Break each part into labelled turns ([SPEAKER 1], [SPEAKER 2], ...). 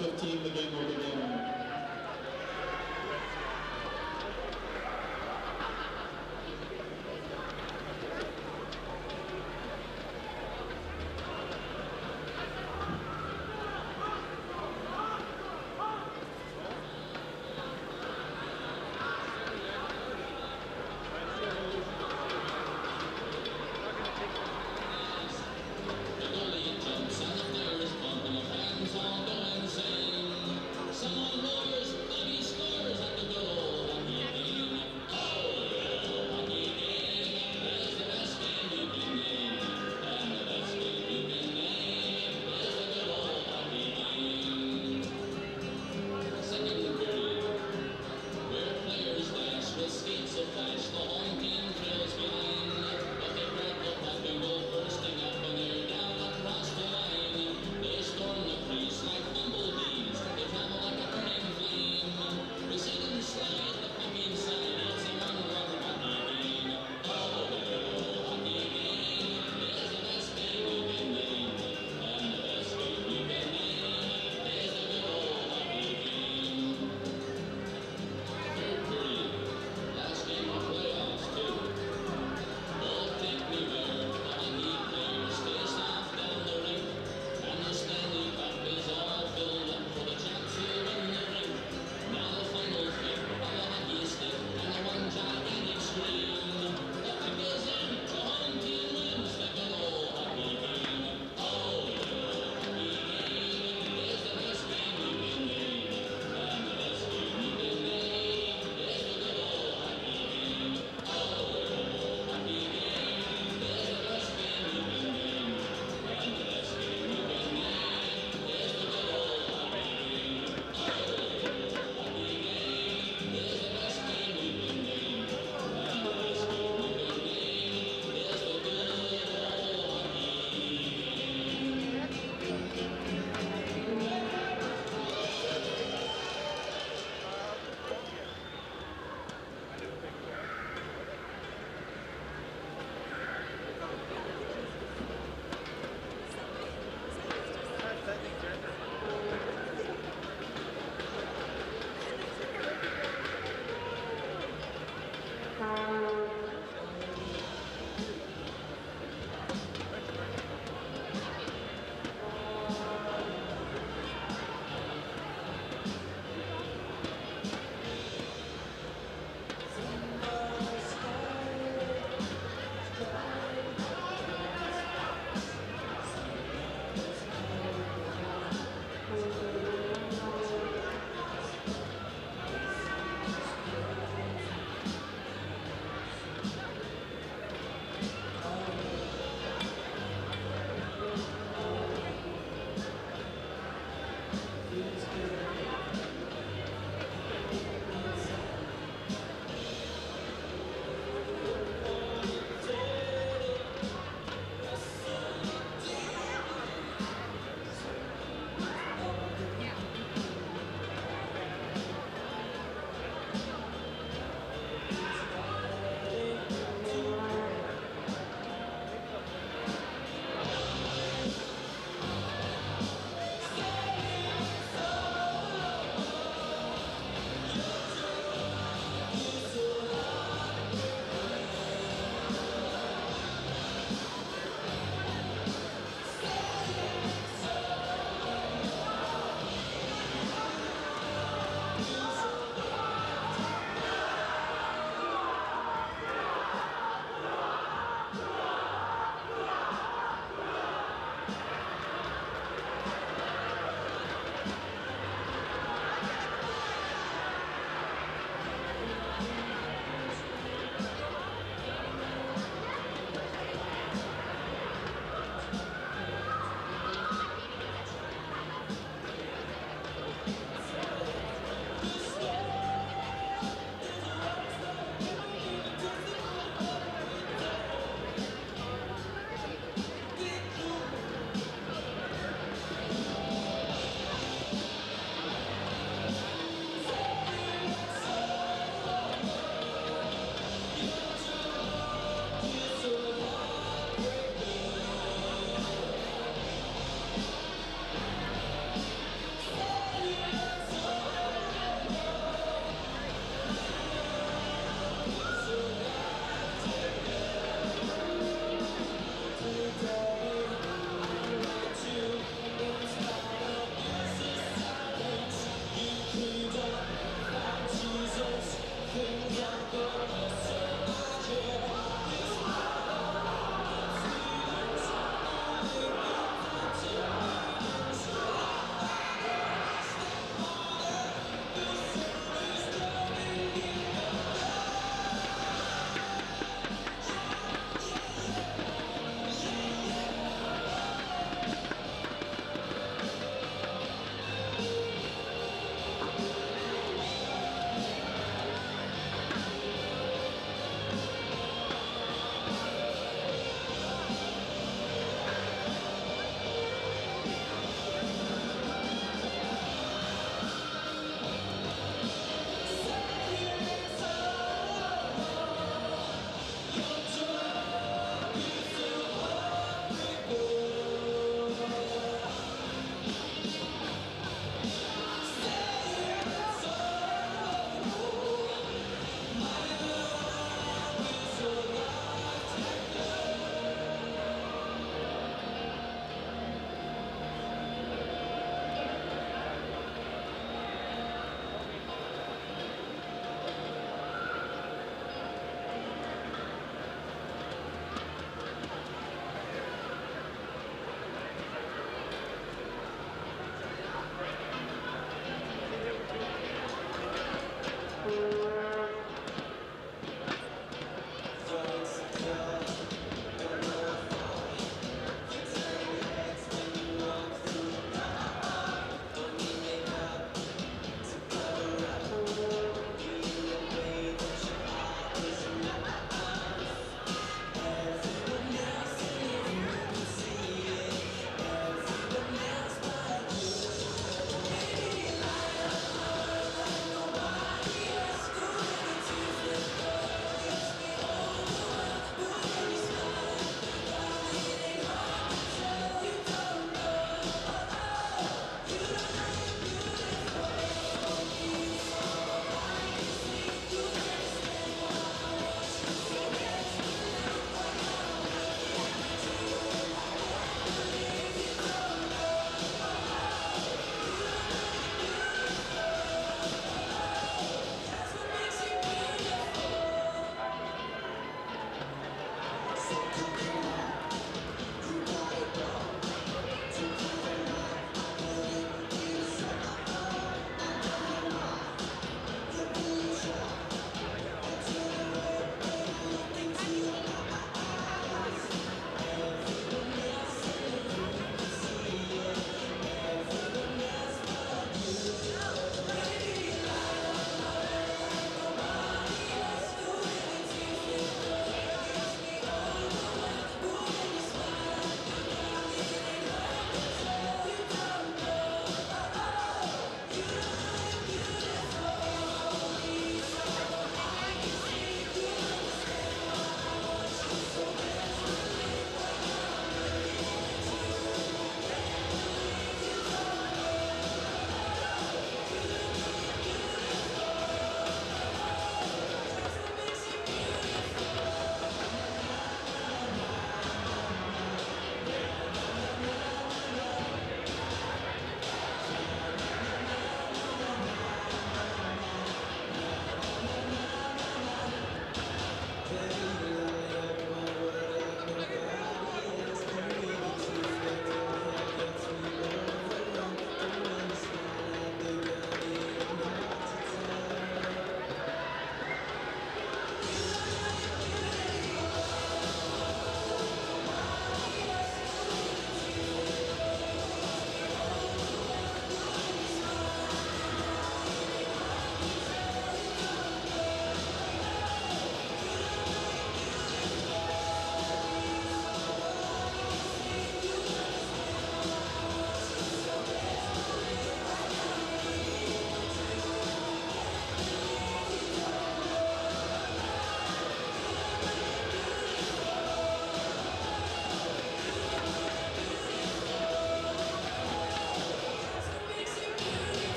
[SPEAKER 1] 15, the game will begin.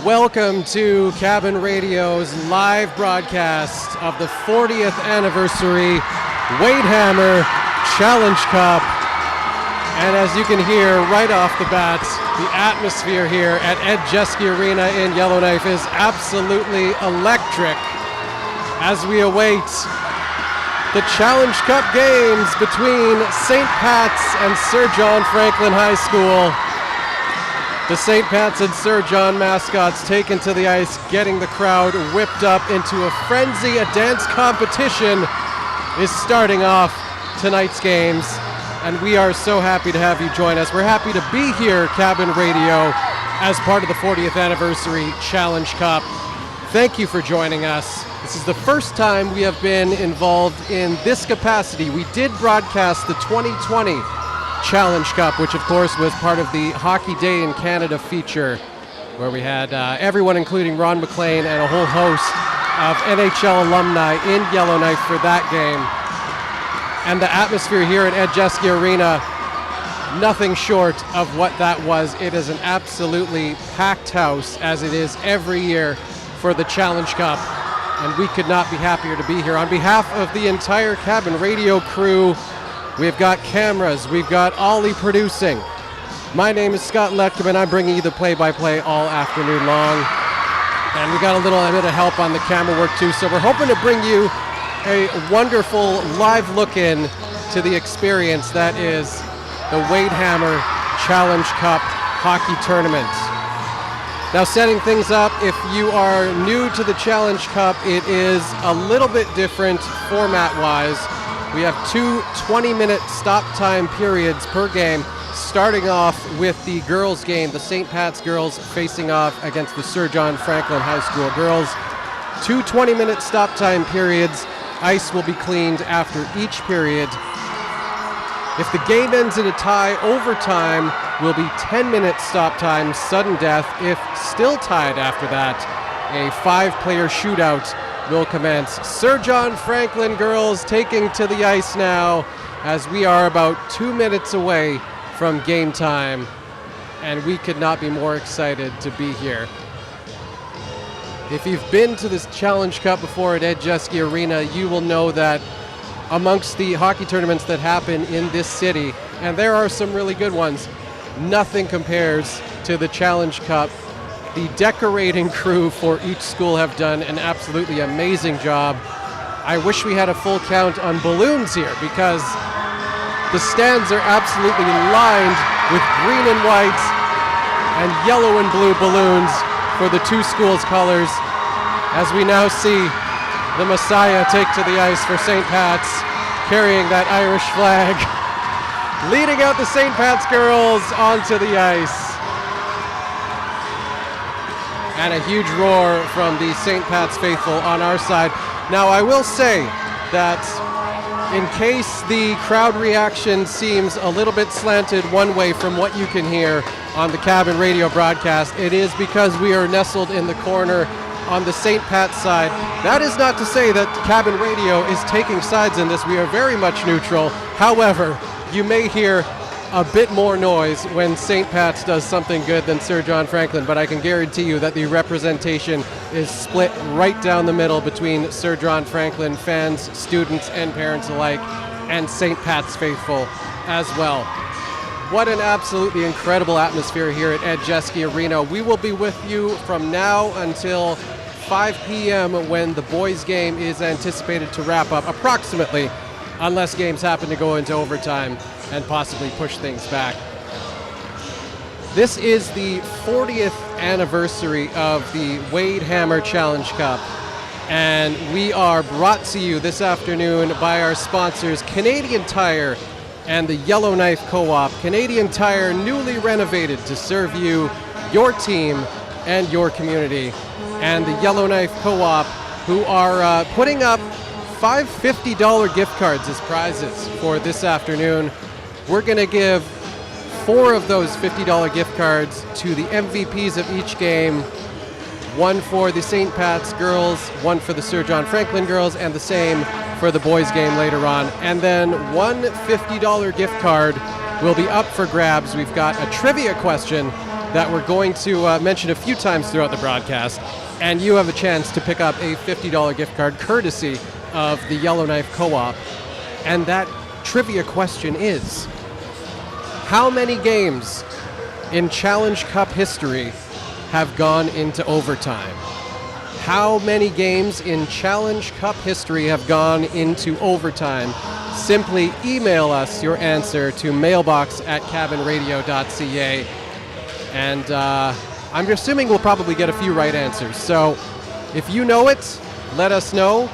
[SPEAKER 2] Welcome to Cabin Radio's live broadcast of the 40th anniversary Wade Hammer Challenge Cup. And as you can hear right off the bat, the atmosphere here at Ed Jeske Arena in Yellowknife is absolutely electric as we await the Challenge Cup games between St. Pat's and Sir John Franklin High School. The St. Pat's and Sir John mascots taken to the ice, getting the crowd whipped up into a frenzy. A dance competition is starting off tonight's games, and we are so happy to have you join us. We're happy to be here, Cabin Radio, as part of the 40th anniversary Challenge Cup. Thank you for joining us. This is the first time we have been involved in this capacity. We did broadcast the 2020 Challenge Cup, which of course was part of the Hockey Day in Canada feature, where we had everyone, including Ron McLean and a whole host of NHL alumni in Yellowknife for that game. And the atmosphere here at Ed Jeske Arena, nothing short of what that was. It is an absolutely packed house, as it is every year for the Challenge Cup, and we could not be happier to be here. On behalf of the entire Cabin Radio crew, we've got cameras, we've got Ollie producing. My name is Scott Letkeman. I'm bringing you the play-by-play all afternoon long. And we got a little bit of help on the camera work too, so we're hoping to bring you a wonderful live look in to the experience that is the Wade Hammer Challenge Cup Hockey Tournament. Now, setting things up, if you are new to the Challenge Cup, it is a little bit different format-wise. We have two 20-minute stop time periods per game, starting off with the girls' game, the St. Pat's girls facing off against the Sir John Franklin High School girls. Two 20-minute stop time periods. Ice will be cleaned after each period. If the game ends in a tie, overtime will be 10-minute stop time, sudden death. If still tied after that, a 5-player shootout will commence. Sir John Franklin girls taking to the ice now, as we are about 2 minutes away from game time, and we could not be more excited to be here. If you've been to this Challenge Cup before at Ed Jeske Arena, you will know that amongst the hockey tournaments that happen in this city, and there are some really good ones, nothing compares to the Challenge Cup. The decorating crew for each school have done an absolutely amazing job. I wish we had a full count on balloons here, because the stands are absolutely lined with green and white and yellow and blue balloons for the two schools' colors, as we now see the Messiah take to the ice for St. Pat's, carrying that Irish flag, leading out the St. Pat's girls onto the ice. And a huge roar from the St. Pat's faithful on our side. Now, I will say that in case the crowd reaction seems a little bit slanted one way from what you can hear on the Cabin Radio broadcast, it is because we are nestled in the corner on the St. Pat's side. That is not to say that Cabin Radio is taking sides in this. We are very much neutral. However, you may hear a bit more noise when St. Pat's does something good than Sir John Franklin, but I can guarantee you that the representation is split right down the middle between Sir John Franklin fans, students, and parents alike, and St. Pat's faithful as well. What an absolutely incredible atmosphere here at Ed Jeske Arena. We will be with you from now until 5 p.m. when the boys' game is anticipated to wrap up, approximately, unless games happen to go into overtime and possibly push things back. This is the 40th anniversary of the Wade Hammer Challenge Cup, and we are brought to you this afternoon by our sponsors, Canadian Tire and the Yellowknife Co-op. Canadian Tire, newly renovated to serve you, your team, and your community. And the Yellowknife Co-op, who are putting up 5 $50 gift cards as prizes for this afternoon. We're going to give 4 of those $50 gift cards to the MVPs of each game. 1 for the St. Pat's girls, 1 for the Sir John Franklin girls, and the same for the boys' game later on. And then 1 $50 gift card will be up for grabs. We've got a trivia question that we're going to mention a few times throughout the broadcast, and you have a chance to pick up a $50 gift card courtesy of the Yellowknife Co-op. And that trivia question is, how many games in Challenge Cup history have gone into overtime? How many games in Challenge Cup history have gone into overtime? Simply email us your answer to mailbox@cabinradio.ca. And I'm assuming we'll probably get a few right answers. So if you know it, let us know.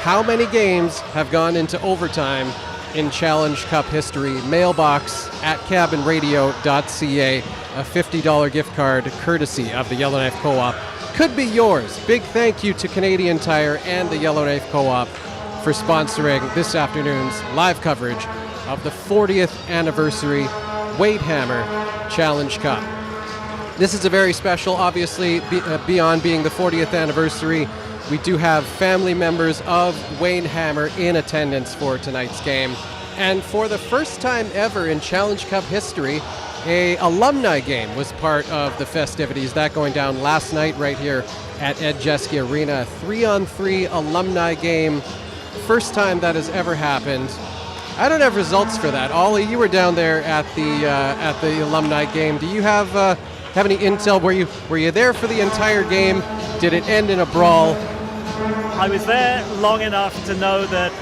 [SPEAKER 2] How many games have gone into overtime in Challenge Cup history? Mailbox@cabinradio.ca. A $50 gift card courtesy of the Yellowknife Co-op could be yours. Big thank you to Canadian Tire and the Yellowknife Co-op for sponsoring this afternoon's live coverage of the 40th anniversary Wade Hammer Challenge Cup. This is a very special, obviously, beyond being the 40th anniversary. We do have family members of Wade Hammer in attendance for tonight's game. And for the first time ever in Challenge Cup history, a alumni game was part of the festivities. That going down last night right here at Ed Jeske Arena. 3-on-3 alumni game. First time that has ever happened. I don't have results for that. Ollie, you were down there at the alumni game. Do you have any intel? Were you there for the entire game? Did it end in a brawl?
[SPEAKER 3] I was there long enough to know that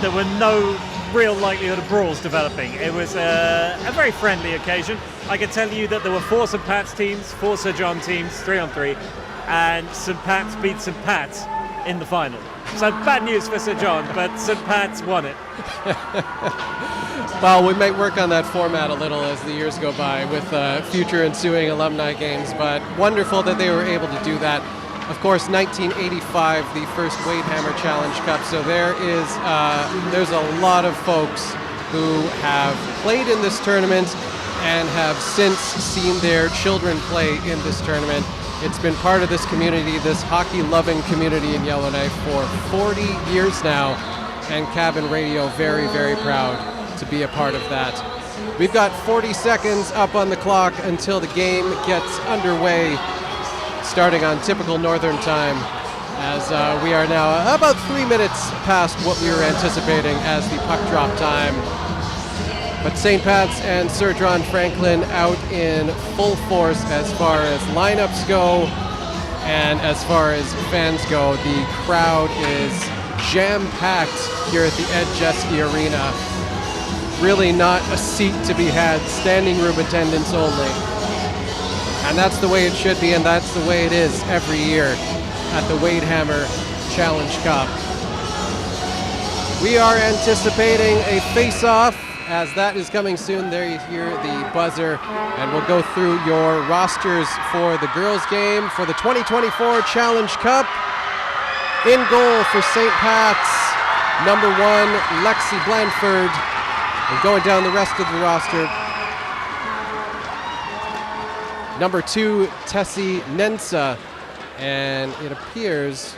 [SPEAKER 3] there were no real likelihood of brawls developing. It was a very friendly occasion. I can tell you that there were 4 St. Pat's teams, 4 Sir John teams, 3-on-3, and St. Pat's beat St. Pat's in the final. So bad news for Sir John, but St. Pat's won it.
[SPEAKER 2] Well, we might work on that format a little as the years go by with future ensuing alumni games, but wonderful that they were able to do that. Of course, 1985, the first Wade Hammer Challenge Cup. So there's a lot of folks who have played in this tournament and have since seen their children play in this tournament. It's been part of this community, this hockey-loving community in Yellowknife for 40 years now, and Cabin Radio very, very proud to be a part of that. We've got 40 seconds up on the clock until the game gets underway, starting on typical Northern time, as we are now about 3 minutes past what we were anticipating as the puck drop time. But St. Pat's and Sir John Franklin out in full force as far as lineups go and as far as fans go. The crowd is jam-packed here at the Ed Jeske Arena. Really not a seat to be had, standing room attendance only. And that's the way it should be, and that's the way it is every year at the Wade Hammer Challenge Cup. We are anticipating a face-off. As that is coming soon, there you hear the buzzer, and we'll go through your rosters for the girls' game for the 2024 Challenge Cup. In goal for St. Pat's, number 1, Lexi Blanford. And going down the rest of the roster, number 2, Tessie Nensa, and it appears,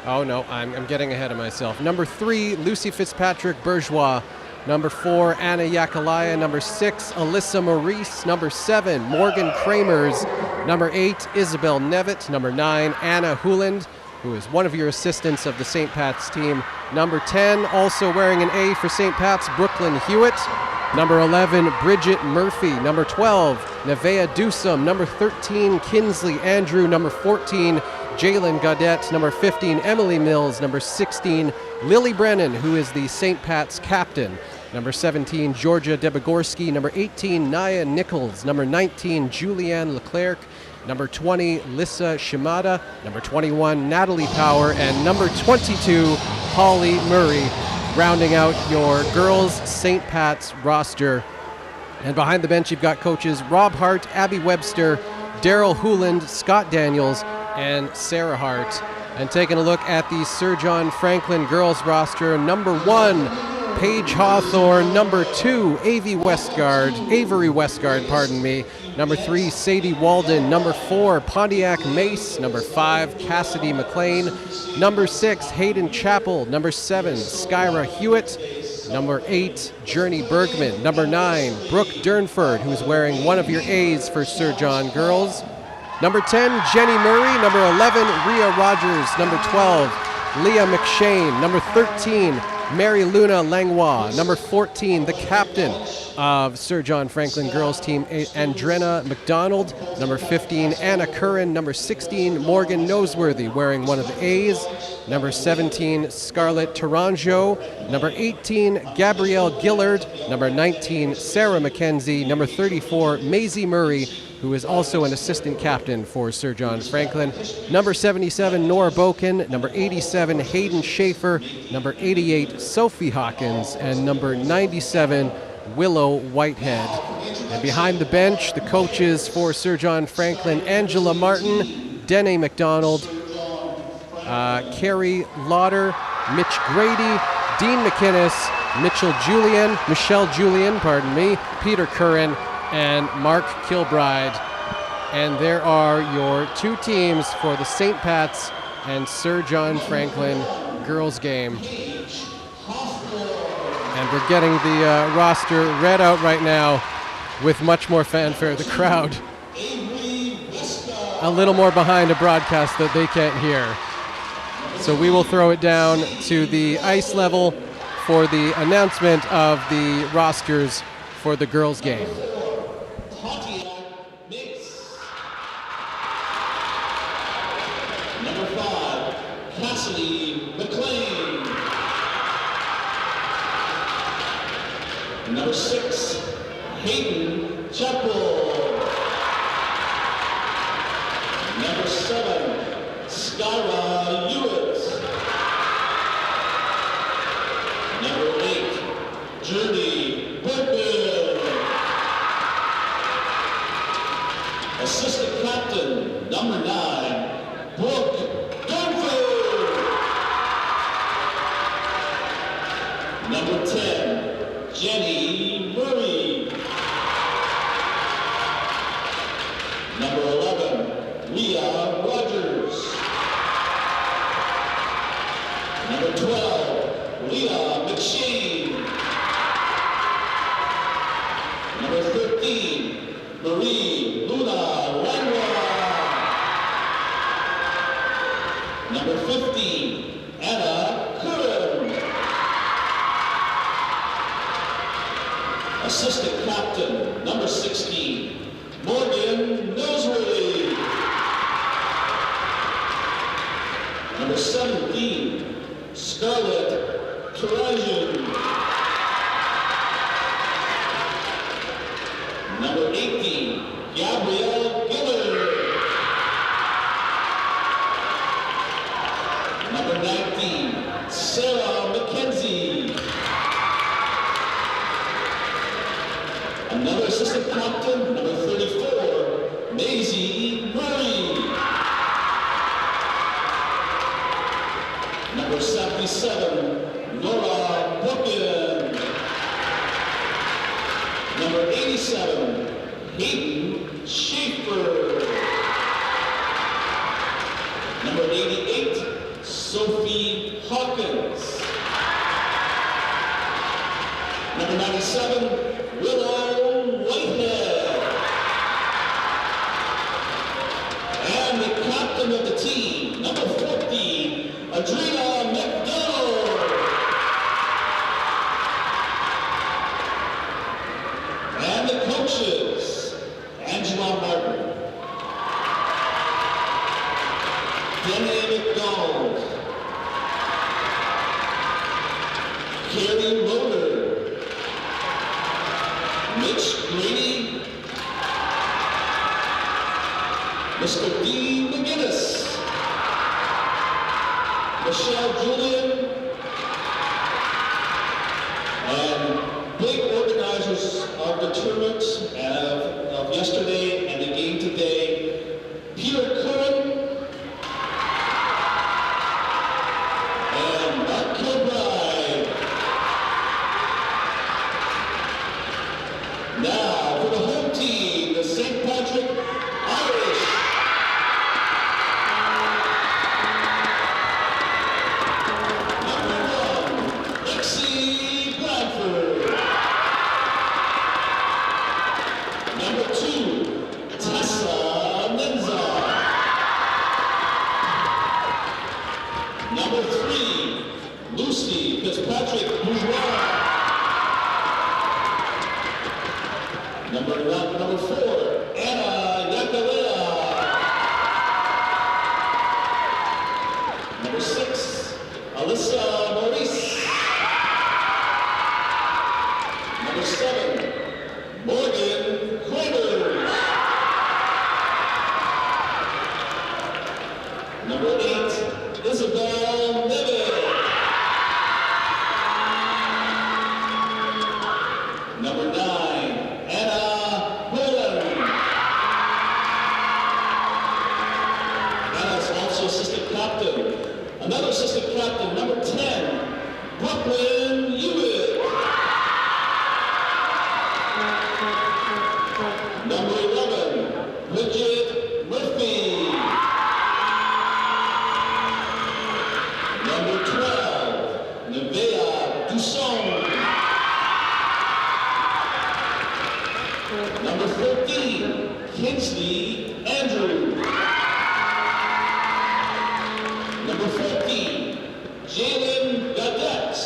[SPEAKER 2] oh no, I'm getting ahead of myself. Number 3, Lucy Fitzpatrick Bourgeois. Number 4, Anna Yakalaya. Number 6, Alyssa Maurice. Number 7, Morgan Kramers. Number 8, Isabel Nevitt. Number 9, Anna Hooland, who is one of your assistants of the St. Pat's team. Number 10, also wearing an A for St. Pat's, Brooklyn Hewitt. Number 11, Bridget Murphy. Number 12, Nevaeh Dusum. Number 13, Kinsley Andrew. Number 14, Jalen Gaudette. Number 15, Emily Mills. Number 16, Lily Brennan, who is the St. Pat's captain. Number 17, Georgia Debogorski. Number 18, Naya Nichols. Number 19, Julianne Leclerc. Number 20, Lissa Shimada. Number 21, Natalie Power. And number 22, Holly Murray, rounding out your girls' St. Pat's roster. And behind the bench, you've got coaches Rob Hart, Abby Webster, Daryl Hooland, Scott Daniels, and Sarah Hart. And taking a look at the Sir John Franklin girls roster, number 1, Paige Hawthorne. Number 2, Avery Westgard. Number 3, Sadie Walden. Number 4, Pontiac Mace. Number 5, Cassidy McLean. Number 6, Hayden Chappell. Number 7, Skyra Hewitt. Number 8, Journey Bergman. Number 9, Brooke Durnford, who's wearing one of your A's for Sir John girls. Number 10, Jenny Murray. Number 11, Rhea Rogers. Number 12, Leah McShane. Number 13, Mary Luna Langlois. Number 14, the captain of Sir John Franklin girls team, Andrena McDonald. Number 15, Anna Curran. Number 16, Morgan Noseworthy, wearing one of the A's. Number 17, Scarlett Taranjo. Number 18, Gabrielle Gillard. Number 19, Sarah McKenzie. Number 34, Maisie Murray, who is also an assistant captain for Sir John Franklin. Number 77, Nora Boken. Number 87, Hayden Schaefer. Number 88, Sophie Hawkins. And number 97, Willow Whitehead. And behind the bench, the coaches for Sir John Franklin, Angela Martin, Dene McDonald, Carrie Lauder, Mitch Grady, Dean McInnes, Michelle Julian, Peter Curran, and Mark Kilbride. And there are your two teams for the St. Pat's and Sir John Franklin girls game. And we're getting the roster read out right now with much more fanfare. The crowd a little more behind a broadcast that they can't hear. So we will throw it down to the ice level for the announcement of the rosters for the girls game.
[SPEAKER 1] Number 5, Cassidy McLean. Number 6, Hayden Chappell. Number 7, Skyra Hewitt. Number 8, Journey Bergman. Assistant captain, number 9, Brooke Durnford. Number 10, Jenny Murray. Number 11, Leah Rogers. Number 12, Leah McShane. Number 13, Marie Luna Langlois. Number 15, Anna Curran. Assistant captain, number 16, Morgan Noseworthy. Number 17, Scarlett Taranjo. Number 18, Gabrielle Gillard. Number 19, Sarah McKenzie. Another assistant captain, number 34, Maisie Murray. Number 77, Nora Boken. Number 87, Hayden Schaefer. Number 88, Sophie Hawkins. Number 97, Willow Whitehead. And the captain of the team, number 14, Andrena McDonald. And the coaches, Angela Martin, Dene McDonald, Carrie Loader, Mitch Grady, Mr. Dean McInnes, Michelle Julian, and big organizers of the tournament of yesterday and the game today, Peter Curran and Mark Kilbride. Now for the home team, the St. Patrick Irish. Lucy Fitzpatrick Bourgeois. Number 4, Anna Yakalea. Number 6, Alyssa Maurice. Number 7, Morgan Quavers. Number 8, Isabel Neves. Number 9, Anna Holland. Anna's also assistant captain. Another assistant captain, number 10, Brooklyn Hewitt. Number 11, Bridget Murphy. Number 12, Nevaeh Dusson. Number 13, Kinsley Andrew. Number 14, Jalen Gaudette.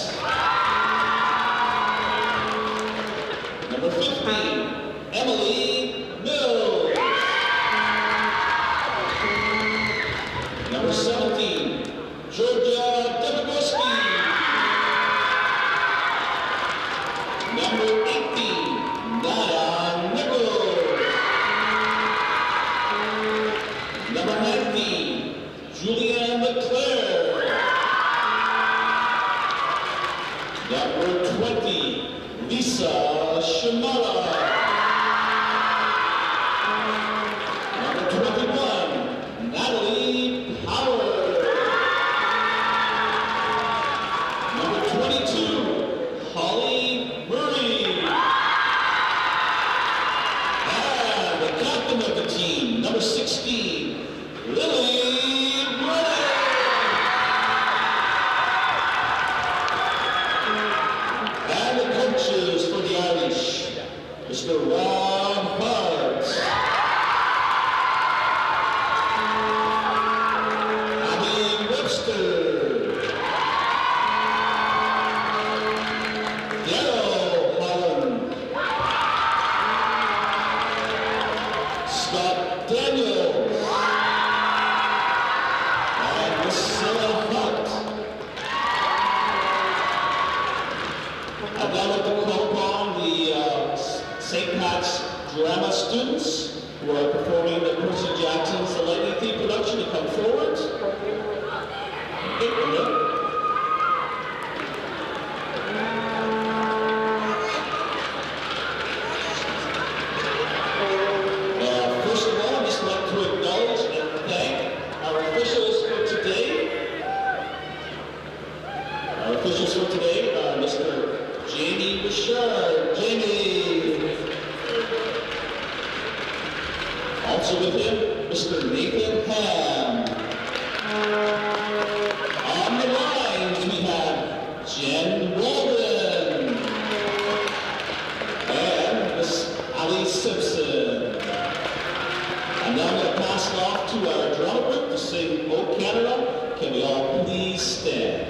[SPEAKER 1] Number 15, Emily Mills. Number 17, Georgia Debogorski. Number 18, Naya Nichols. Number 19, Julianne LeClaire. Number 20, Lisa Shimara. Number 21, Natalie Power. Number 22, Holly Murray. And the captain of the team, number 16, Lily Murray. And the coaches for the Irish, Mr. Rob Hart, Abby Webster, Darryl Holland, Scott Daniels, and Priscilla Hunt. I'd now like to call upon the St. Pat's drama students who are performing the Percy Jackson's The Lightning Thief production to come forward. First of all, I'd just like to acknowledge and thank our officials for today. Our officials for today are Mr. Jamie Bouchard. Jamie. Also with him, Mr. Nathan Ham. On the lines, we have Jen Walden and Miss Ali Simpson. I'm now going to pass it off to our drama group to sing O Canada. Can we all please stand?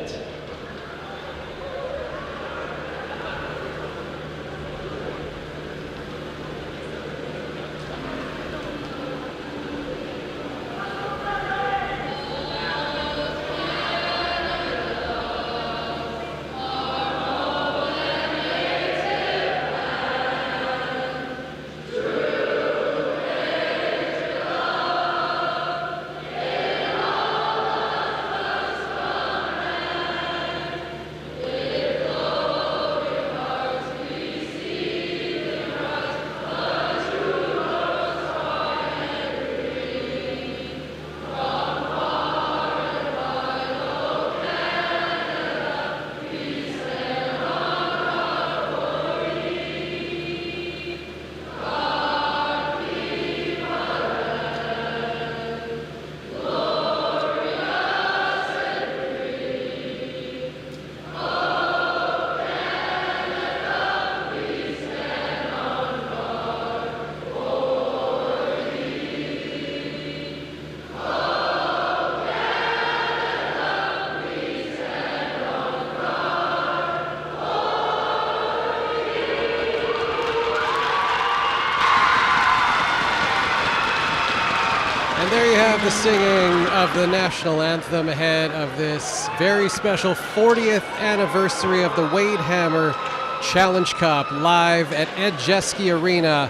[SPEAKER 2] have the singing of the national anthem ahead of this very special 40th anniversary of the Wade Hammer Challenge Cup live at Ed Jeske Arena.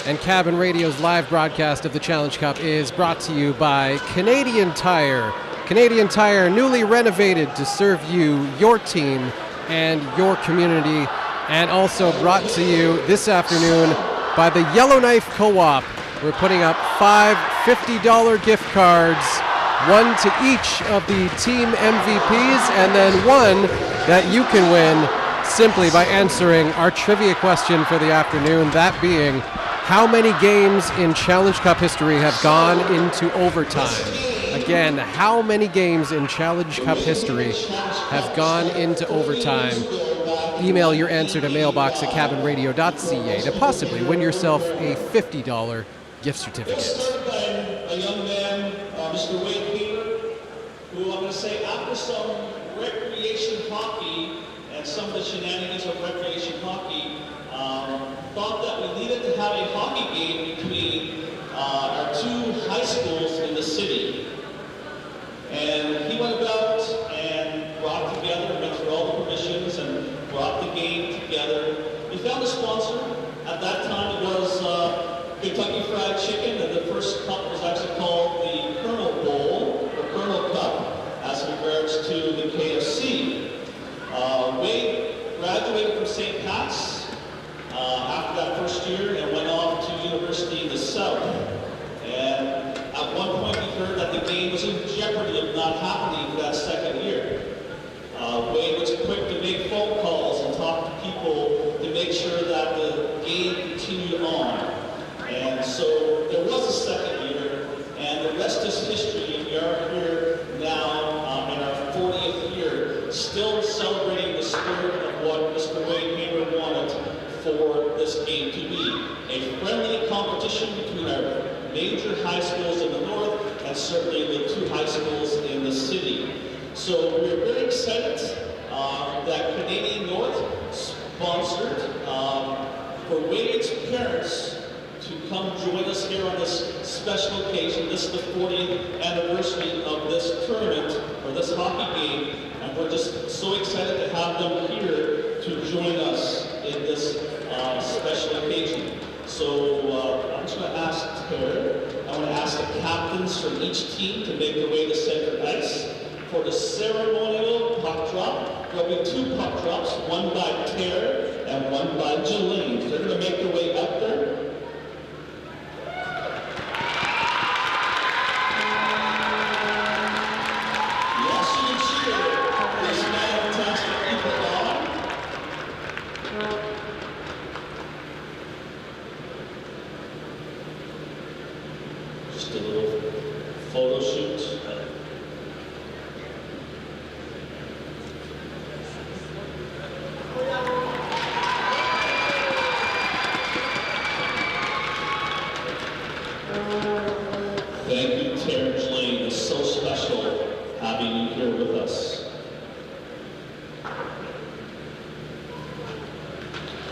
[SPEAKER 2] And Cabin Radio's live broadcast of the Challenge Cup is brought to you by Canadian Tire. Canadian Tire, newly renovated to serve you, your team, and your community. And also brought to you this afternoon by the Yellowknife Co-op. We're putting up 5 $50 gift cards, one to each of the team MVPs, and then one that you can win simply by answering our trivia question for the afternoon, that being, how many games in Challenge Cup history have gone into overtime? Again, how many games in Challenge Cup history have gone into overtime? Email your answer to mailbox@cabinradio.ca to possibly win yourself a $50 gift certificate.
[SPEAKER 1] Served by a young man, Mr. Wade Hammer, who I'm going to say after some recreation hockey and some of the shenanigans of recreation hockey, thought that we needed to have a hockey game between our two high schools in the city. And he went about and brought together, went through all the permissions and brought the game together. We found a sponsor. At that time it was Kentucky Fried Chicken, and the first cup was actually called the Colonel Bowl, or Colonel Cup, as regards to the KFC. Wade graduated from St. Pat's after that first year and went off to university in the South. And at one point we heard that the game was in jeopardy of not happening for that second year. Wade was quick to make phone calls and talk to people to make sure that the game continued on. And so there was a second year, and the rest is history. And we are here now in our 40th year, still celebrating the spirit of what Mr. Wade Hammer wanted for this game to be. A friendly competition between our major high schools in the north and certainly the two high schools in the city. So we're very excited that Canadian North sponsored for Wade's parents to come join us here on this special occasion. This is the 40th anniversary of this tournament, or this hockey game, and we're just so excited to have them here to join us in this special occasion. So I'm just going to ask Tara, I want to ask the captains from each team to make their way to center ice. For the ceremonial puck drop, there'll be 2 puck drops, one by Tara and one by Jelaine. They're going to make their way up there. Yes, you can cheer. This fantastic people on. Just a little photo shoot. Thank you, Terrence Lane. It's so special having you here with us.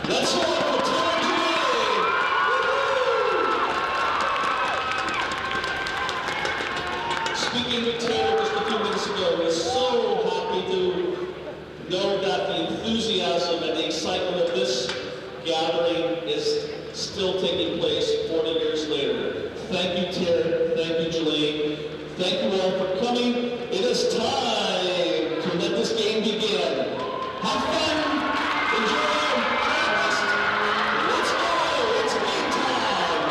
[SPEAKER 1] Let's go for Terrence Lane! Speaking with Taylor just a few minutes ago, we're so happy to know that the enthusiasm and the excitement of this gathering is still taking place 40 years later. Thank you, Terry. Thank you, Jelaine. Thank you all for coming. It is time to let this game begin. Have fun. Enjoy. Breakfast. Let's go. It's game time.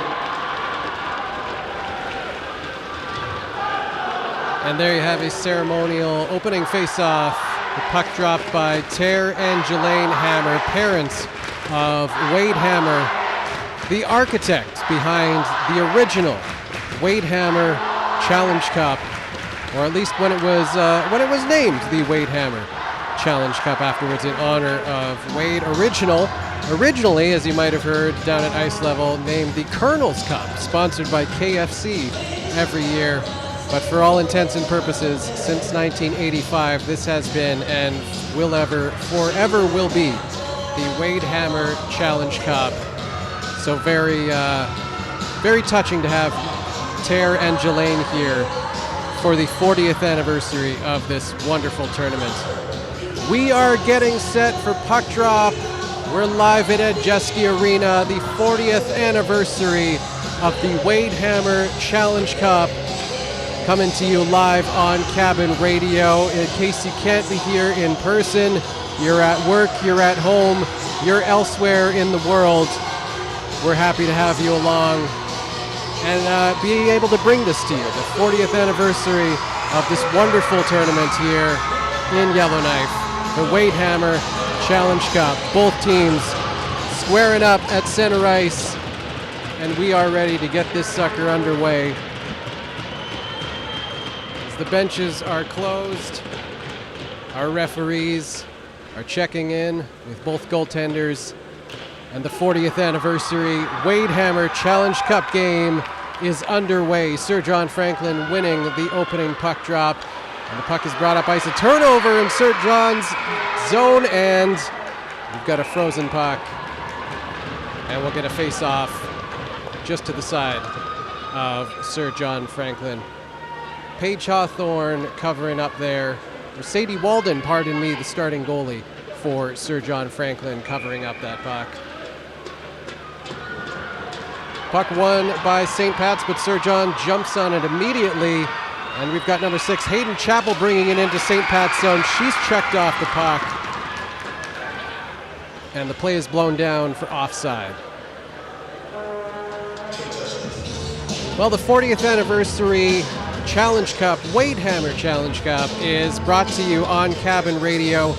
[SPEAKER 2] And there you have a ceremonial opening face-off. The puck dropped by Ter and Jelaine Hammer, parents of Wade Hammer, the architect behind the original Wade Hammer Challenge Cup, or at least when it was named the Wade Hammer Challenge Cup afterwards in honor of Wade. Originally, as you might have heard down at ice level, named the Colonel's Cup, sponsored by KFC every year. But for all intents and purposes, since 1985, this has been and forever will be the Wade Hammer Challenge Cup. So very touching to have Tare and Jelaine here for the 40th anniversary of this wonderful tournament. We are getting set for puck drop. We're live at Edgeski Arena, the 40th anniversary of the Wade Hammer Challenge Cup, coming to you live on Cabin Radio. In case you can't be here in person, you're at work, you're at home, you're elsewhere in the world, we're happy to have you along and be able to bring this to you, the 40th anniversary of this wonderful tournament here in Yellowknife, the Wade Hammer Challenge Cup. Both teams squaring up at center ice, and we are ready to get this sucker underway. As the benches are closed, our referees are checking in with both goaltenders, and the 40th anniversary Wade Hammer Challenge Cup game is underway. Sir John Franklin winning the opening puck drop, and the puck is brought up ice. A turnover in Sir John's zone, and we've got a frozen puck, and we'll get a face-off just to the side of Sir John Franklin. Paige Hawthorne covering up there. Or Sadie Walden, pardon me, the starting goalie for Sir John Franklin, covering up that puck. Puck won by St. Pat's, but Sir John jumps on it immediately. And we've got number 6, Hayden Chappell, bringing it into St. Pat's zone. She's checked off the puck. And the play is blown down for offside. Well, the 40th anniversary Challenge Cup, Wade Hammer Challenge Cup, is brought to you on Cabin Radio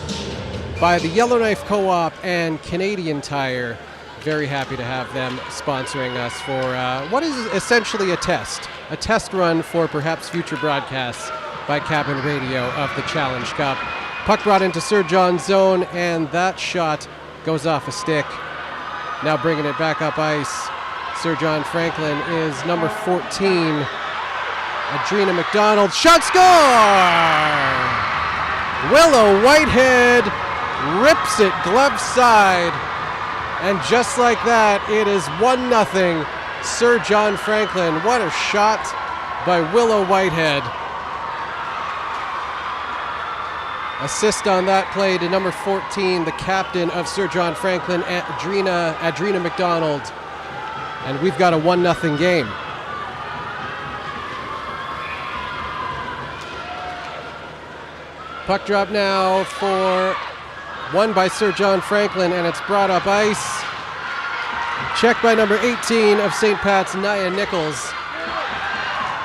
[SPEAKER 2] by the Yellowknife Co-op and Canadian Tire. Very happy to have them sponsoring us for what is essentially a test run for perhaps future broadcasts by Cabin Radio of the Challenge Cup. Puck brought into Sir John's zone, and that shot goes off a stick. Now bringing it back up ice, Sir John Franklin is number 14, Adrena McDonald. Shot, score! Willow Whitehead rips it glove side. And just like that, it is 1-0 Sir John Franklin. What a shot by Willow Whitehead. Assist on that play to number 14, the captain of Sir John Franklin, Adrena McDonald. And we've got a 1-0 game. Puck drop now for won by Sir John Franklin, and it's brought up ice. Checked by number 18 of St. Pat's, Nia Nichols.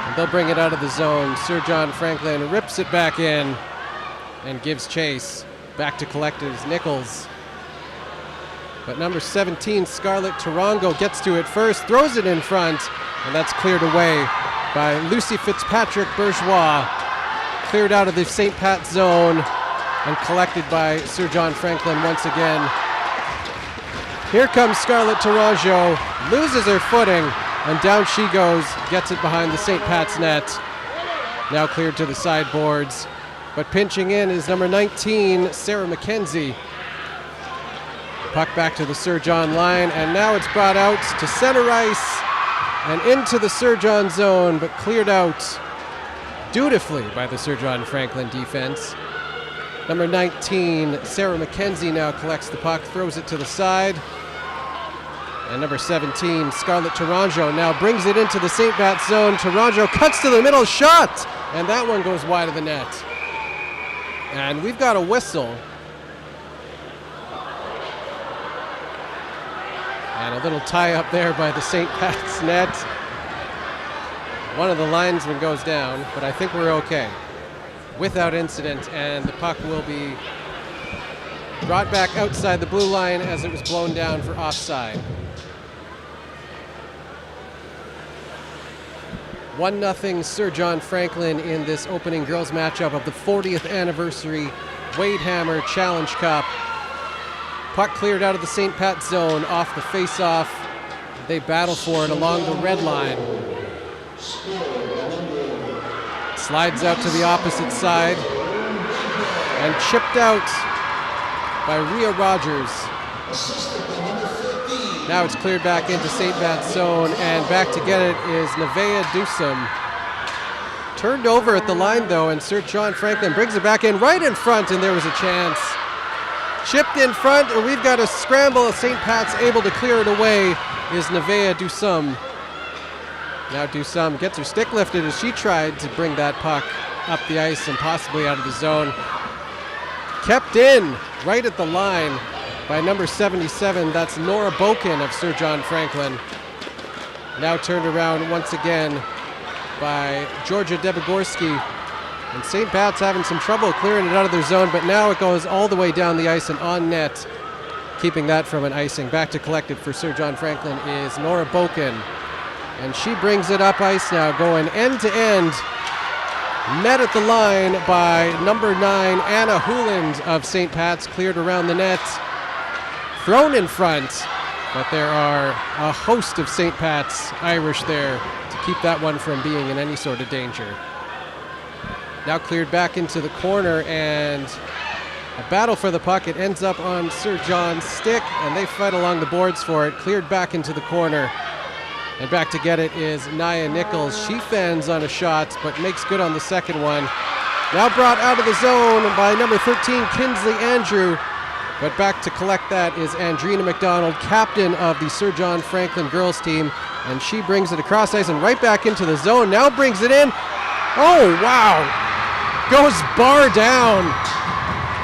[SPEAKER 2] And they'll bring it out of the zone. Sir John Franklin rips it back in and gives chase. Back to collectives, Nichols. But number 17, Scarlett Tarango, gets to it first, throws it in front, and that's cleared away by Lucy Fitzpatrick Bourgeois. Cleared out of the St. Pat's zone and collected by Sir John Franklin once again. Here comes Scarlett Tarango, loses her footing, and down she goes, gets it behind the St. Pat's net. Now cleared to the sideboards, but pinching in is number 19, Sarah McKenzie. Puck back to the Sir John line, and now it's brought out to center ice and into the Sir John zone, but cleared out dutifully by the Sir John Franklin defense. Number 19, Sarah McKenzie, now collects the puck, throws it to the side. And number 17, Scarlett Tarango, now brings it into the St. Pat's zone. Tarango cuts to the middle, shot! And that one goes wide of the net. And we've got a whistle. And a little tie up there by the St. Pat's net. One of the linesmen goes down, but I think we're okay. Without incident, and the puck will be brought back outside the blue line as it was blown down for offside. 1-0 Sir John Franklin in this opening girls matchup of the 40th anniversary Wade Hammer Challenge Cup. Puck cleared out of the St. Pat zone off the face-off. They battle for it along the red line. Slides out to the opposite side and chipped out by Rhea Rogers.
[SPEAKER 4] Assistant number 15,
[SPEAKER 2] Now it's cleared back into St. Pat's zone, and back to get it is Nevaeh Dusum. Turned over at the line, though, and Sir John Franklin brings it back in right in front, and there was a chance. Chipped in front, and we've got a scramble. St. Pat's able to clear it away is Nevaeh Dusum. Now Dusum gets her stick lifted as she tried to bring that puck up the ice and possibly out of the zone. Kept in right at the line by number 77. That's Nora Boken of Sir John Franklin. Now turned around once again by Georgia Debogorski. And St. Pat's having some trouble clearing it out of their zone, but now it goes all the way down the ice and on net, keeping that from an icing. Back to collect it for Sir John Franklin is Nora Boken. And she brings it up ice now, going end to end. Met at the line by number 9, Anna Hooland of St. Pat's, cleared around the net. Thrown in front, but there are a host of St. Pat's Irish there to keep that one from being in any sort of danger. Now cleared back into the corner, and a battle for the puck. It ends up on Sir John's stick, and they fight along the boards for it. Cleared back into the corner, and back to get it is Nia Nichols. She fends on a shot, but makes good on the second one. Now brought out of the zone by number 13, Kinsley Andrew. But back to collect that is Andrina McDonald, captain of the Sir John Franklin girls team, and she brings it across ice and right back into the zone. Now brings it in. Oh, wow. Goes bar down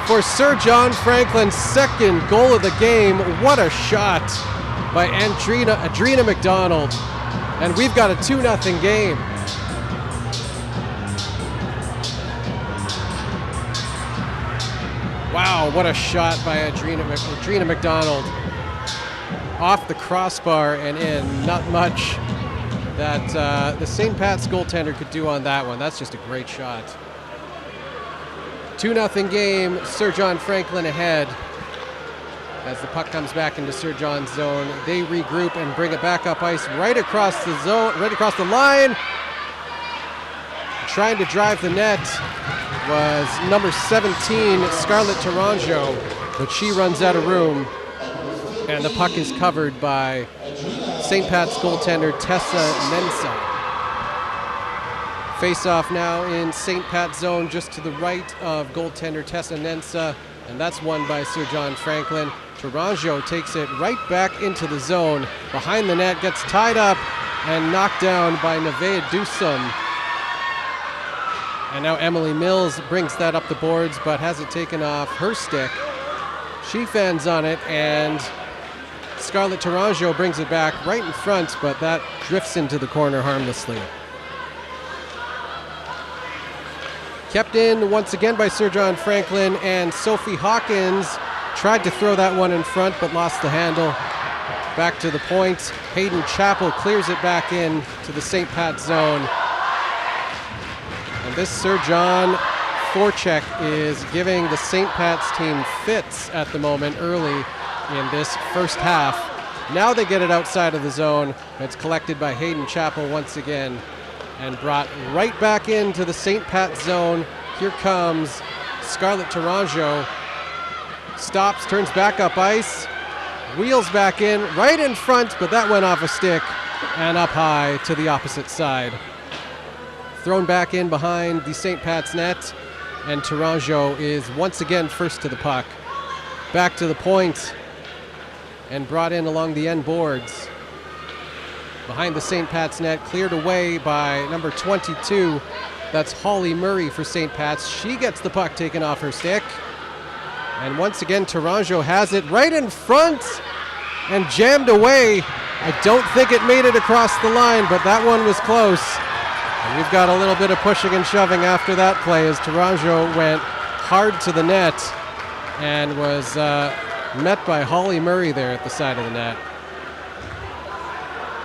[SPEAKER 2] for Sir John Franklin's second goal of the game. What a shot by Andrina McDonald. And we've got a 2-0 game. Wow, what a shot by Andrina McDonald. Off the crossbar and in. Not much that the St. Pat's goaltender could do on that one. That's just a great shot. 2-0 game, Sir John Franklin ahead. As the puck comes back into Sir John's zone, they regroup and bring it back up ice right across the zone, right across the line. Trying to drive the net was number 17, Scarlett Taranjo, but she runs out of room, and the puck is covered by St. Pat's goaltender Tessa Mensah. Face-off now in St. Pat's zone, just to the right of goaltender Tessa Mensah, and that's won by Sir John Franklin. Taranjo takes it right back into the zone, behind the net, gets tied up and knocked down by Nevaeh Dusum. And now Emily Mills brings that up the boards, but has it taken off her stick. She fends on it, and Scarlett Taranjo brings it back right in front, but that drifts into the corner harmlessly. Kept in once again by Sir John Franklin, and Sophie Hawkins tried to throw that one in front, but lost the handle. Back to the point. Hayden Chappell clears it back in to the St. Pat's zone. And this Sir John forecheck is giving the St. Pat's team fits at the moment early in this first half. Now they get it outside of the zone. It's collected by Hayden Chappell once again and brought right back into the St. Pat's zone. Here comes Scarlett Taranjo. Stops, turns back up ice, wheels back in, right in front, but that went off a stick and up high to the opposite side. Thrown back in behind the St. Pat's net, and Taranjo is once again first to the puck. Back to the point and brought in along the end boards. Behind the St. Pat's net, cleared away by number 22. That's Holly Murray for St. Pat's. She gets the puck taken off her stick. And once again, Taranjo has it right in front and jammed away. I don't think it made it across the line, but that one was close. And we've got a little bit of pushing and shoving after that play as Taranjo went hard to the net and was met by Holly Murray there at the side of the net.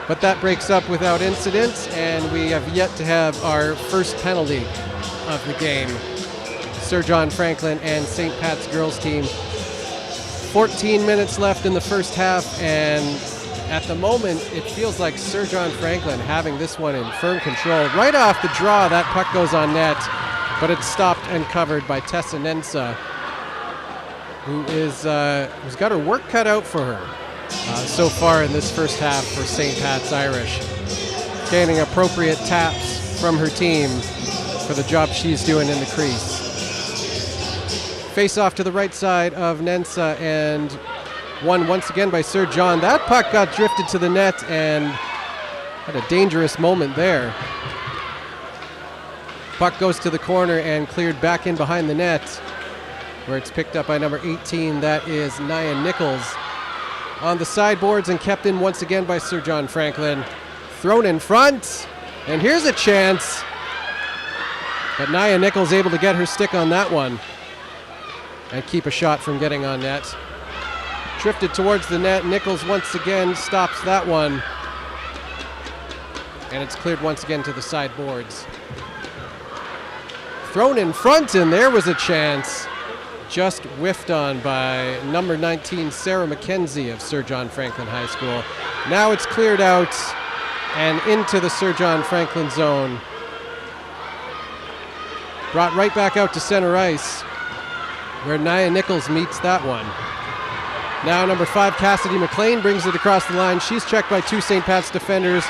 [SPEAKER 2] But that breaks up without incident, and we have yet to have our first penalty of the game. Sir John Franklin and St. Pat's girls team. 14 minutes left in the first half, and at the moment, it feels like Sir John Franklin having this one in firm control. Right off the draw, that puck goes on net, but it's stopped and covered by Tessa Mensah, who's got her work cut out for her. so far in this first half for St. Pat's Irish. Gaining appropriate taps from her team for the job she's doing in the crease. Face off to the right side of Nensa and won once again by Sir John. That puck got drifted to the net and had a dangerous moment there. Puck goes to the corner and cleared back in behind the net, where it's picked up by number 18. That is Nia Nichols. On the sideboards and kept in once again by Sir John Franklin. Thrown in front, and here's a chance. But Nia Nichols able to get her stick on that one and keep a shot from getting on net. Drifted towards the net. Nichols once again stops that one. And it's cleared once again to the sideboards. Thrown in front, and there was a chance. Just whiffed on by number 19, Sarah McKenzie of Sir John Franklin High School. Now it's cleared out and into the Sir John Franklin zone. Brought right back out to center ice, where Nia Nichols meets that one. Now number 5, Cassidy McLean, brings it across the line. She's checked by 2 St. Pat's defenders.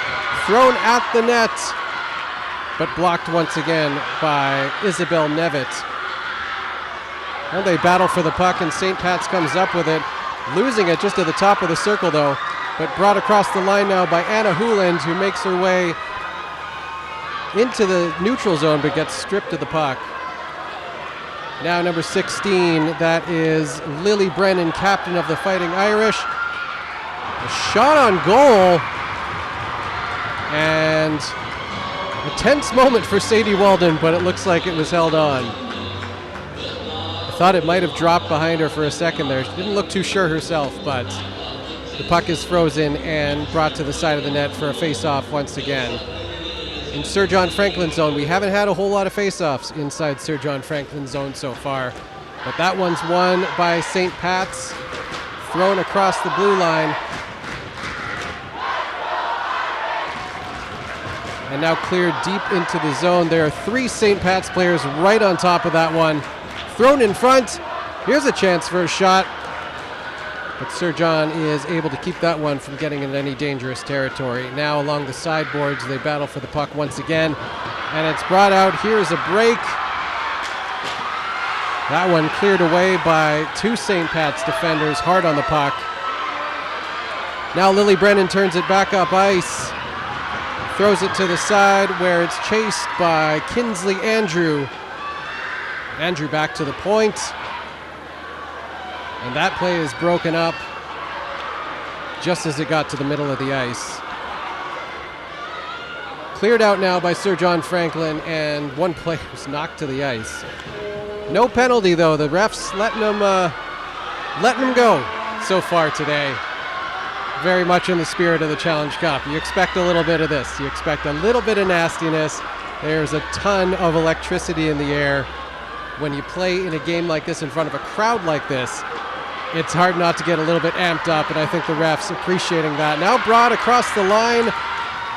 [SPEAKER 2] Thrown at the net, but blocked once again by Isabel Nevitt. Well, they battle for the puck, and St. Pat's comes up with it, losing it just at the top of the circle, though, but brought across the line now by Anna Hooland, who makes her way into the neutral zone, but gets stripped of the puck. Now number 16, that is Lily Brennan, captain of the Fighting Irish. A shot on goal, and a tense moment for Sadie Walden, but it looks like it was held on. I thought it might have dropped behind her for a second there. She didn't look too sure herself, but the puck is frozen and brought to the side of the net for a face-off once again. In Sir John Franklin zone, we haven't had a whole lot of face-offs inside Sir John Franklin zone so far, but that one's won by St. Pat's, thrown across the blue line, and now cleared deep into the zone. There are 3 St. Pat's players right on top of that one. Thrown in front. Here's a chance for a shot, but Sir John is able to keep that one from getting into any dangerous territory. Now along the sideboards, they battle for the puck once again, and it's brought out. Here's a break. That one cleared away by 2 St. Pat's defenders, hard on the puck. Now Lily Brennan turns it back up ice. Throws it to the side, where it's chased by Kinsley Andrew. Andrew back to the point. And that play is broken up just as it got to the middle of the ice. Cleared out now by Sir John Franklin, and one player was knocked to the ice. No penalty, though. The refs letting them go so far today. Very much in the spirit of the Challenge Cup. You expect a little bit of this. You expect a little bit of nastiness. There's a ton of electricity in the air. When you play in a game like this in front of a crowd like this, it's hard not to get a little bit amped up, and I think the refs appreciating that. Now brought across the line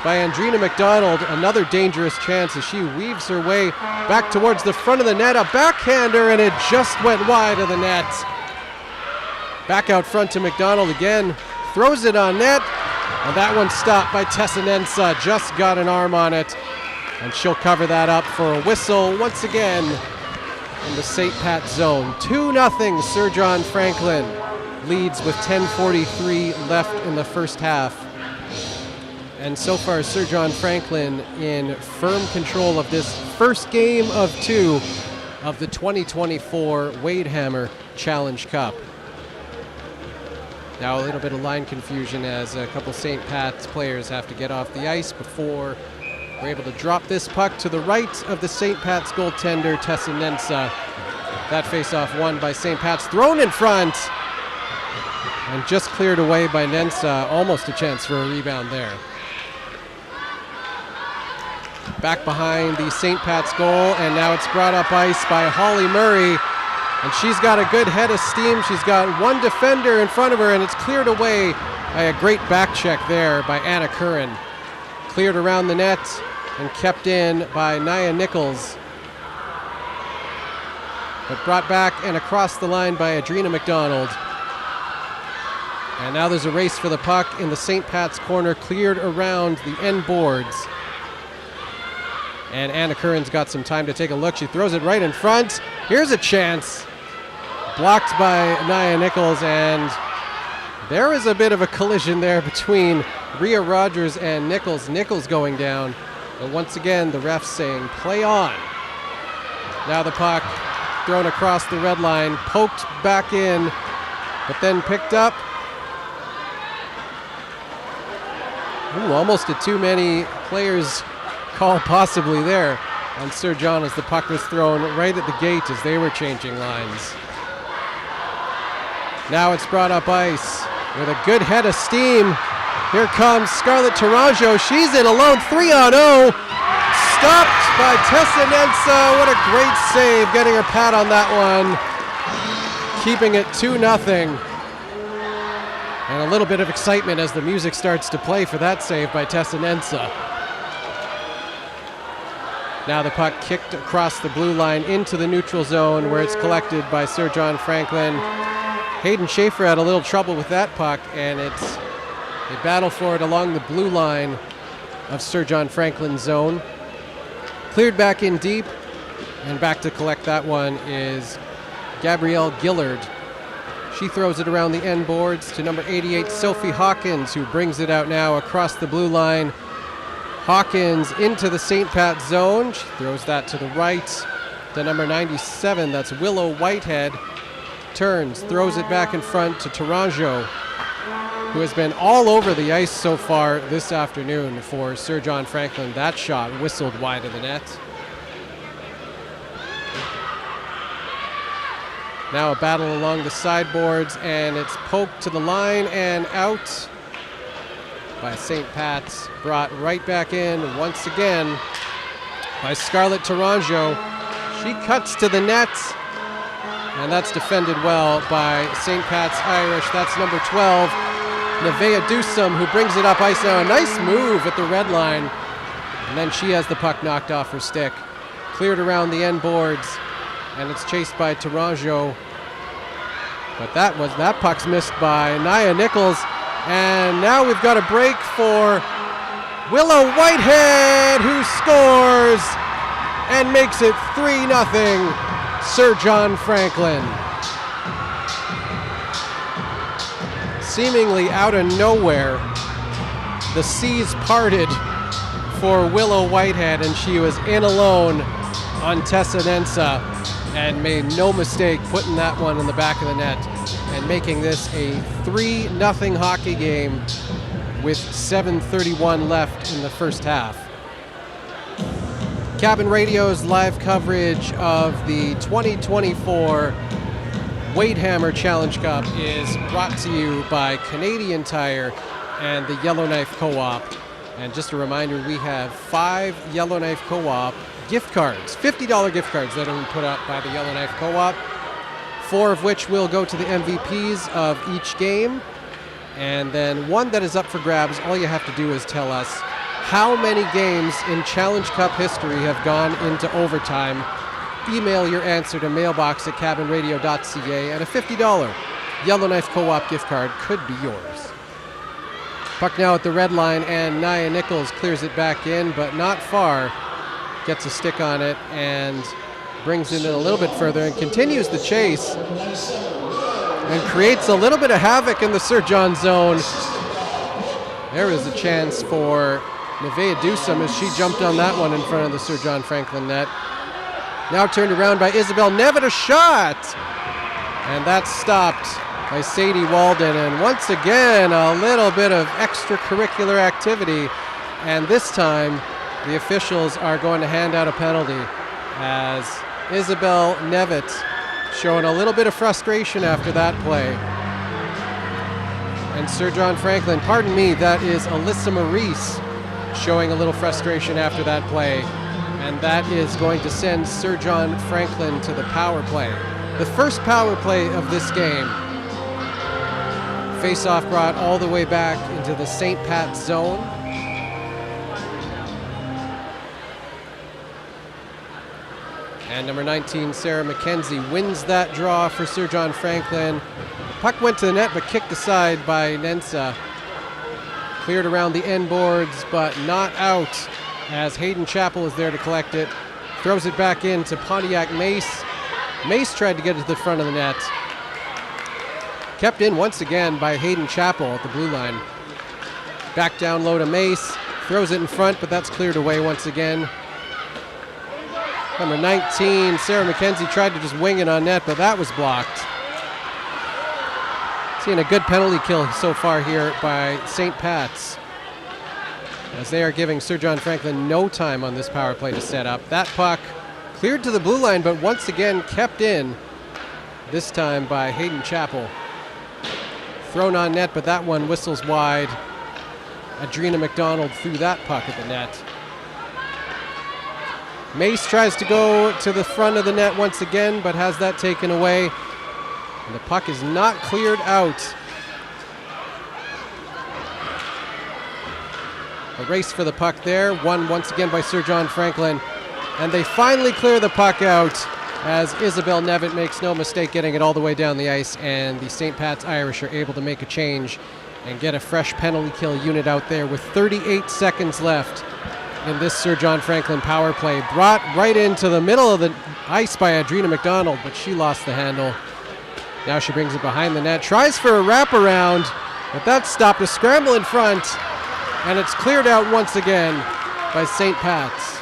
[SPEAKER 2] by Andrina McDonald. Another dangerous chance as she weaves her way back towards the front of the net. A backhander, and it just went wide of the net. Back out front to McDonald again. Throws it on net, and that one stopped by Tessa Nensa. Just got an arm on it, and she'll cover that up for a whistle once again in the St. Pat zone. 2-0 Sir John Franklin leads with 10:43 left in the first half. And so far, Sir John Franklin in firm control of this first game of 2 of the 2024 Wade Hammer Challenge Cup. Now a little bit of line confusion as a couple St. Pat's players have to get off the ice before we're able to drop this puck to the right of the St. Pat's goaltender, Tessa Nensa. That faceoff won by St. Pat's, thrown in front, and just cleared away by Nensa. Almost a chance for a rebound there. Back behind the St. Pat's goal, and now it's brought up ice by Holly Murray. And she's got a good head of steam. She's got one defender in front of her, and it's cleared away by a great back check there by Anna Curran. Cleared around the net and kept in by Nia Nichols. But brought back and across the line by Adrina McDonald. And now there's a race for the puck in the St. Pat's corner, cleared around the end boards. And Anna Curran's got some time to take a look. She throws it right in front. Here's a chance. Blocked by Nia Nichols, and there is a bit of a collision there between Rhea Rogers and Nichols. Nichols going down. And once again, the refs saying, play on. Now the puck thrown across the red line, poked back in, but then picked up. Ooh, almost a too many players call possibly there on Sir John as the puck was thrown right at the gate as they were changing lines. Now it's brought up ice with a good head of steam. Here comes Scarlett Tourangeau. She's in alone, 3-on-0. Stopped by Tessa Nensa. What a great save, getting her pat on that one. Keeping it 2-0. And a little bit of excitement as the music starts to play for that save by Tessa Nensa. Now the puck kicked across the blue line into the neutral zone where it's collected by Sir John Franklin. Hayden Schaefer had a little trouble with that puck, and it's a battle for it along the blue line of Sir John Franklin's zone. Cleared back in deep, and back to collect that one is Gabrielle Gillard. She throws it around the end boards to number 88, Sophie Hawkins, who brings it out now across the blue line. Hawkins into the St. Pat zone. She throws that to the right to number 97, that's Willow Whitehead. Turns, throws it back in front to Tourangeau, who has been all over the ice so far this afternoon for Sir John Franklin. That shot whistled wide of the net. Now a battle along the sideboards, and it's poked to the line and out by St. Pat's. Brought right back in once again by Scarlett Tourangeau. She cuts to the net, and that's defended well by St. Pat's Irish. That's number 12, Nevaeh Dusum, who brings it up ice now. A nice move at the red line, and then she has the puck knocked off her stick. Cleared around the end boards, and it's chased by Tourangeau. But that puck's missed by Nia Nichols, and now we've got a break for Willow Whitehead, who scores and makes it 3-0. Sir John Franklin. Seemingly out of nowhere, the seas parted for Willow Whitehead, and she was in alone on Tessa Nensa and made no mistake putting that one in the back of the net and making this a 3-0 hockey game with 7:31 left in the first half. Cabin Radio's live coverage of the 2024 Wadehammer Challenge Cup is brought to you by Canadian Tire and the Yellowknife Co-op. And just a reminder, we have 5 Yellowknife Co-op gift cards, $50 gift cards that have been put up by the Yellowknife Co-op, 4 of which will go to the MVPs of each game. And then one that is up for grabs. All you have to do is tell us how many games in Challenge Cup history have gone into overtime. Email your answer to mailbox@cabinradio.ca, and a $50 Yellowknife Co-op gift card could be yours. Puck now at the red line, and Nia Nichols clears it back in, but not far. Gets a stick on it and brings it in a little bit further and continues the chase and creates a little bit of havoc in the Sir John zone. There is a chance for Nevaeh Dusum as she jumped on that one in front of the Sir John Franklin net. Now turned around by Isabel Nevitt, a shot! And that's stopped by Sadie Walden. And once again, a little bit of extracurricular activity. And this time, the officials are going to hand out a penalty as Isabel Nevitt showing a little bit of frustration after that play. And Sir John Franklin, pardon me, that is Alyssa Maurice showing a little frustration after that play. And that is going to send Sir John Franklin to the power play. The first power play of this game. Face-off brought all the way back into the St. Pat zone. And number 19, Sarah McKenzie, wins that draw for Sir John Franklin. Puck went to the net but kicked aside by Nensa. Cleared around the end boards but not out as Hayden Chappell is there to collect it. Throws it back into Pontiac Mace. Mace tried to get it to the front of the net. Kept in once again by Hayden Chappell at the blue line. Back down low to Mace. Throws it in front, but that's cleared away once again. Number 19, Sarah McKenzie tried to just wing it on net, but that was blocked. Seeing a good penalty kill so far here by St. Pat's, as they are giving Sir John Franklin no time on this power play to set up. That puck cleared to the blue line, but once again kept in, this time by Hayden Chappell. Thrown on net, but that one whistles wide. Adrena McDonald threw that puck at the net. Mace tries to go to the front of the net once again, but has that taken away. And the puck is not cleared out. A race for the puck there, won once again by Sir John Franklin. And they finally clear the puck out as Isabel Nevitt makes no mistake getting it all the way down the ice, and the St. Pat's Irish are able to make a change and get a fresh penalty kill unit out there with 38 seconds left in this Sir John Franklin power play. Brought right into the middle of the ice by Adrena McDonald, but she lost the handle. Now she brings it behind the net, tries for a wraparound, but that's stopped. A scramble in front, and it's cleared out once again by St. Pat's.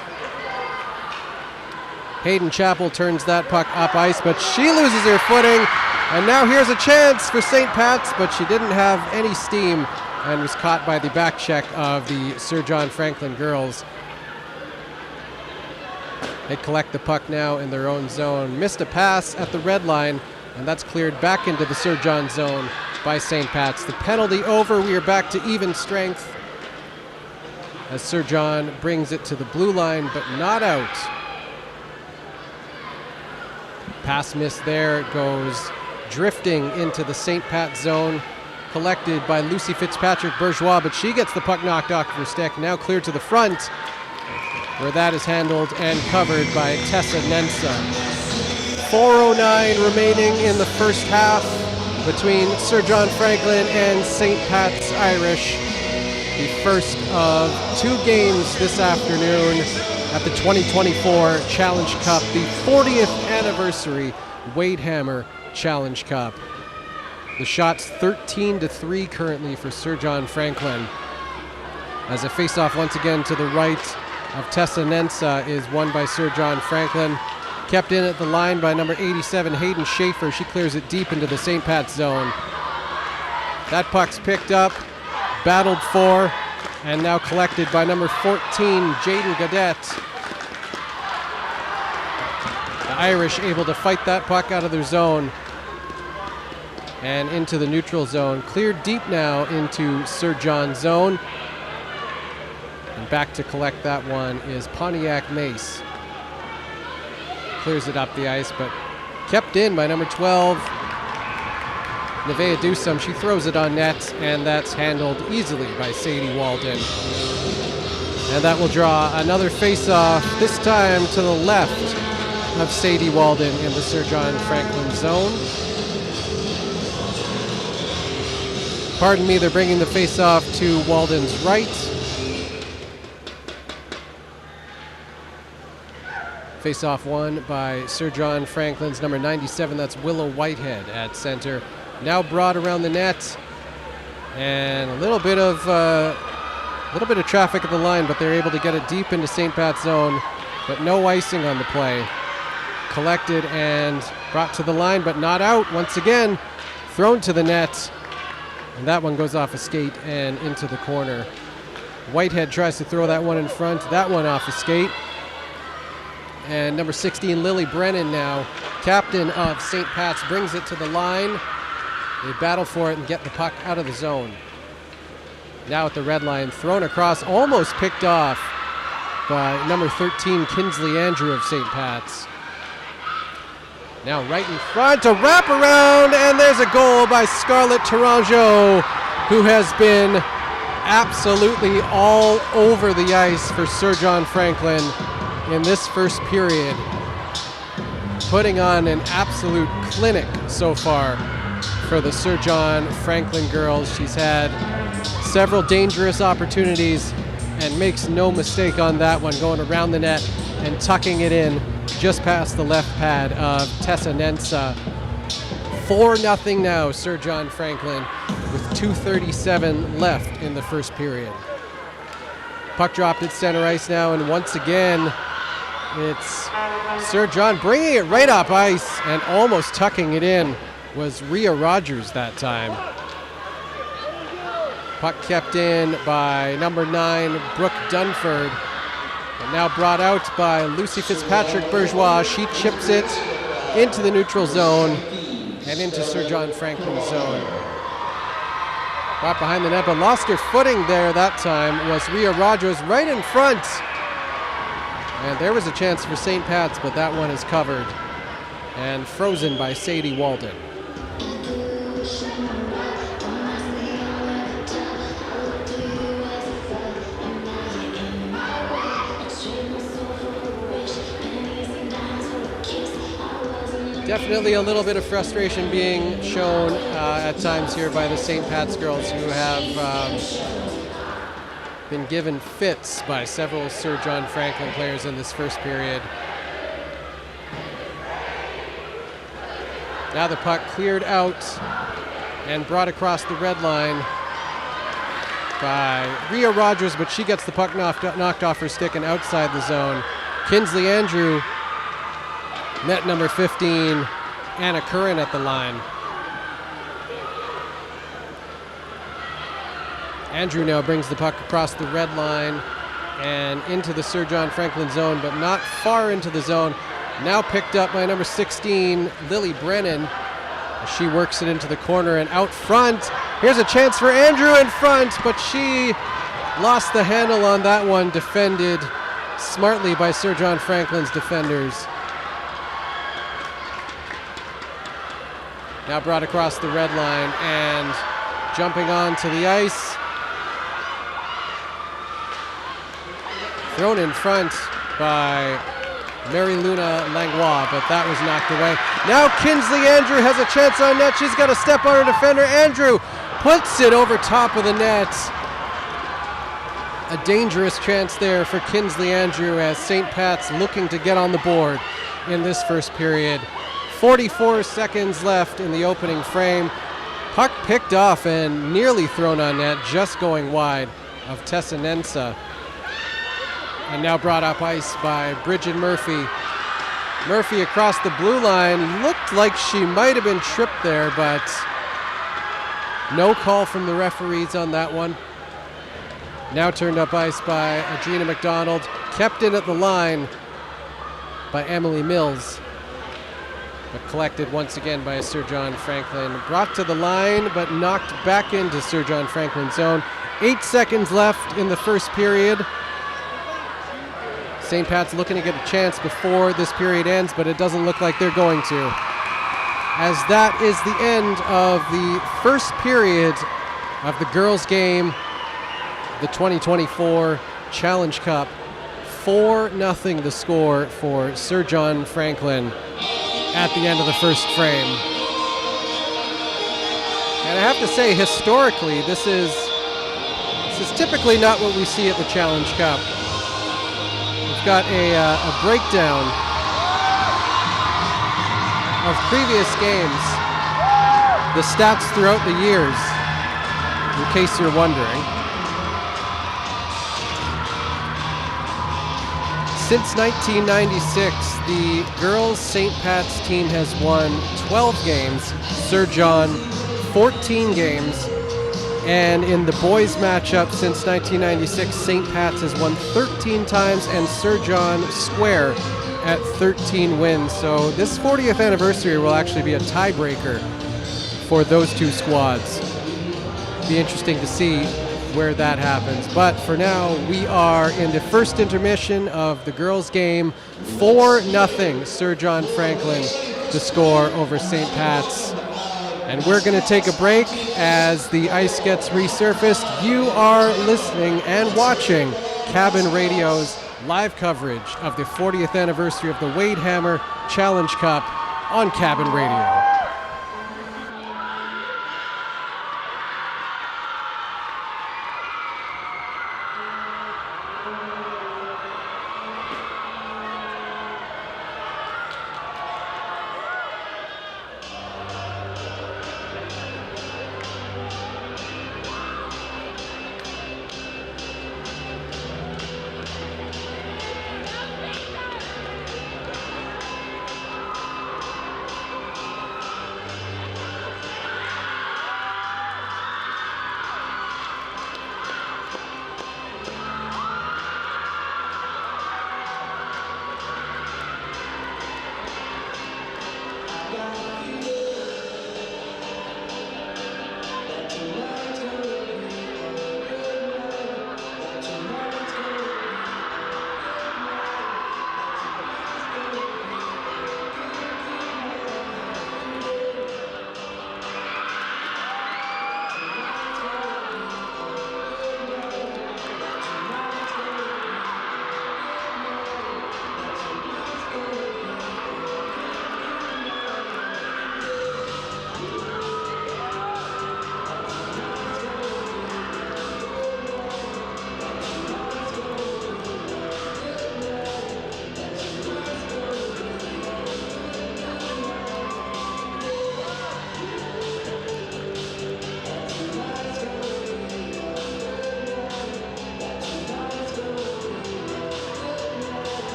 [SPEAKER 2] Hayden Chappell turns that puck up ice, but she loses her footing. And now here's a chance for St. Pat's, but she didn't have any steam and was caught by the back check of the Sir John Franklin girls. They collect the puck now in their own zone. Missed a pass at the red line, and that's cleared back into the Sir John zone by St. Pat's. The penalty over. We are back to even strength as Sir John brings it to the blue line, but not out. Pass miss there. It goes drifting into the St. Pat zone, collected by Lucy Fitzpatrick Bourgeois, but she gets the puck knocked off her stick. Now cleared to the front, where that is handled and covered by Tessa Nensa. 4:09 remaining in the first half between Sir John Franklin and St. Pat's Irish. The first of two games this afternoon at the 2024 Challenge Cup, the 40th anniversary Wade Hammer Challenge Cup. The shots 13-3 currently for Sir John Franklin, as a face-off once again to the right of Tessa Nensa is won by Sir John Franklin. Kept in at the line by number 87 Hayden Schaefer. She clears it deep into the St. Pat's zone. That puck's picked up, battled for, and now collected by number 14 Jaden Gaudette. The Irish able to fight that puck out of their zone and into the neutral zone. Cleared deep now into Sir John's zone. And back to collect that one is Pontiac Mace. Clears it up the ice, but kept in by number 12, Nevaeh Dusum. She throws it on net, and that's handled easily by Sadie Walden. And that will draw another face-off, this time to the left of Sadie Walden in the Sir John Franklin zone. Pardon me, they're bringing the face-off to Walden's right. Face-off won by Sir John Franklin's number 97, that's Willow Whitehead at center. Now brought around the net, and a little bit of traffic at the line, but they're able to get it deep into St. Pat's zone, but no icing on the play. Collected and brought to the line, but not out. Once again, thrown to the net, and that one goes off a skate and into the corner. Whitehead tries to throw that one in front, that one off a skate. And number 16, Lily Brennan now, captain of St. Pat's, brings it to the line. They battle for it and get the puck out of the zone. Now at the red line, thrown across, almost picked off by number 13, Kinsley Andrew of St. Pat's. Now right in front, a wraparound, and there's a goal by Scarlett Tourangeau, who has been absolutely all over the ice for Sir John Franklin in this first period. putting on an absolute clinic so far for the Sir John Franklin girls. She's had several dangerous opportunities and makes no mistake on that one, going around the net and tucking it in just past the left pad of Tessa Nensa. 4-0 now, Sir John Franklin, with 2:37 left in the first period. Puck dropped at center ice now, and once again, it's Sir John bringing it right up ice and almost tucking it in was Rhea Rogers that time. Puck kept in by number 9, Brooke Dunford. And now brought out by Lucy Fitzpatrick-Bourgeois. She chips it into the neutral zone and into Sir John Franklin's zone. Brought behind the net, but lost her footing there that time was Rhea Rogers right in front. And there was a chance for St. Pat's, but that one is covered and frozen by Sadie Walden. Definitely a little bit of frustration being shown at times here by the St. Pat's girls, who have been given fits by several Sir John Franklin players in this first period. Now the puck cleared out and brought across the red line by Rhea Rogers, but she gets the puck knocked off her stick and outside the zone. Kinsley Andrew, net number 15, Anna Curran at the line. Andrew now brings the puck across the red line and into the Sir John Franklin zone, but not far into the zone. Now picked up by number 16, Lily Brennan. She works it into the corner and out front. Here's a chance for Andrew in front, but she lost the handle on that one, defended smartly by Sir John Franklin's defenders. Now brought across the red line and jumping onto the ice. Thrown in front by Mary Luna Langlois, but that was knocked away. Now Kinsley Andrew has a chance on net. She's got to step on her defender. Andrew puts it over top of the net. A dangerous chance there for Kinsley Andrew as St. Pat's looking to get on the board in this first period. 44 seconds left in the opening frame. Puck picked off and nearly thrown on net, just going wide of Tessa Nensa. And now brought up ice by Bridget Murphy. Murphy across the blue line. Looked like she might have been tripped there, but no call from the referees on that one. Now turned up ice by Adrena McDonald. Kept in at the line by Emily Mills, but collected once again by Sir John Franklin. Brought to the line, but knocked back into Sir John Franklin's zone. 8 seconds left in the first period. St. Pat's looking to get a chance before this period ends, but it doesn't look like they're going to. As that is the end of the first period of the girls' game, the 2024 Challenge Cup. 4-0 the score for Sir John Franklin at the end of the first frame. And I have to say, historically, this is typically not what we see at the Challenge Cup. We've got a breakdown of previous games, the stats throughout the years, in case you're wondering. Since 1996, the girls' St. Pat's team has won 12 games, Sir John 14 games, and in the boys' matchup since 1996, St. Pat's has won 13 times and Sir John square at 13 wins. So this 40th anniversary will actually be a tiebreaker for those two squads. Be interesting to see where that happens. But for now, we are in the first intermission of the girls' game. 4-0 Sir John Franklin to score over St. Pat's. And we're going to take a break as the ice gets resurfaced. You are listening and watching Cabin Radio's live coverage of the 40th anniversary of the Wade Hammer Challenge Cup on Cabin Radio.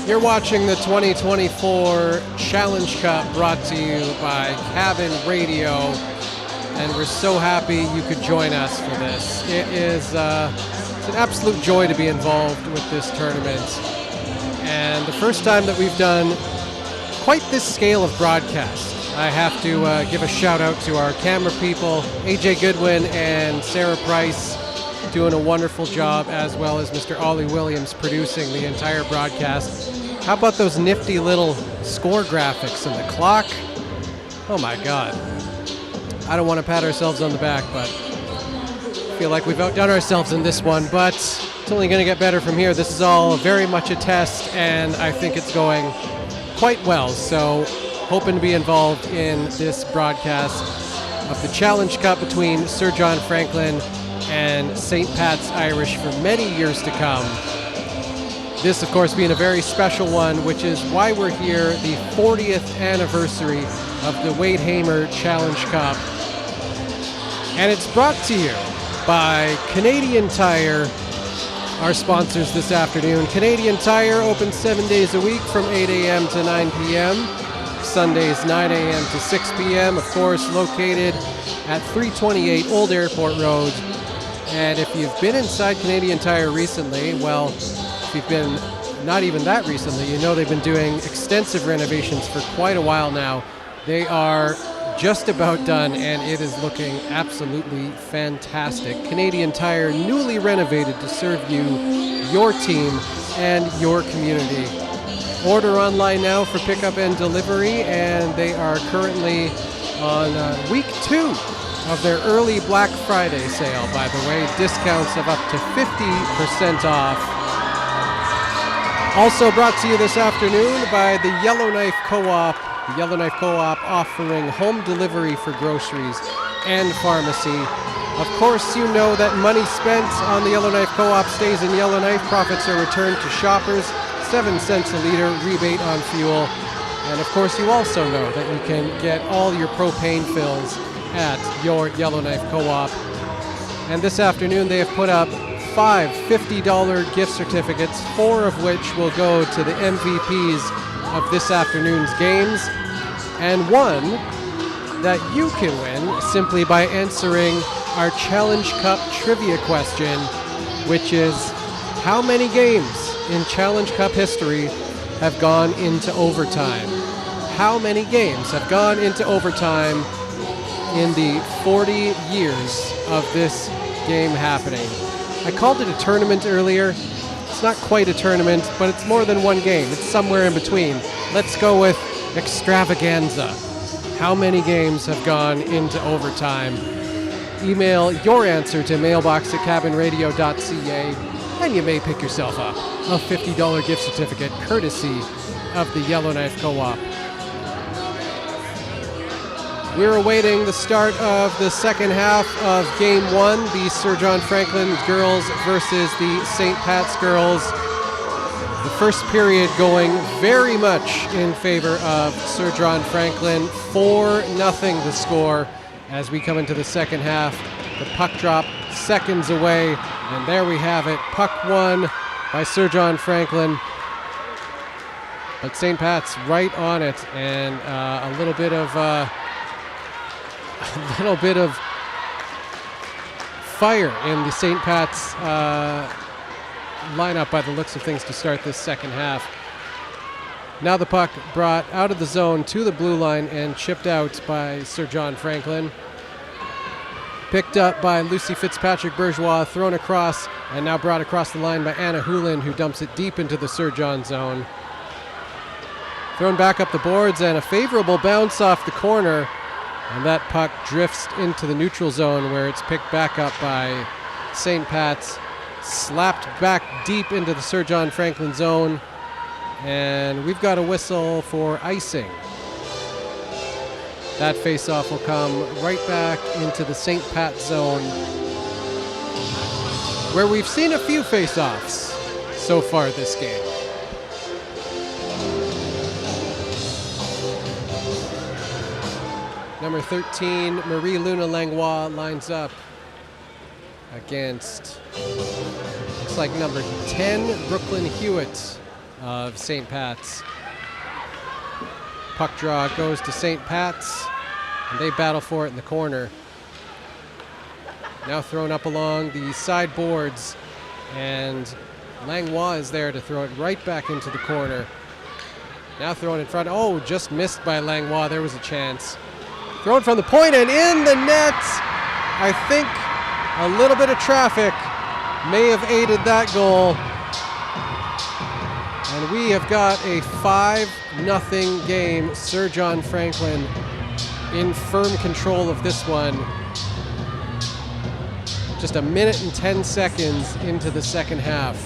[SPEAKER 2] You're watching the 2024 Challenge Cup brought to you by Cabin Radio, and we're so happy you could join us for this. It's an absolute joy to be involved with this tournament, and the first time that we've done quite this scale of broadcast. I have to give a shout out to our camera people, AJ Goodwin and Sarah Price, doing a wonderful job, as well as Mr. Ollie Williams producing the entire broadcast. How about those nifty little score graphics and the clock? Oh my God. I don't want to pat ourselves on the back, but I feel like we've outdone ourselves in this one, but it's only going to get better from here. This is all very much a test, and I think it's going quite well. So hoping to be involved in this broadcast of the Challenge Cup between Sir John Franklin and St. Pat's Irish for many years to come. This, of course, being a very special one, which is why we're here, the 40th anniversary of the Wade Hamer Challenge Cup. And it's brought to you by Canadian Tire, our sponsors this afternoon. Canadian Tire open 7 days a week from 8 a.m. to 9 p.m. Sundays 9 a.m. to 6 p.m. Of course, located at 328 Old Airport Road. And if you've been inside Canadian Tire recently, well, if you've been not even that recently, you know they've been doing extensive renovations for quite a while now. They are just about done, and it is looking absolutely fantastic. Canadian Tire, newly renovated to serve you, your team, and your community. Order online now for pickup and delivery, and they are currently on week 2 of their early Black Friday sale, by the way. Discounts of up to 50% off. Also brought to you this afternoon by the Yellowknife Co-op. The Yellowknife Co-op offering home delivery for groceries and pharmacy. Of course, you know that money spent on the Yellowknife Co-op stays in Yellowknife. Profits are returned to shoppers. 7 cents a liter rebate on fuel. And of course, you also know that you can get all your propane fills at your Yellowknife Co-op. And this afternoon they have put up 5 $50 gift certificates, 4 of which will go to the MVPs of this afternoon's games, and 1 that you can win simply by answering our Challenge Cup trivia question, which is, how many games in Challenge Cup history have gone into overtime? How many games have gone into overtime in the 40 years of this game happening? I called it a tournament earlier. It's not quite a tournament, but it's more than one game. It's somewhere in between. Let's go with extravaganza. How many games have gone into overtime? Email your answer to mailbox@cabinradio.ca, and you may pick yourself up a $50 gift certificate courtesy of the Yellowknife Co-op. We're awaiting the start of the second half of Game 1, the Sir John Franklin girls versus the St. Pat's girls. The first period going very much in favor of Sir John Franklin, 4-0 the score. As we come into the second half, the puck drop seconds away, and there we have it. Puck won by Sir John Franklin. But St. Pat's right on it, and a little bit of fire in the St. Pat's lineup by the looks of things to start this second half. Now the puck brought out of the zone to the blue line and chipped out by Sir John Franklin. Picked up by Lucy Fitzpatrick-Bourgeois, thrown across, and now brought across the line by Anna Hulin, who dumps it deep into the Sir John zone. Thrown back up the boards, and a favorable bounce off the corner, and that puck drifts into the neutral zone, where it's picked back up by St. Pat's, slapped back deep into the Sir John Franklin zone, and we've got a whistle for icing. That face-off will come right back into the St. Pat zone, where we've seen a few face-offs so far this game. Number 13, Marie Luna Langlois lines up against, looks like number 10, Brooklyn Hewitt. of St. Pat's. Puck draw goes to St. Pat's, and they battle for it in the corner. Now thrown up along the side boards, and Langlois is there to throw it right back into the corner. Now thrown in front. Oh, just missed by Langlois. There was a chance. Thrown from the point and in the net. I think a little bit of traffic may have aided that goal. And we have got a 5-0 game. Sir John Franklin in firm control of this one. Just a minute and 10 seconds into the second half.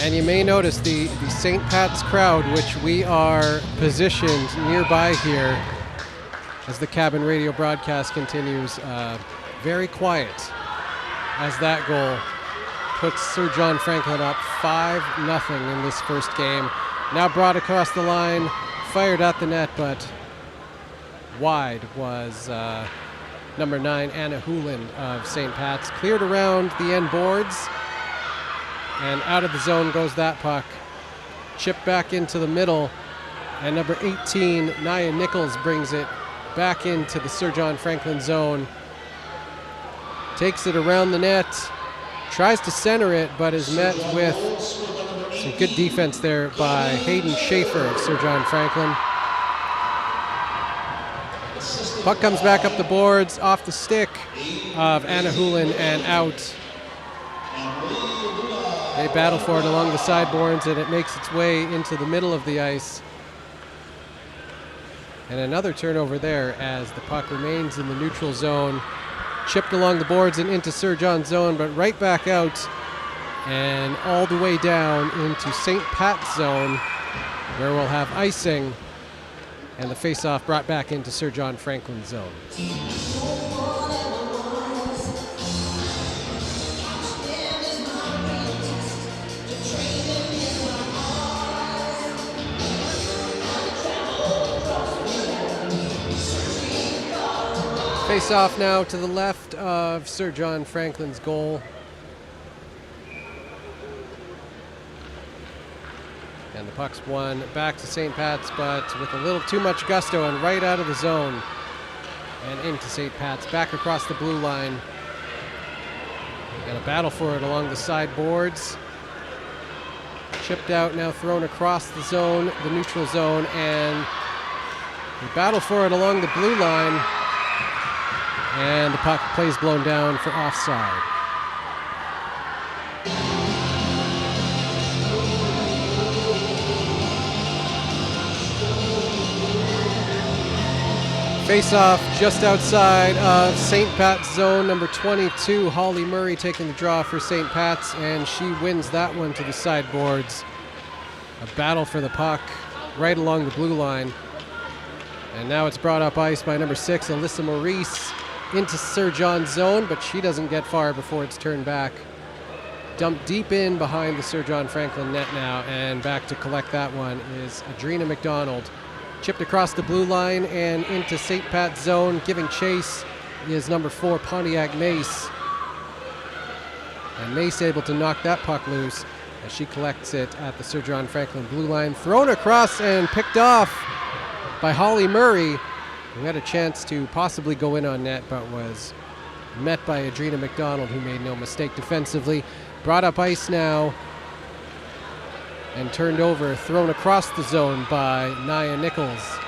[SPEAKER 2] And you may notice the St. Pat's crowd, which we are positioned nearby here as the Cabin Radio broadcast continues, very quiet as that goal puts Sir John Franklin up 5-0 in this first game. Now brought across the line, fired at the net, but wide was number 9, Anna Hooland of St. Pat's. Cleared around the end boards, and out of the zone goes that puck. Chipped back into the middle, and number 18, Nia Nichols, brings it back into the Sir John Franklin zone. Takes it around the net, tries to center it, but is met with some good defense there by Hayden Schaefer of Sir John Franklin. Puck comes back up the boards, off the stick of Anna Hoolan and out. They battle for it along the sideboards, and it makes its way into the middle of the ice. And another turnover there as the puck remains in the neutral zone. Chipped along the boards and into Sir John's zone, but right back out and all the way down into St. Pat's zone, where we'll have icing, and the face-off brought back into Sir John Franklin's zone. Face-off now to the left of Sir John Franklin's goal. And the puck's won back to St. Pat's, but with a little too much gusto and right out of the zone. And into St. Pat's, back across the blue line. And a battle for it along the side boards. Chipped out, now thrown across the zone, the neutral zone, and we battle for it along the blue line. And the puck plays blown down for offside. Face-off just outside of St. Pat's zone. Number 22, Holly Murray, taking the draw for St. Pat's, and she wins that one to the sideboards. A battle for the puck right along the blue line. And now it's brought up ice by number 6, Alyssa Maurice, into Sir John's zone, but she doesn't get far before it's turned back. Dumped deep in behind the Sir John Franklin net now, and back to collect that one is Adrena McDonald. Chipped across the blue line and into St. Pat's zone. Giving chase is number 4, Pontiac Mace. And Mace able to knock that puck loose as she collects it at the Sir John Franklin blue line. Thrown across and picked off by Holly Murray, who had a chance to possibly go in on net, but was met by Adrena McDonald, who made no mistake defensively. Brought up ice now and turned over, thrown across the zone by Nia Nichols.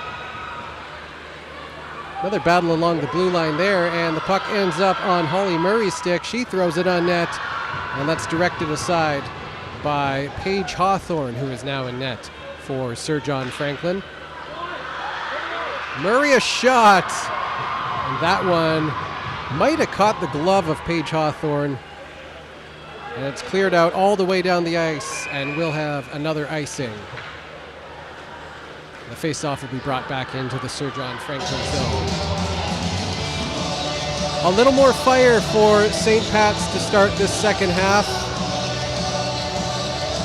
[SPEAKER 2] Another battle along the blue line there, and the puck ends up on Holly Murray's stick. She throws it on net, and that's directed aside by Paige Hawthorne, who is now in net for Sir John Franklin. Murray a shot, and that one might have caught the glove of Paige Hawthorne. And it's cleared out all the way down the ice, and we'll have another icing. The face-off will be brought back into the Sir John Franklin zone. A little more fire for St. Pat's to start this second half.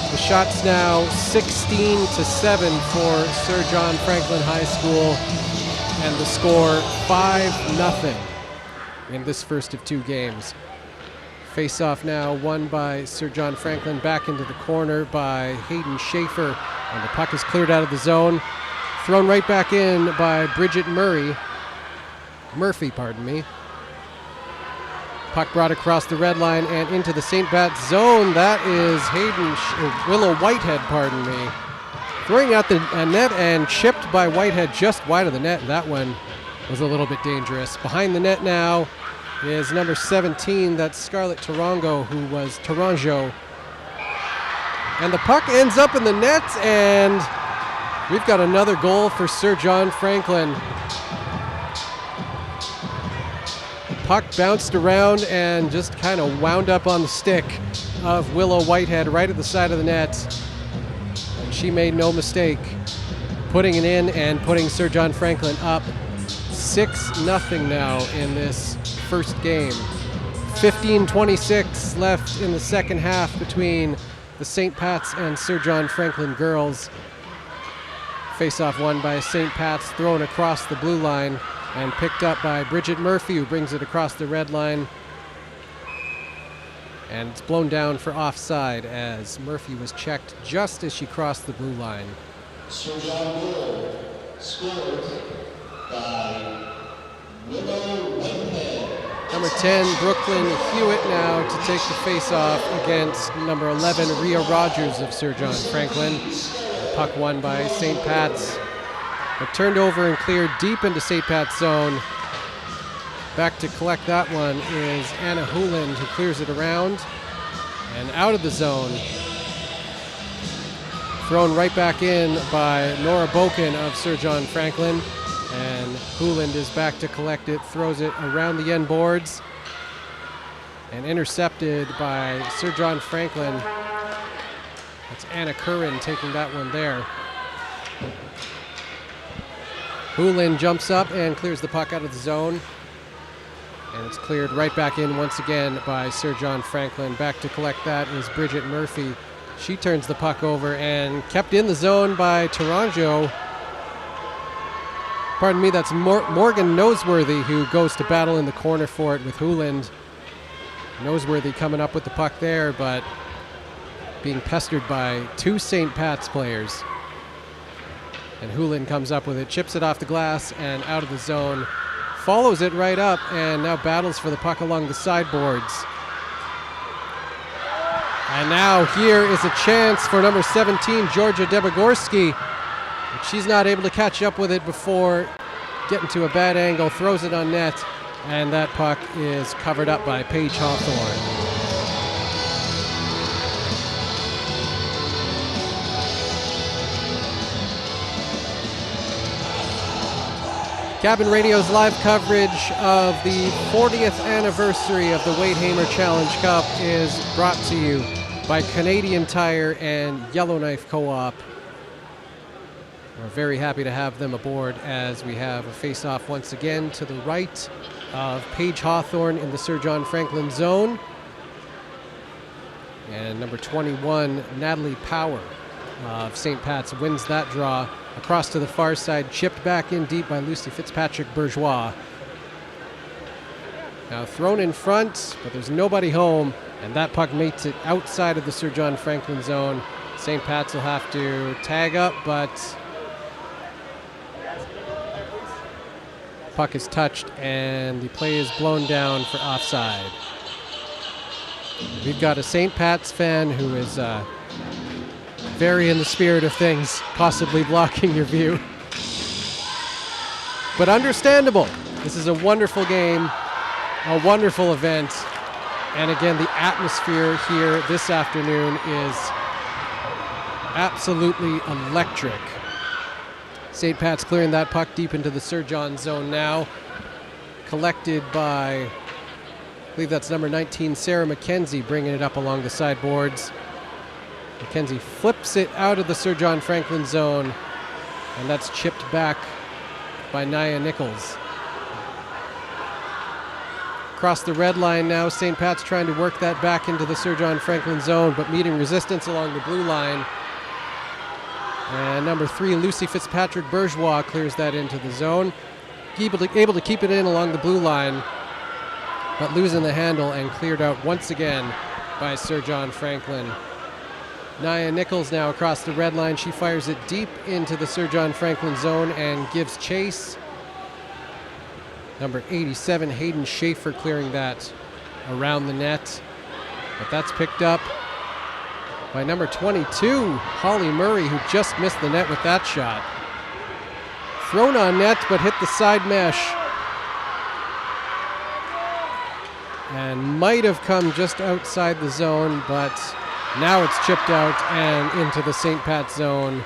[SPEAKER 2] The shot's now 16-7 for Sir John Franklin High School, and the score 5-0 in this first of two games. Face-off now won by Sir John Franklin, back into the corner by Hayden Schaefer, and the puck is cleared out of the zone. Thrown right back in by Bridget Murphy, pardon me. Puck brought across the red line and into the St. Pat's zone. That is Willow Whitehead, pardon me. Throwing out the net and chipped by Whitehead just wide of the net. That one was a little bit dangerous. Behind the net now is number 17, that's Scarlett Tarango, who was Taranjo. And the puck ends up in the net, and we've got another goal for Sir John Franklin. The puck bounced around and just kind of wound up on the stick of Willow Whitehead right at the side of the net. And she made no mistake putting it in and putting Sir John Franklin up 6-0 now in this first game. 15:26 left in the second half between the St. Pat's and Sir John Franklin girls. Face-off won by St. Pat's, thrown across the blue line and picked up by Bridget Murphy, who brings it across the red line. And it's blown down for offside as Murphy was checked just as she crossed the blue line.
[SPEAKER 4] Sir John goal scored by Willow Whitehead.
[SPEAKER 2] Number 10, Brooklyn Hewitt now to take the face-off against number 11, Rhea Rogers of Sir John Franklin. The puck won by St. Pat's, but turned over and cleared deep into St. Pat's zone. Back to collect that one is Anna Hooland, who clears it around and out of the zone. Thrown right back in by Nora Boken of Sir John Franklin. And Hooland is back to collect it, throws it around the end boards, and intercepted by Sir John Franklin. That's Anna Curran taking that one there. Hooland jumps up and clears the puck out of the zone. And it's cleared right back in once again by Sir John Franklin. Back to collect that is Bridget Murphy. She turns the puck over and kept in the zone by Taranjo. Pardon me, that's Morgan Noseworthy, who goes to battle in the corner for it with Hooland. Noseworthy coming up with the puck there, but being pestered by two St. Pat's players. And Hooland comes up with it, chips it off the glass and out of the zone. Follows it right up and now battles for the puck along the sideboards. And now here is a chance for number 17, Georgia Debogorski. But she's not able to catch up with it before getting to a bad angle, throws it on net, and that puck is covered up by Paige Hawthorne. Cabin Radio's live coverage of the 40th anniversary of the Wade Hamer Challenge Cup is brought to you by Canadian Tire and Yellowknife Co-op. We're very happy to have them aboard as we have a face-off once again to the right of Paige Hawthorne in the Sir John Franklin zone. And number 21, Natalie Power of St. Pat's wins that draw. Across to the far side, chipped back in deep by Lucy Fitzpatrick-Bourgeois. Now thrown in front, but there's nobody home, and that puck makes it outside of the Sir John Franklin zone. St. Pat's will have to tag up, but puck is touched and the play is blown down for offside. We've got a St. Pat's fan who is very in the spirit of things, possibly blocking your view. But understandable. This is a wonderful game, a wonderful event. And again, the atmosphere here this afternoon is absolutely electric. St. Pat's clearing that puck deep into the Sir John zone now. Collected by, I believe that's number 19, Sarah McKenzie, bringing it up along the sideboards. McKenzie flips it out of the Sir John Franklin zone, and that's chipped back by Nia Nichols. Across the red line now, St. Pat's trying to work that back into the Sir John Franklin zone, but meeting resistance along the blue line. And number 3, Lucy Fitzpatrick-Bourgeois clears that into the zone. Able to keep it in along the blue line. but losing the handle and cleared out once again by Sir John Franklin. Nia Nichols now across the red line. She fires it deep into the Sir John Franklin zone and gives chase. Number 87, Hayden Schaefer, clearing that around the net. But that's picked up by number 22, Holly Murray, who just missed the net with that shot. Thrown on net, but hit the side mesh. And might have come just outside the zone, but now it's chipped out and into the St. Pat zone.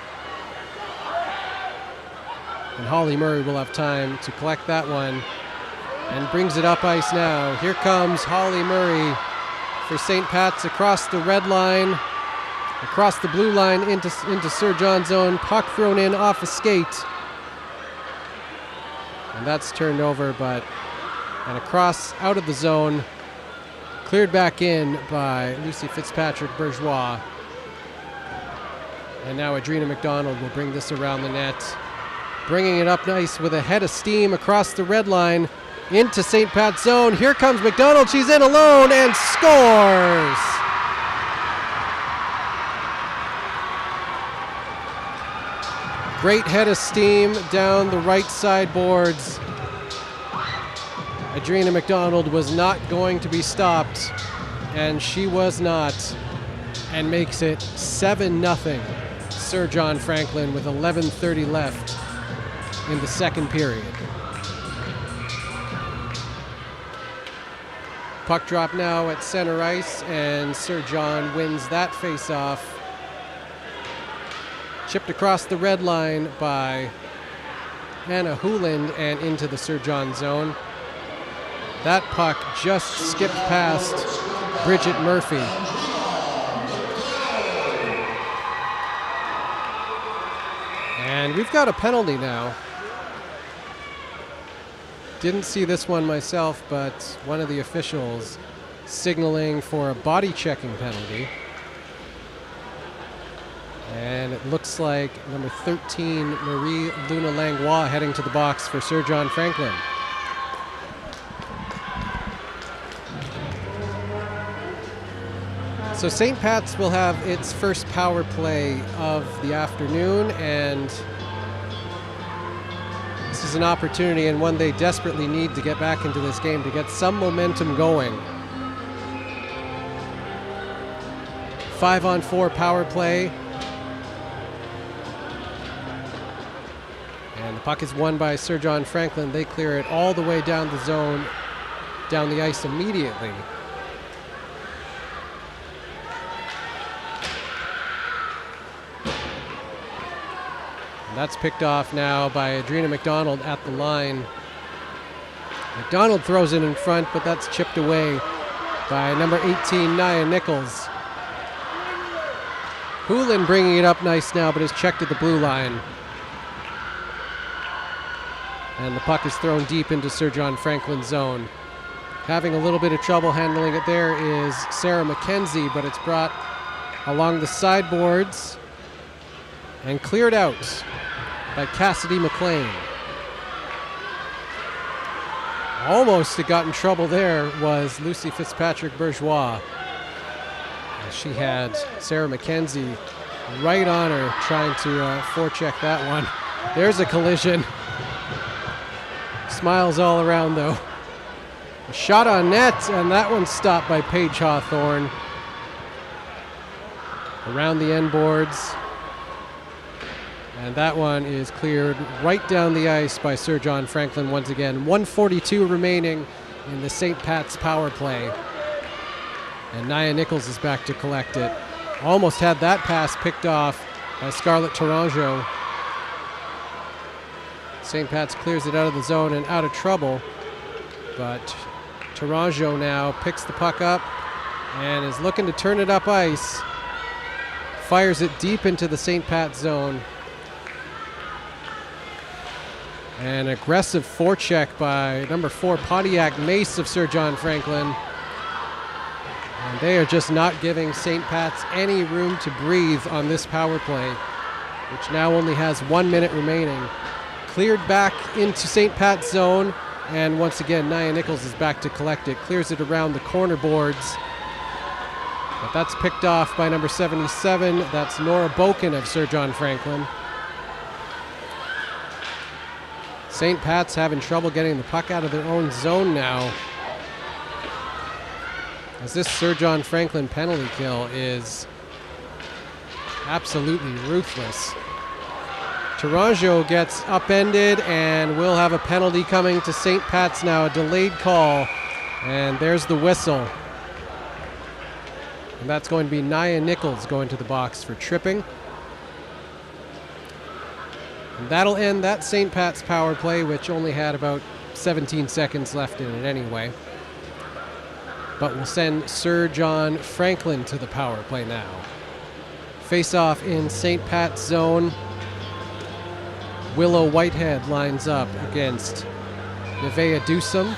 [SPEAKER 2] And Holly Murray will have time to collect that one and brings it up ice now. Here comes Holly Murray for St. Pat's across the red line, across the blue line into Sir John's zone. Puck thrown in off a skate. And that's turned over, and across out of the zone, cleared back in by Lucy Fitzpatrick-Bourgeois. And now Adrena McDonald will bring this around the net, bringing it up nice with a head of steam across the red line into St. Pat's zone. Here comes McDonald. She's in alone and scores. Great head of steam down the right side boards. Adrena McDonald was not going to be stopped, and she was not, and makes it 7-0. Sir John Franklin with 11:30 left in the second period. Puck drop now at center ice, and Sir John wins that face-off. Chipped across the red line by Hannah Hooland and into the Sir John zone. That puck just skipped past Bridget Murphy. And we've got a penalty now. Didn't see this one myself, but one of the officials signaling for a body checking penalty. And it looks like number 13, Marie Luna Langlois, heading to the box for Sir John Franklin. So St. Pat's will have its first power play of the afternoon, and this is an opportunity and one they desperately need to get back into this game to get some momentum going. 5-on-4 power play. And the puck is won by Sir John Franklin. They clear it all the way down the zone, down the ice immediately. And that's picked off now by Adrena McDonald at the line. McDonald throws it in front, but that's chipped away by number 18, Nia Nichols. Hoolan bringing it up nice now, but is checked at the blue line. And the puck is thrown deep into Sir John Franklin's zone. Having a little bit of trouble handling it there is Sarah McKenzie, but it's brought along the sideboards and cleared out by Cassidy McLean. Almost got in trouble there was Lucy Fitzpatrick-Bourgeois. She had Sarah McKenzie right on her trying to forecheck that one. There's a collision. Smiles all around though. A shot on net, and that one's stopped by Paige Hawthorne. Around the end boards. And that one is cleared right down the ice by Sir John Franklin once again. 1:42 remaining in the St. Pat's power play. And Nia Nichols is back to collect it. Almost had that pass picked off by Scarlett Tourangeau. St. Pat's clears it out of the zone and out of trouble. But Tourangeau now picks the puck up and is looking to turn it up ice. Fires it deep into the St. Pat zone. An aggressive forecheck by number 4, Pontiac Mace of Sir John Franklin. And they are just not giving St. Pat's any room to breathe on this power play, which now only has 1 minute remaining. Cleared back into St. Pat's zone. And once again, Nia Nichols is back to collect it. Clears it around the corner boards. But that's picked off by number 77. That's Nora Boken of Sir John Franklin. St. Pat's having trouble getting the puck out of their own zone now, as this Sir John Franklin penalty kill is absolutely ruthless. Tourangeau gets upended, and we'll have a penalty coming to St. Pat's now, a delayed call, and there's the whistle. And that's going to be Nia Nichols going to the box for tripping. And that'll end that St. Pat's power play, which only had about 17 seconds left in it anyway. But we'll send Sir John Franklin to the power play now. Face-off in St. Pat's zone. Willow Whitehead lines up against Nevaeh Dusum.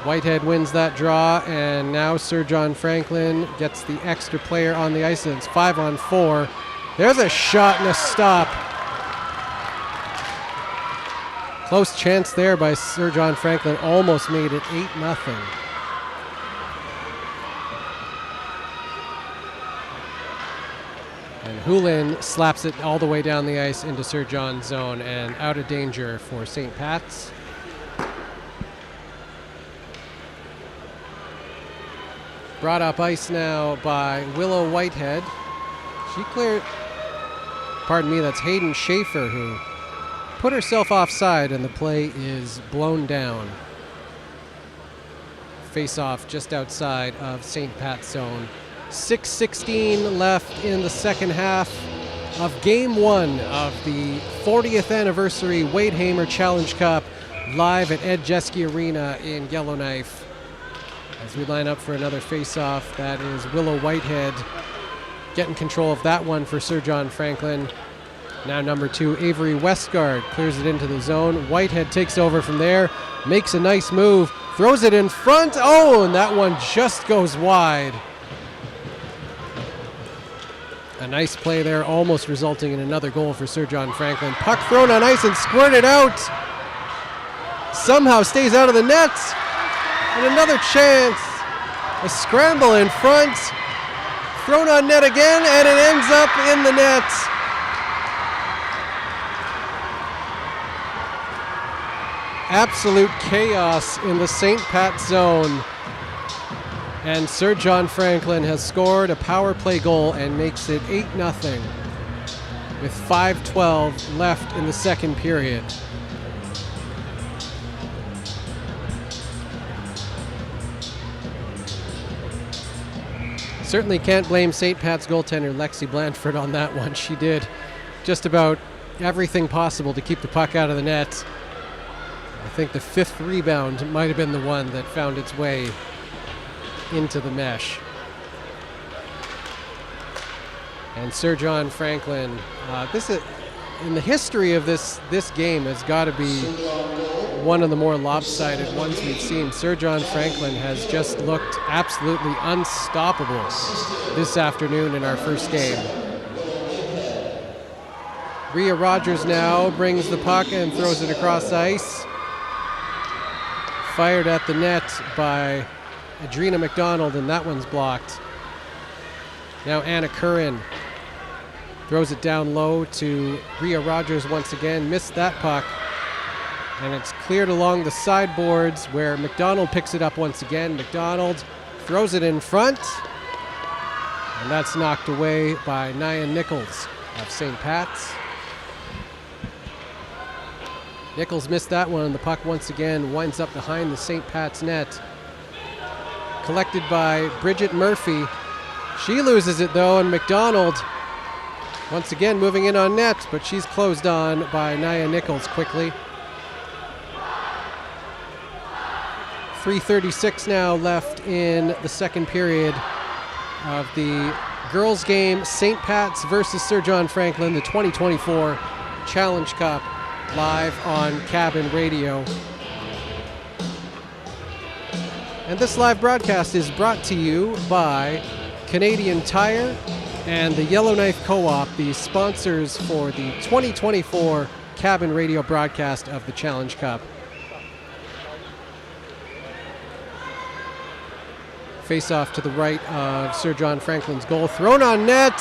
[SPEAKER 2] Whitehead wins that draw, and now Sir John Franklin gets the extra player on the ice, and it's 5-on-4. There's a shot and a stop. Close chance there by Sir John Franklin, almost made it 8-0. And Hulin slaps it all the way down the ice into Sir John's zone and out of danger for St. Pat's. Brought up ice now by Willow Whitehead. She cleared, pardon me, that's Hayden Schaefer who put herself offside, and the play is blown down. Face-off just outside of St. Pat's zone. 6:16 left in the second half of Game 1 of the 40th anniversary Wade Hamer Challenge Cup, live at Ed Jeske Arena in Yellowknife. As we line up for another face-off, that is Willow Whitehead getting control of that one for Sir John Franklin. Now number 2, Avery Westgard clears it into the zone. Whitehead takes over from there, makes a nice move, throws it in front. Oh, and that one just goes wide. A nice play there, almost resulting in another goal for Sir John Franklin. Puck thrown on ice and squirted out. Somehow stays out of the net. And another chance. A scramble in front. Thrown on net again, and it ends up in the net. Absolute chaos in the St. Pat's zone. And Sir John Franklin has scored a power play goal and makes it 8-0 with 5:12 left in the second period. Certainly can't blame St. Pat's goaltender Lexi Blanford on that one. She did just about everything possible to keep the puck out of the net. I think the 5th rebound might have been the one that found its way into the mesh. And Sir John Franklin, this is, in the history of this game, has got to be one of the more lopsided ones we've seen. Sir John Franklin has just looked absolutely unstoppable this afternoon in our first game. Rhea Rogers now brings the puck and throws it across ice. Fired at the net by Adrena McDonald, and that one's blocked. Now Anna Curran throws it down low to Rhea Rogers once again. Missed that puck. And it's cleared along the sideboards where McDonald picks it up once again. McDonald throws it in front. And that's knocked away by Nia Nichols of St. Pat's. Nichols missed that one, and the puck once again winds up behind the St. Pat's net. Collected by Bridget Murphy. She loses it though, and McDonald once again moving in on net, but she's closed on by Nia Nichols quickly. 3:36 now left in the second period of the girls' game. St. Pat's versus Sir John Franklin, the 2024 Challenge Cup, live on Cabin Radio. And this live broadcast is brought to you by Canadian Tire, and the Yellowknife Co-op, the sponsors for the 2024 Cabin Radio broadcast of the Challenge Cup. Face off to the right of Sir John Franklin's goal, thrown on net,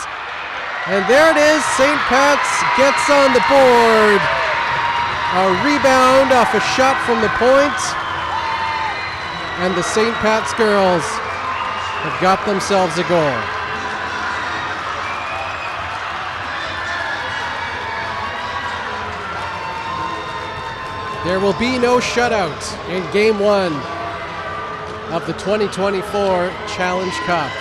[SPEAKER 2] and there it is. St. Pat's gets on the board. A rebound off a shot from the point, and the St. Pat's girls have got themselves a goal. There will be no shutout in Game 1 of the 2024 Challenge Cup.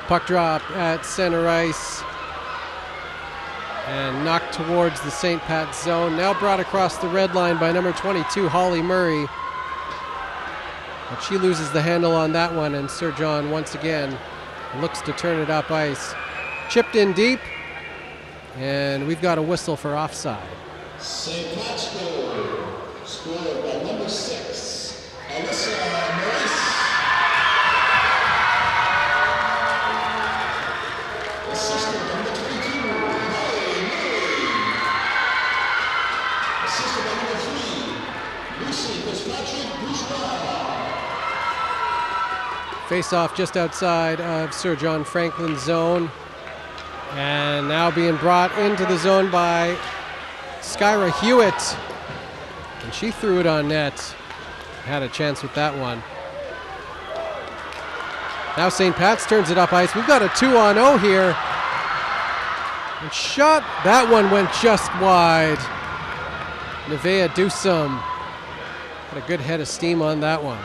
[SPEAKER 2] Puck drop at center ice and knocked towards the St. Pat's zone. Now brought across the red line by number 22, Holly Murray. But she loses the handle on that one, and Sir John once again looks to turn it up ice. Chipped in deep, and we've got a whistle for offside.
[SPEAKER 4] St. Pat's goal, scored by number 6, Alyssa Maurice. Assistant number 22, Holly Murray. Assistant number 3, Lucy Fitzpatrick Bourgeois.
[SPEAKER 2] Face off just outside of Sir John Franklin's zone. And now being brought into the zone by Skyra Hewitt. And she threw it on net. Had a chance with that one. Now St. Pat's turns it up ice. We've got a 2-on-0 here. And shot. That one went just wide. Nevaeh Dusum had a good head of steam on that one.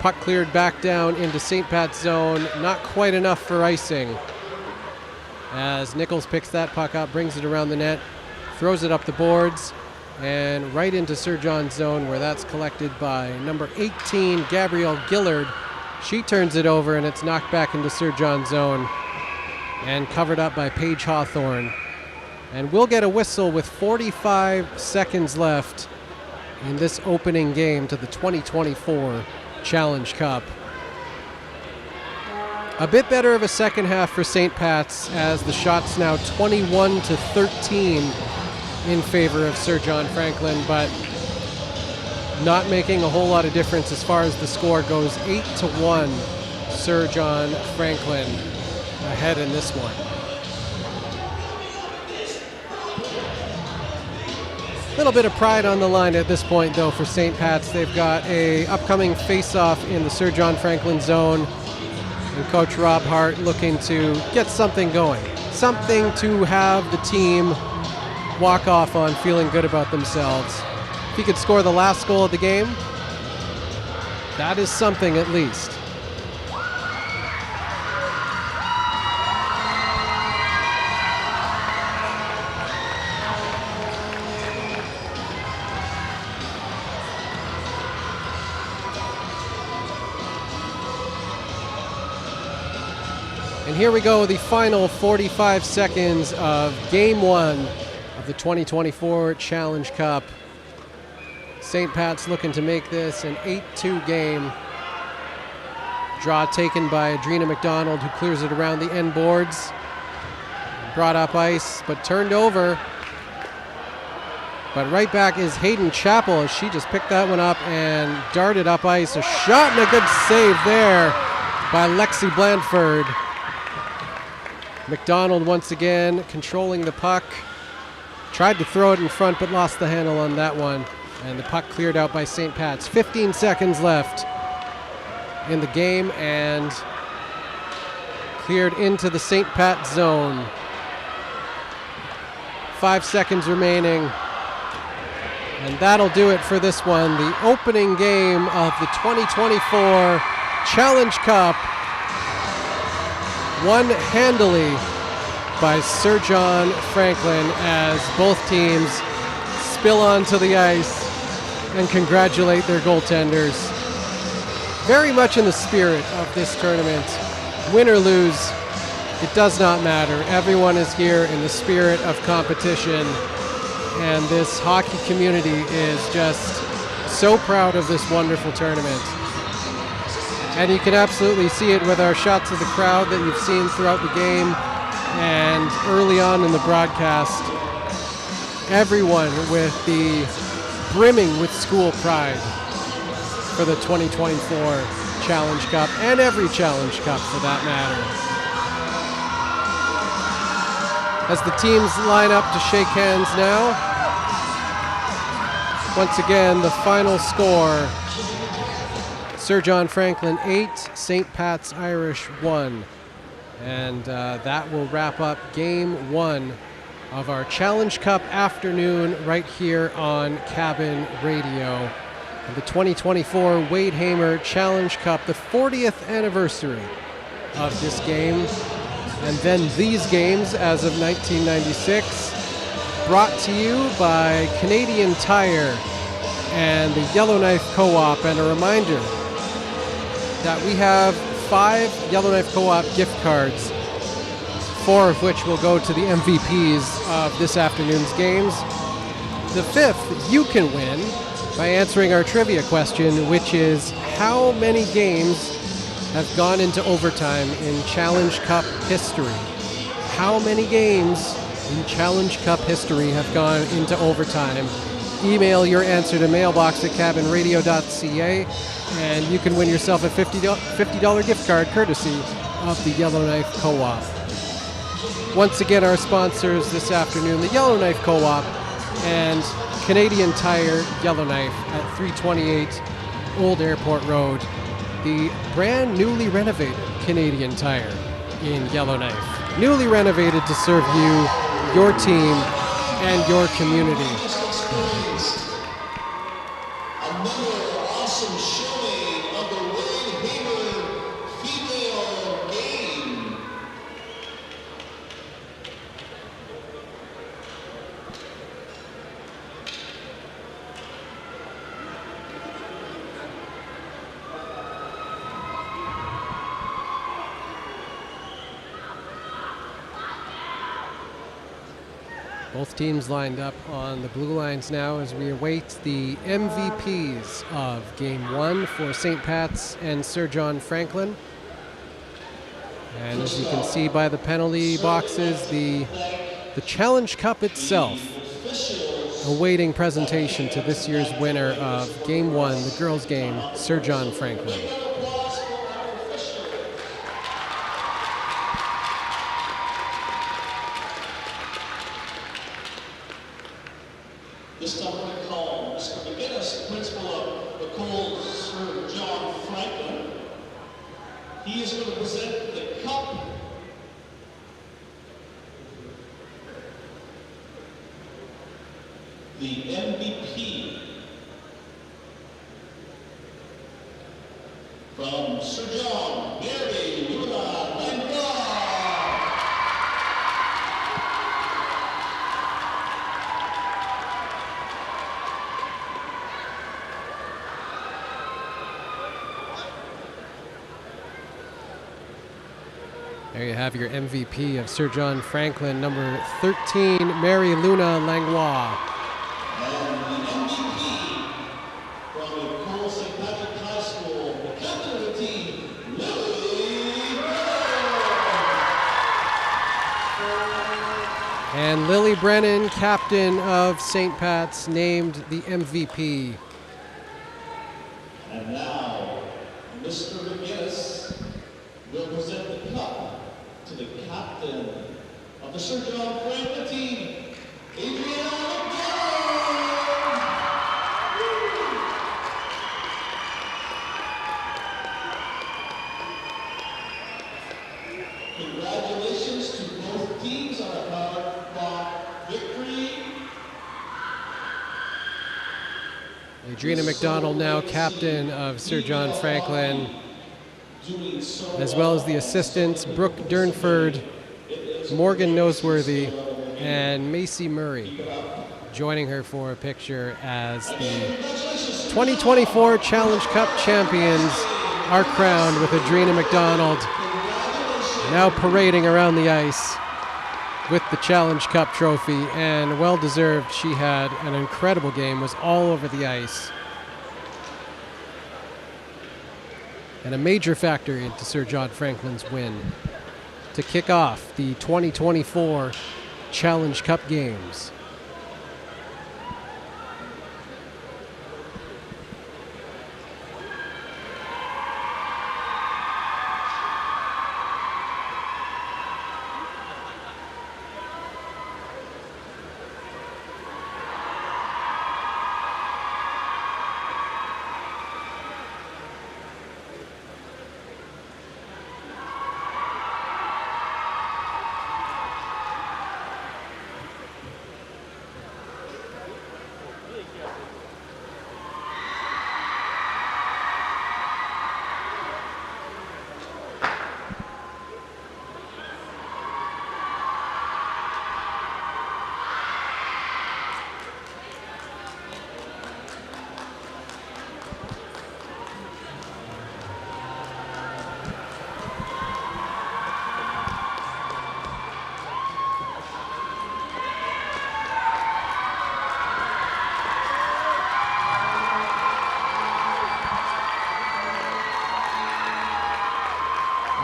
[SPEAKER 2] Puck cleared back down into St. Pat's zone. Not quite enough for icing. As Nichols picks that puck up, brings it around the net, throws it up the boards, and right into Sir John's zone, where that's collected by number 18, Gabrielle Gillard. She turns it over, and it's knocked back into Sir John's zone and covered up by Paige Hawthorne. And we'll get a whistle with 45 seconds left in this opening game to the 2024 Challenge Cup. A bit better of a second half for St. Pat's, as the shot's now 21-13 in favor of Sir John Franklin, but not making a whole lot of difference as far as the score goes. 8-1, Sir John Franklin ahead in this one. A little bit of pride on the line at this point, though, for St. Pat's. They've got a upcoming face-off in the Sir John Franklin zone, and Coach Rob Hart looking to get something going, something to have the team walk off on feeling good about themselves. If he could score the last goal of the game, that is something at least. And here we go, the final 45 seconds of Game 1 of the 2024 Challenge Cup. St. Pat's looking to make this an 8-2 game. Draw taken by Adrena McDonald, who clears it around the end boards. Brought up ice, but turned over. But right back is Hayden Chappell, as she just picked that one up and darted up ice. A shot and a good save there by Lexi Blandford. McDonald once again controlling the puck. Tried to throw it in front, but lost the handle on that one. And the puck cleared out by St. Pat's. 15 seconds left in the game, and cleared into the St. Pat zone. 5 seconds remaining. And that'll do it for this one. The opening game of the 2024 Challenge Cup, won handily by Sir John Franklin, as both teams spill onto the ice and congratulate their goaltenders. Very much in the spirit of this tournament. Win or lose, it does not matter. Everyone is here in the spirit of competition. and this hockey community is just so proud of this wonderful tournament. And you can absolutely see it with our shots of the crowd that you've seen throughout the game and early on in the broadcast. Everyone with the brimming with school pride for the 2024 Challenge Cup, and every Challenge Cup for that matter. As the teams line up to shake hands now, once again, the final score, Sir John Franklin 8, St. Pat's Irish 1. And that will wrap up Game 1 of our Challenge Cup afternoon right here on Cabin Radio. The 2024 Wade Hamer Challenge Cup, the 40th anniversary of this game. And then these games as of 1996, brought to you by Canadian Tire and the Yellowknife Co-op. And a reminder that we have 5 Yellowknife Co-op gift cards, 4 of which will go to the MVPs of this afternoon's games. The 5th you can win by answering our trivia question, which is how many games have gone into overtime in Challenge Cup history? How many games in Challenge Cup history have gone into overtime? Email your answer to mailbox@cabinradio.ca, and you can win yourself a $50 gift card courtesy of the Yellowknife Co-op. Once again, our sponsors this afternoon, the Yellowknife Co-op and Canadian Tire Yellowknife at 328 Old Airport Road. The brand newly renovated Canadian Tire in Yellowknife. Newly renovated to serve you, your team, and your community.
[SPEAKER 4] Another awesome showing of the Wade Hamer female game.
[SPEAKER 2] Both teams lined up on the blue lines now as we await the MVPs of Game 1 for St. Pat's and Sir John Franklin. And as you can see by the penalty boxes, the Challenge Cup itself awaiting presentation to this year's winner of Game 1, the girls' game, Sir John Franklin.
[SPEAKER 1] This time we're going to call Mr. McGinnis, principal of the Cole Sir John Franklin. He is going to present the cup. The MVP from Sir John, Mary Luna Langlois.
[SPEAKER 2] There you have your MVP of Sir John Franklin, number 13, Mary Luna Langlois.
[SPEAKER 1] And the MVP from the Cole St. Patrick High School, the captain of the team, Lily Brennan.
[SPEAKER 2] And Lily Brennan, captain of St. Pat's, named the MVP.
[SPEAKER 1] And now, Mr. McGinnis will present the cup to the captain of the Sir John Franklin team, Adriana McDonald. Congratulations to both teams on a hard-fought victory.
[SPEAKER 2] Adriana McDonald now captain of Sir John Franklin, as well as the assistants Brooke Durnford, Morgan Noseworthy, and Macy Murray, joining her for a picture as the 2024 Challenge Cup champions are crowned with Adriana McDonald now parading around the ice. with the Challenge Cup trophy, and well deserved. She had an incredible game, was all over the ice, and a major factor into Sir John Franklin's win to kick off the 2024 Challenge Cup games.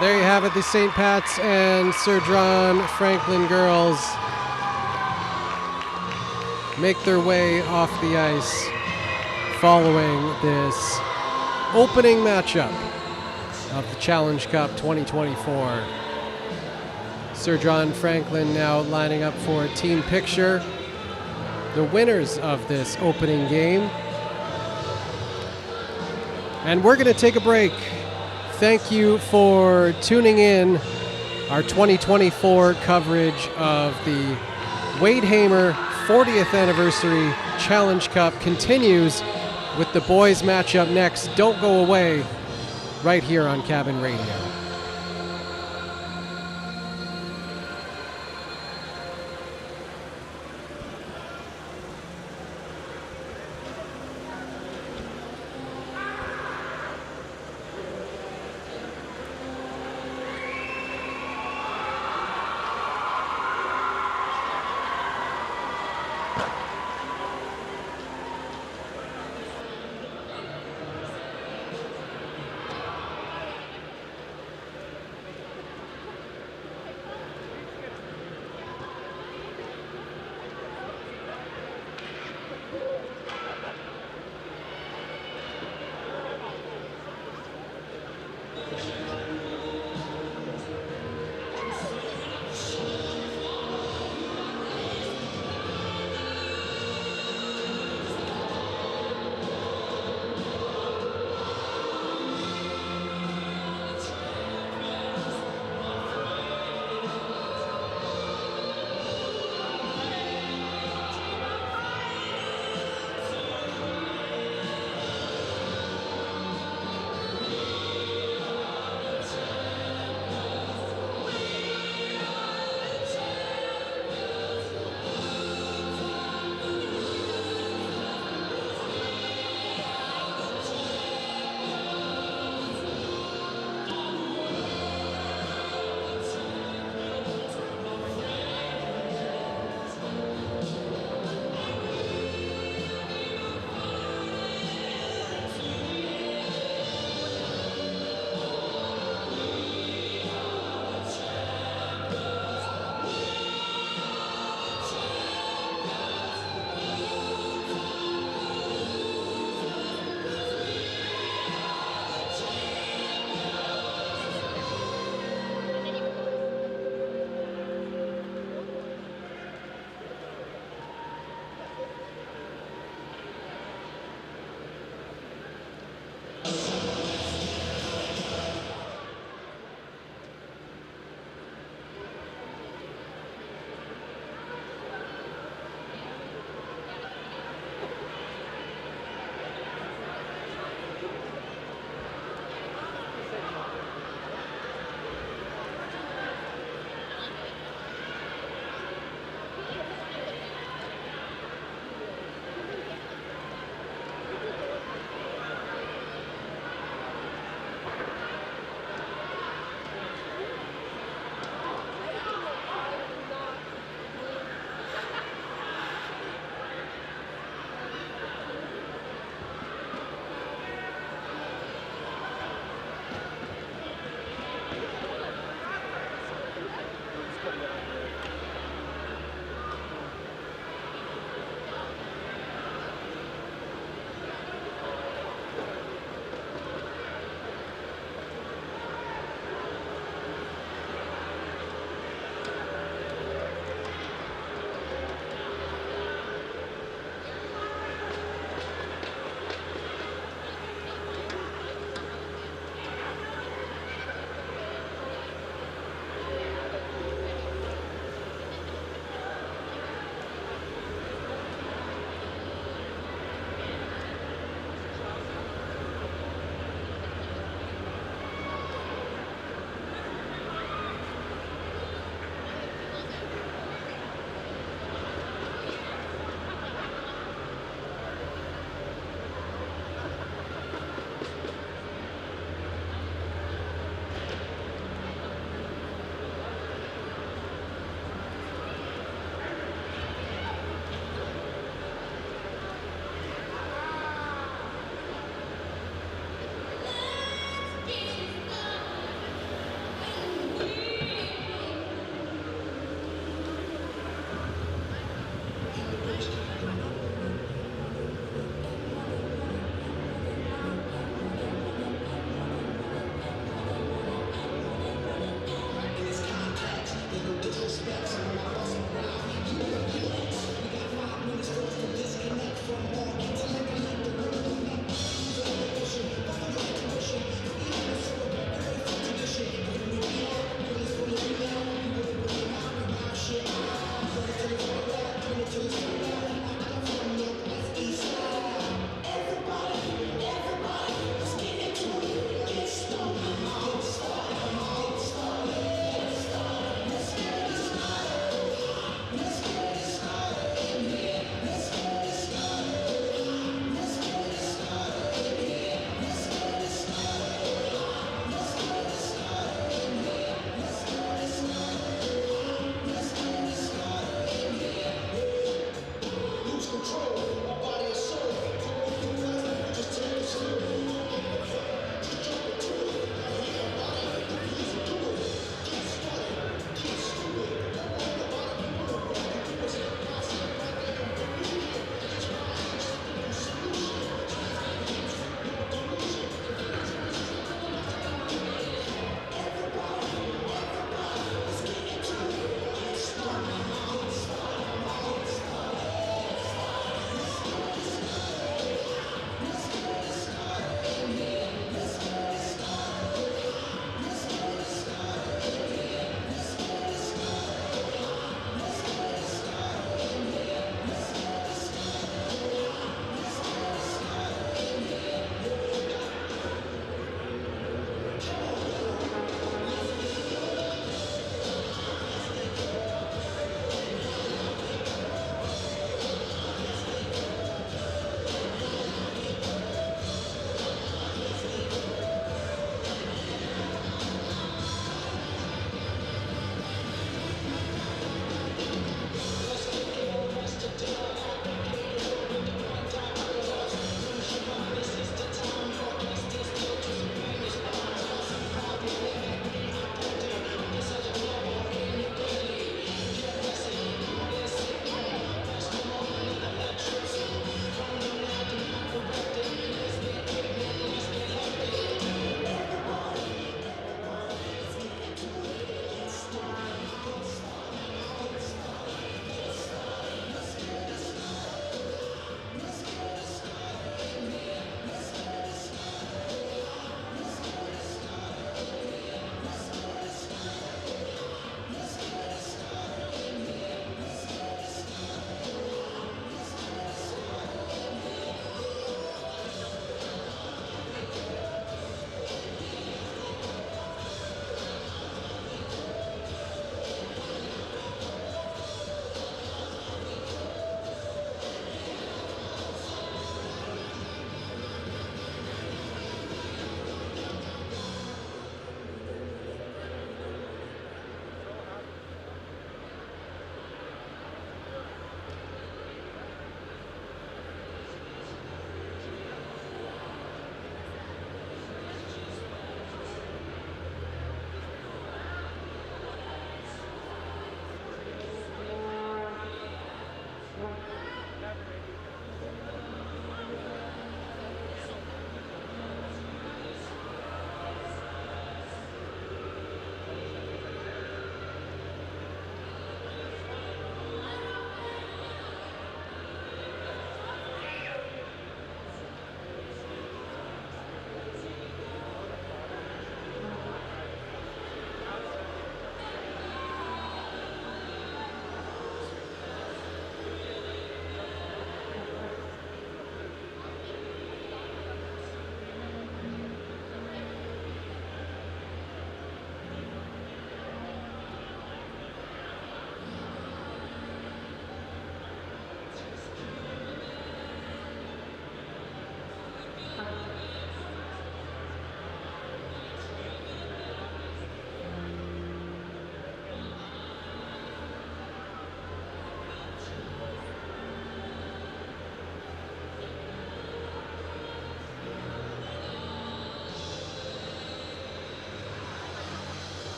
[SPEAKER 2] There you have it, the St. Pat's and Sir John Franklin girls make their way off the ice following this opening matchup of the Challenge Cup 2024. Sir John Franklin now lining up for a team picture. The winners of this opening game. And we're going to take a break. Thank you for tuning in. Our 2024 coverage of the Wade Hamer 40th Anniversary Challenge Cup continues with the boys matchup next. Don't go away, right here on Cabin Radio.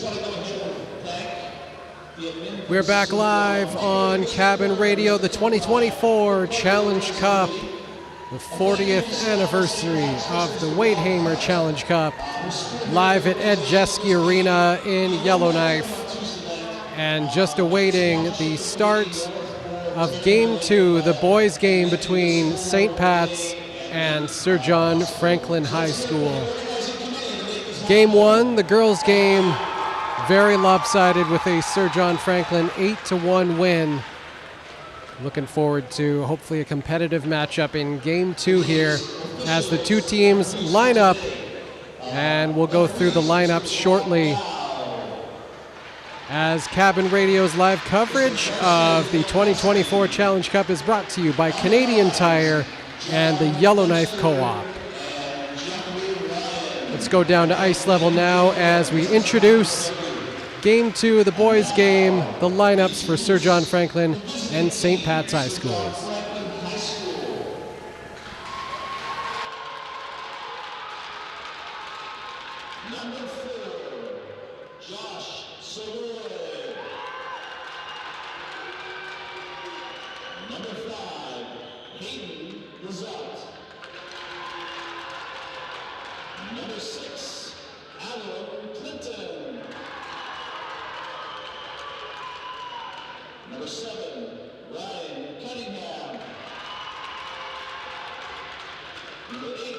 [SPEAKER 4] just want to go ahead and thank the admin.
[SPEAKER 2] We're back live on Cabin Radio, the 2024 Challenge Cup, the 40th anniversary of the Wade Hamer Challenge Cup, live at Ed Jeske Arena in Yellowknife, and just awaiting the start of Game 2, the boys' game between St. Pat's and Sir John Franklin High School. Game 1, the girls' game, very lopsided with a Sir John Franklin 8-1 win. Looking forward to hopefully a competitive matchup in Game 2 here as the two teams line up, and we'll go through the lineups shortly as Cabin Radio's live coverage of the 2024 Challenge Cup is brought to you by Canadian Tire and the Yellowknife Co-op. Let's go down to ice level now as we introduce Game 2 of the boys' game, the lineups for Sir John Franklin and St. Pat's High Schools.
[SPEAKER 4] Number 4, Josh Savoy. Number 5, Hayden Lazat. Number 6, Alan Clinton. Number 7, Ryan Cunningham. Number 8,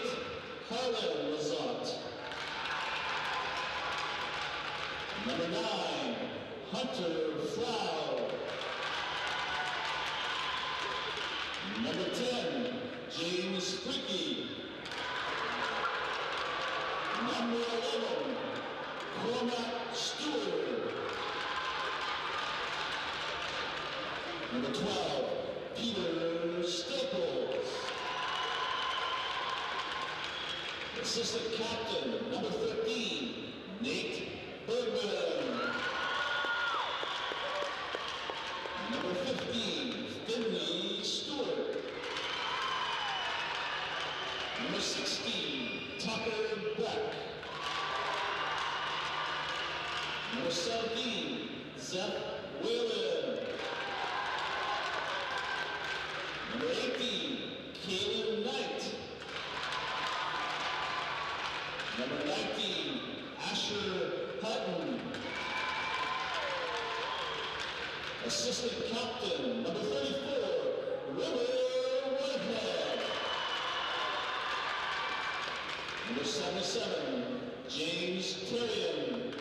[SPEAKER 4] Harlan Lazat. Number 9, Hunter Frau. Number 10, James Fricky. Number 11, Cormac Stewart. Number 12, Peter Staples. Assistant captain, number 13, Nate Bergman. Number 15, Finley Stewart. Number 16, Tucker Beck. Number 17, Zeph Whalen. Number 18, Caleb Knight. Number 19, Asher Hutton. Assistant captain, number 34, River Whitehead. Number 77, James Terrian.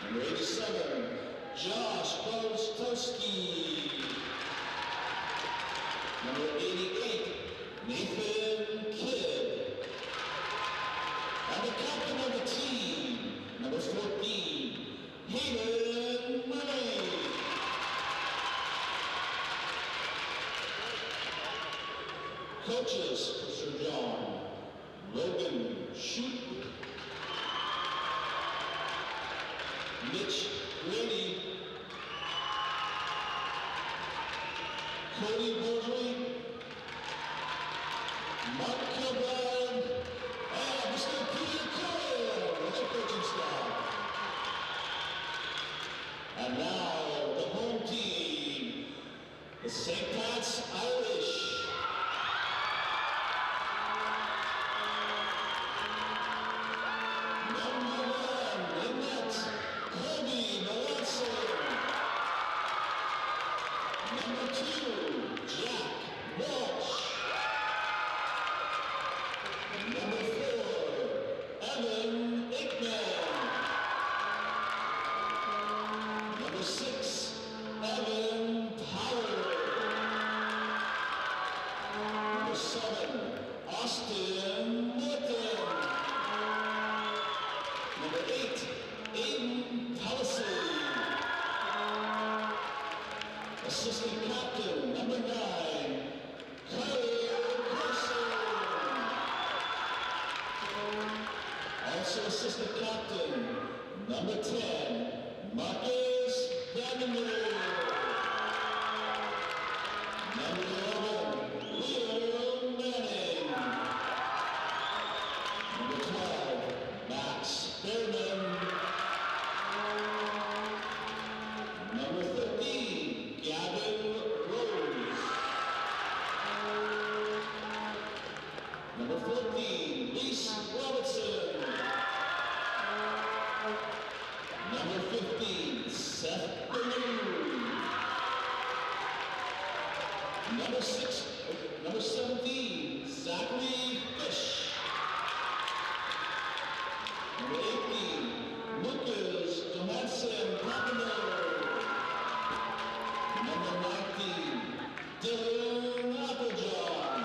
[SPEAKER 4] Number 87, Josh Bostowski. Number 88, Nathan Kidd. And the captain of the team, number 14, Hayden Murray. Coaches for Sir John, Logan Shute, Mitch Grady, Cody Bourgeois, Mark Kilbride, and Mr. Peter Coyle. That's your coaching staff. And now the home team, the St. Pat's Irish. Number 1 in net, Colby Melanson. Number 2, Jack Walsh. Number 4, Evan Aikman. Number 6, Evan Power. Number 7, Austin Morton. Number 8, Aiden Palisade. Assistant captain, number 9, Kyle Carson. Also assistant captain, number 10, Marcus Vandermeer. Number 11, Leo Manning. Number 12, Max 14, Lise Robinson. Number 15, Seth Balloon. Number 17, Zachary Fish. Number 18, Lucas Johansson Carpenter. Number 19, Dylan Applejohn.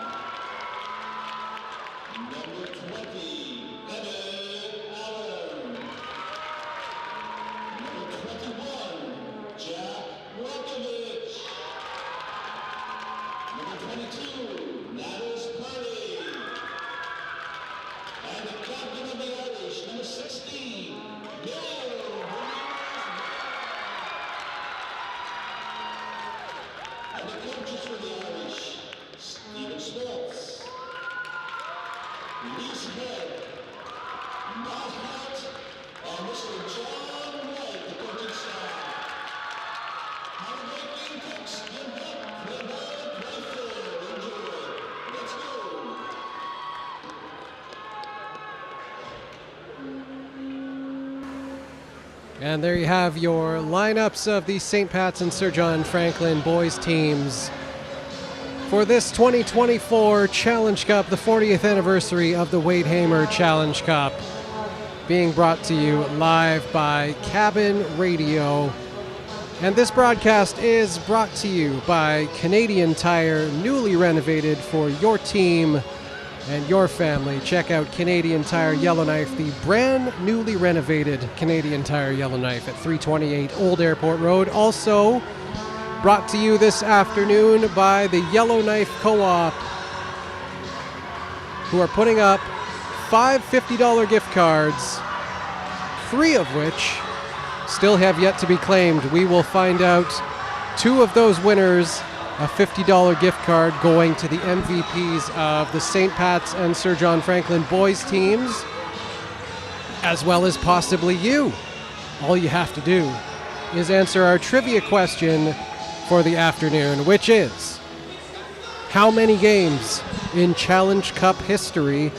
[SPEAKER 4] Number 20, Evan Allen. Number 21, Jack Rokovich. Number 22, Natus Purdy. And the captain of the Irish, number 16, Bill. And the coaches for the Irish, Stephen Schwartz, Reese Head, Matt Hart, and Mr. John White, the coaching staff. Have a great game, folks. Good luck. Play hard, play fair. Enjoy. Let's go.
[SPEAKER 2] And there you have your lineups of the St. Pat's and Sir John Franklin boys teams for this 2024 Challenge Cup, the 40th anniversary of the Wade Hamer Challenge Cup, being brought to you live by Cabin Radio. And this broadcast is brought to you by Canadian Tire, newly renovated for your team and your family. Check out Canadian Tire Yellowknife, the brand newly renovated Canadian Tire Yellowknife at 328 Old Airport Road. Also brought to you this afternoon by the Yellowknife Co-op, who are putting up 5 $50 gift cards, 3 of which still have yet to be claimed. We will find out 2 of those winners, a $50 gift card going to the MVPs of the St. Pat's and Sir John Franklin boys teams, as well as possibly you. All you have to do is answer our trivia question for the afternoon, which is, how many games in Challenge Cup history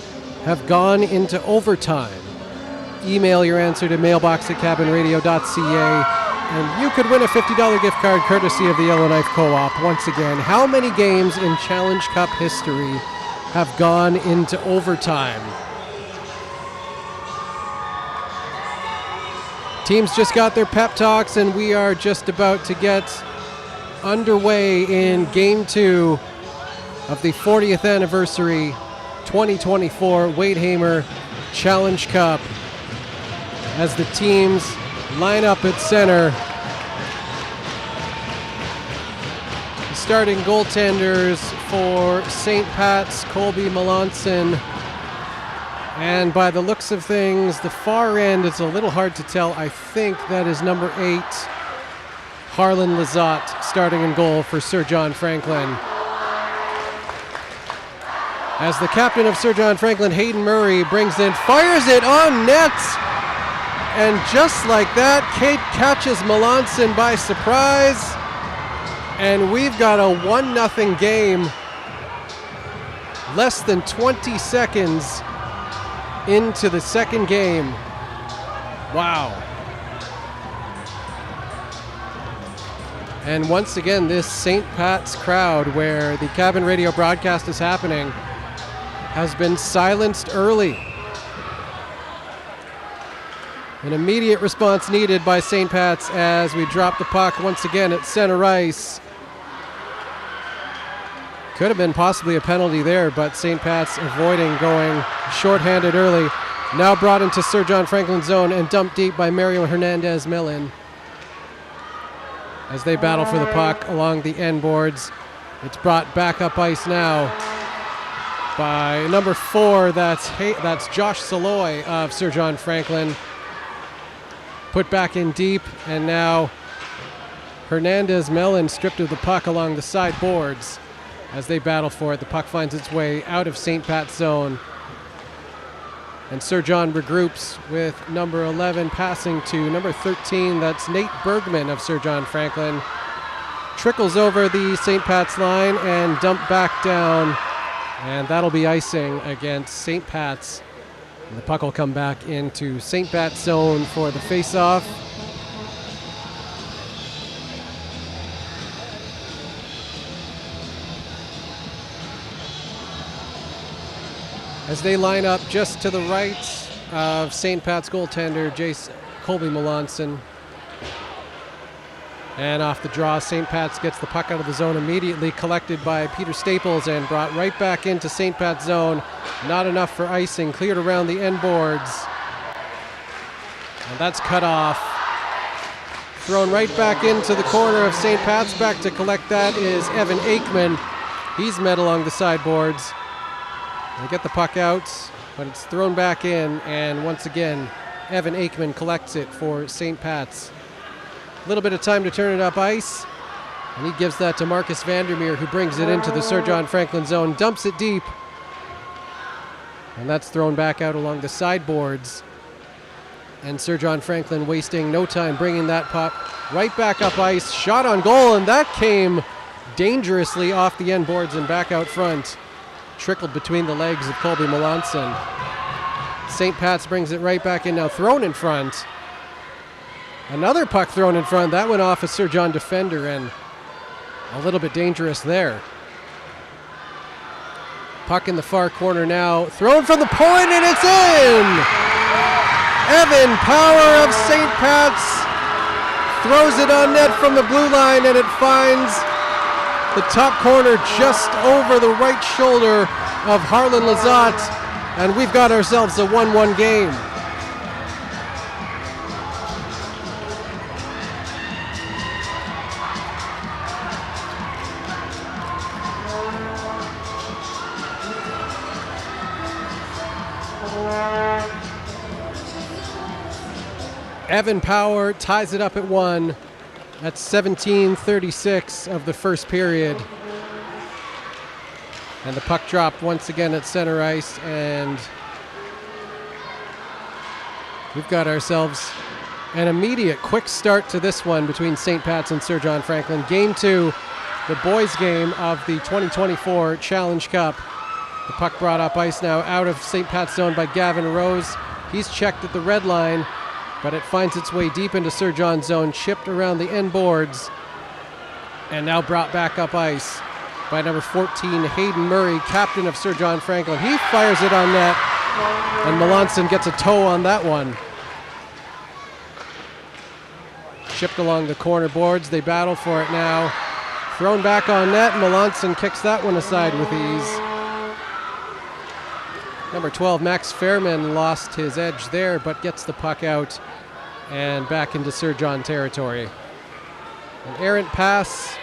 [SPEAKER 2] have gone into overtime? Email your answer to mailbox@cabinradio.ca. And you could win a $50 gift card courtesy of the Yellowknife Co-op. Once again, how many games in Challenge Cup history have gone into overtime? Teams just got their pep talks, and we are just about to get underway in Game 2 of the 40th anniversary 2024 Wade Hamer Challenge Cup, as the teams line up at center. The starting goaltenders for St. Pat's, Colby Melanson. And by the looks of things, the far end, it's a little hard to tell. I think that is number 8, Harlan Lizotte, starting in goal for Sir John Franklin. As the captain of Sir John Franklin, Hayden Murray, brings in, fires it on net. And just like that, Kate catches Melanson by surprise. And we've got a 1-0 game. Less than 20 seconds into the second game. Wow. And once again, this St. Pat's crowd, where the Cabin Radio broadcast is happening, has been silenced early. An immediate response needed by St. Pat's as we drop the puck once again at center ice. Could have been possibly a penalty there, but St. Pat's avoiding going shorthanded early. Now brought into Sir John Franklin zone and dumped deep by Mario Hernandez-Millen. As they battle for the puck along the end boards. It's brought back up ice now by number 4, that's Josh Saloy of Sir John Franklin. Put back in deep, and now Hernandez-Millen stripped of the puck along the side boards as they battle for it. The puck finds its way out of St. Pat's zone. And Sir John regroups with number 11 passing to number 13. That's Nate Bergman of Sir John Franklin. Trickles over the St. Pat's line and dumped back down And that'll be icing against St. Pat's. And the puck will come back into St. Pat's zone for the face-off. As they line up just to the right of St. Pat's goaltender, Colby Melanson. And off the draw, St. Pat's gets the puck out of the zone immediately, collected by Peter Staples and brought right back into St. Pat's zone. Not enough for icing, cleared around the end boards. And that's cut off. Thrown right back into the corner of St. Pat's. Back to collect that is Evan Aikman. He's met along the sideboards. They get the puck out, but it's thrown back in, and once again, Evan Aikman collects it for St. Pat's. A little bit of time to turn it up ice, and he gives that to Marcus Vandermeer, who brings it into the Sir John Franklin zone, dumps it deep, and that's thrown back out along the sideboards. And Sir John Franklin wasting no time bringing that puck right back up ice, shot on goal, and that came dangerously off the end boards and back out front. Trickled between the legs of Colby Melanson. St. Pat's brings it right back in now, thrown in front. Another puck thrown in front. That went off a Sir John defender and a little bit dangerous there. Puck in the far corner now. Thrown from the point and it's in! Evan Power of St. Pat's throws it on net from the blue line and it finds the top corner just over the right shoulder of Harlan Lazat. And we've got ourselves a 1-1 game. Evan Power ties it up at 1. That's 17:36 of the first period. And the puck dropped once again at center ice, and we've got ourselves an immediate quick start to this one between St. Pat's and Sir John Franklin. Game 2, the boys' game of the 2024 Challenge Cup. The puck brought up ice now out of St. Pat's zone by Gavin Rose. He's checked at the red line, but it finds its way deep into Sir John's zone, chipped around the end boards, and now brought back up ice by number 14, Hayden Murray, captain of Sir John Franklin. He fires it on net, and Melanson gets a toe on that one. Chipped along the corner boards. They battle for it now. Thrown back on net. Melanson kicks that one aside with ease. Number 12, Max Fairman, lost his edge there, but gets the puck out and back into Sir John territory. An errant pass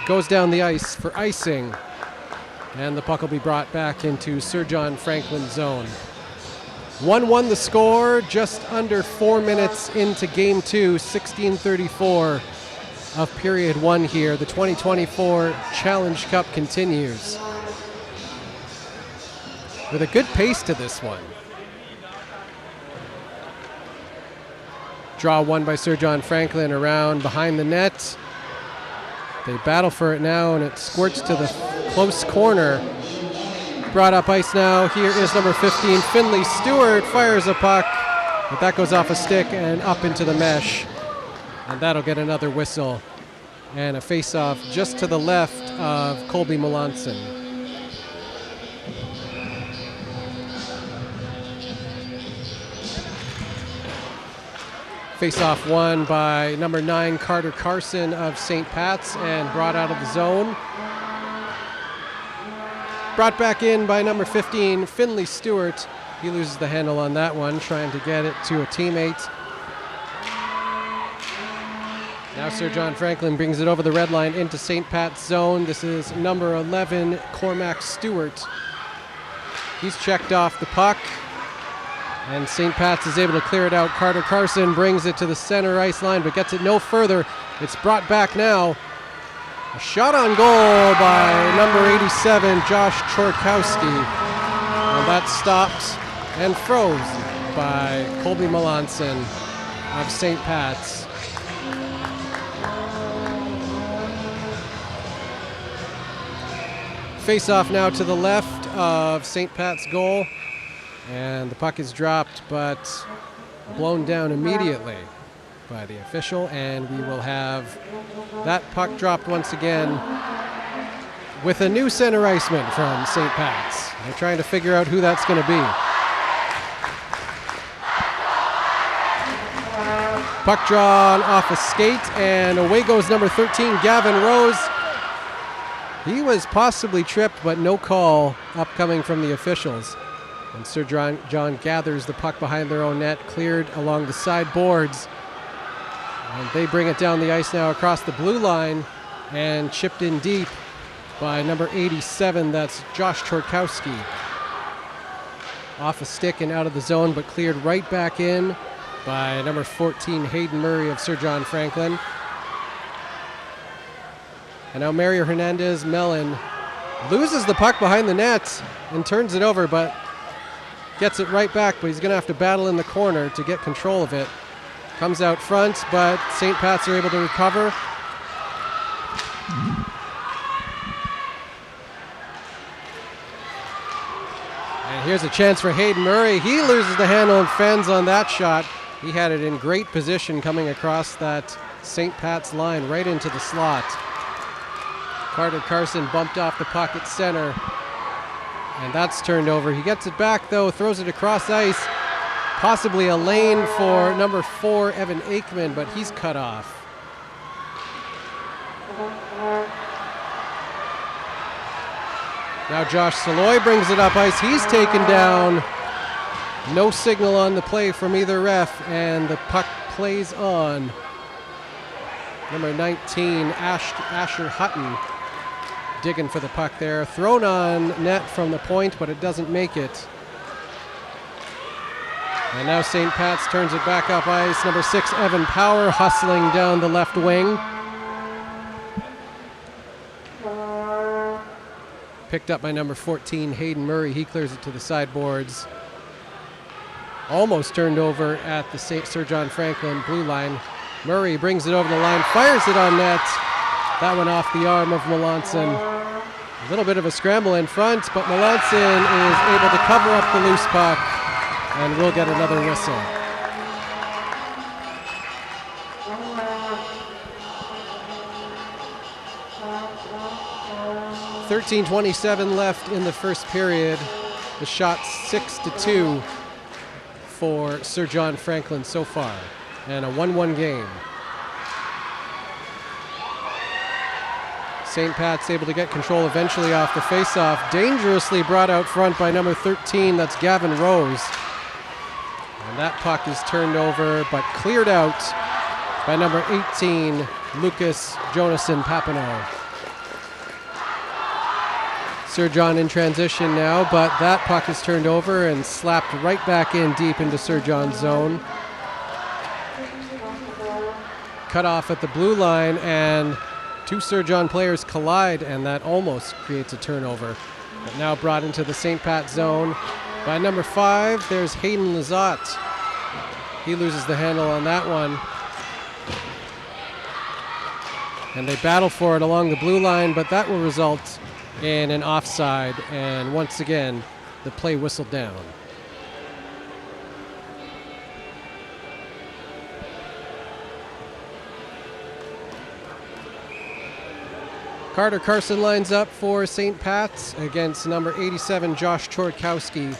[SPEAKER 2] goes down the ice for icing, and the puck will be brought back into Sir John Franklin's zone. 1-1 the score, just under 4 minutes into Game 2, 16:34 of Period 1 here. The 2024 Challenge Cup continues with a good pace to this one. Draw won by Sir John Franklin around behind the net. They battle for it now, and it squirts to the close corner. Brought up ice now. Here is number 15, Finley Stewart, fires a puck, but that goes off a stick and up into the mesh. And that'll get another whistle. And a face-off just to the left of Colby Melanson. Face-off won by number 9, Carter Carson of St. Pat's, and brought out of the zone. Brought back in by number 15, Finley Stewart. He loses the handle on that one, trying to get it to a teammate. Now Sir John Franklin brings it over the red line into St. Pat's zone. This is number 11, Cormac Stewart. He's checked off the puck, and St. Pat's is able to clear it out. Carter Carson brings it to the center ice line, but gets it no further. It's brought back now. A shot on goal by number 87, Josh Chorkowski. And that's stopped and froze by Colby Melanson of St. Pat's. Face off now to the left of St. Pat's goal. And the puck is dropped, but blown down immediately by the official. And we will have that puck dropped once again with a new center iceman from St. Pat's. They're trying to figure out who that's going to be. Puck drawn off a skate, and away goes number 13, Gavin Rose. He was possibly tripped, but no call upcoming from the officials. And Sir John gathers the puck behind their own net, cleared along the side boards. And they bring it down the ice now across the blue line and chipped in deep by number 87, that's Josh Chortkowski. Off a stick and out of the zone, but cleared right back in by number 14, Hayden Murray of Sir John Franklin. And now Mario Hernandez Mellon loses the puck behind the net and turns it over, but gets it right back, but he's going to have to battle in the corner to get control of it. Comes out front, but St. Pat's are able to recover. And here's a chance for Hayden Murray. He loses the handle and fends on that shot. He had it in great position coming across that St. Pat's line right into the slot. Carter Carson bumped off the puck at center, and that's turned over. He gets it back, though, throws it across ice. Possibly a lane for number 4, Evan Aikman, but he's cut off. Now Josh Saloy brings it up ice. He's taken down. No signal on the play from either ref, and the puck plays on. Number 19, Asher Hutton, digging for the puck there. Thrown on net from the point, but it doesn't make it. And now St. Pat's turns it back up ice. Number 6, Evan Power, hustling down the left wing. Picked up by number 14, Hayden Murray. He clears it to the sideboards. Almost turned over at the Sir John Franklin blue line. Murray brings it over the line, fires it on net. That one off the arm of Melanson. A little bit of a scramble in front, but Melanson is able to cover up the loose puck, and we'll get another whistle. .13:27 left in the first period. The shot's 6-2 for Sir John Franklin so far, and a 1-1 game. St. Pat's able to get control eventually off the faceoff. Dangerously brought out front by number 13, that's Gavin Rose. And that puck is turned over, but cleared out by number 18, Lucas Jonason Papineau. Sir John in transition now, but that puck is turned over and slapped right back in deep into Sir John's zone. Cut off at the blue line, and two Sir John players collide, and that almost creates a turnover. But now brought into the St. Pat zone by number 5, there's Hayden Lizotte. He loses the handle on that one. And they battle for it along the blue line, but that will result in an offside, and once again, the play whistled down. Carter Carson lines up for St. Pat's against number 87, Josh Chortkowski.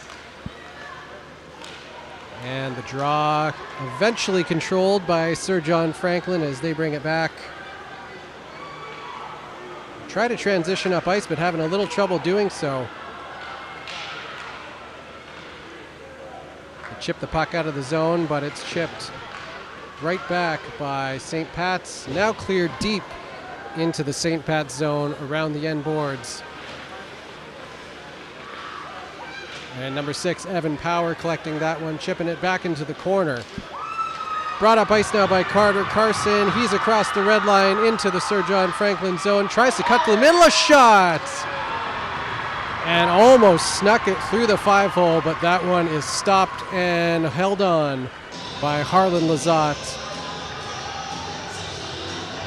[SPEAKER 2] And the draw eventually controlled by Sir John Franklin as they bring it back. Try to transition up ice, but having a little trouble doing so. They chip the puck out of the zone, but it's chipped right back by St. Pat's. Now cleared deep into the St. Pat's zone around the end boards. And number 6, Evan Power, collecting that one, chipping it back into the corner. Brought up ice now by Carter Carson. He's across the red line into the Sir John Franklin zone. Tries to cut to the middle, a shot! And almost snuck it through the 5-hole, but that one is stopped and held on by Harlan Lizotte.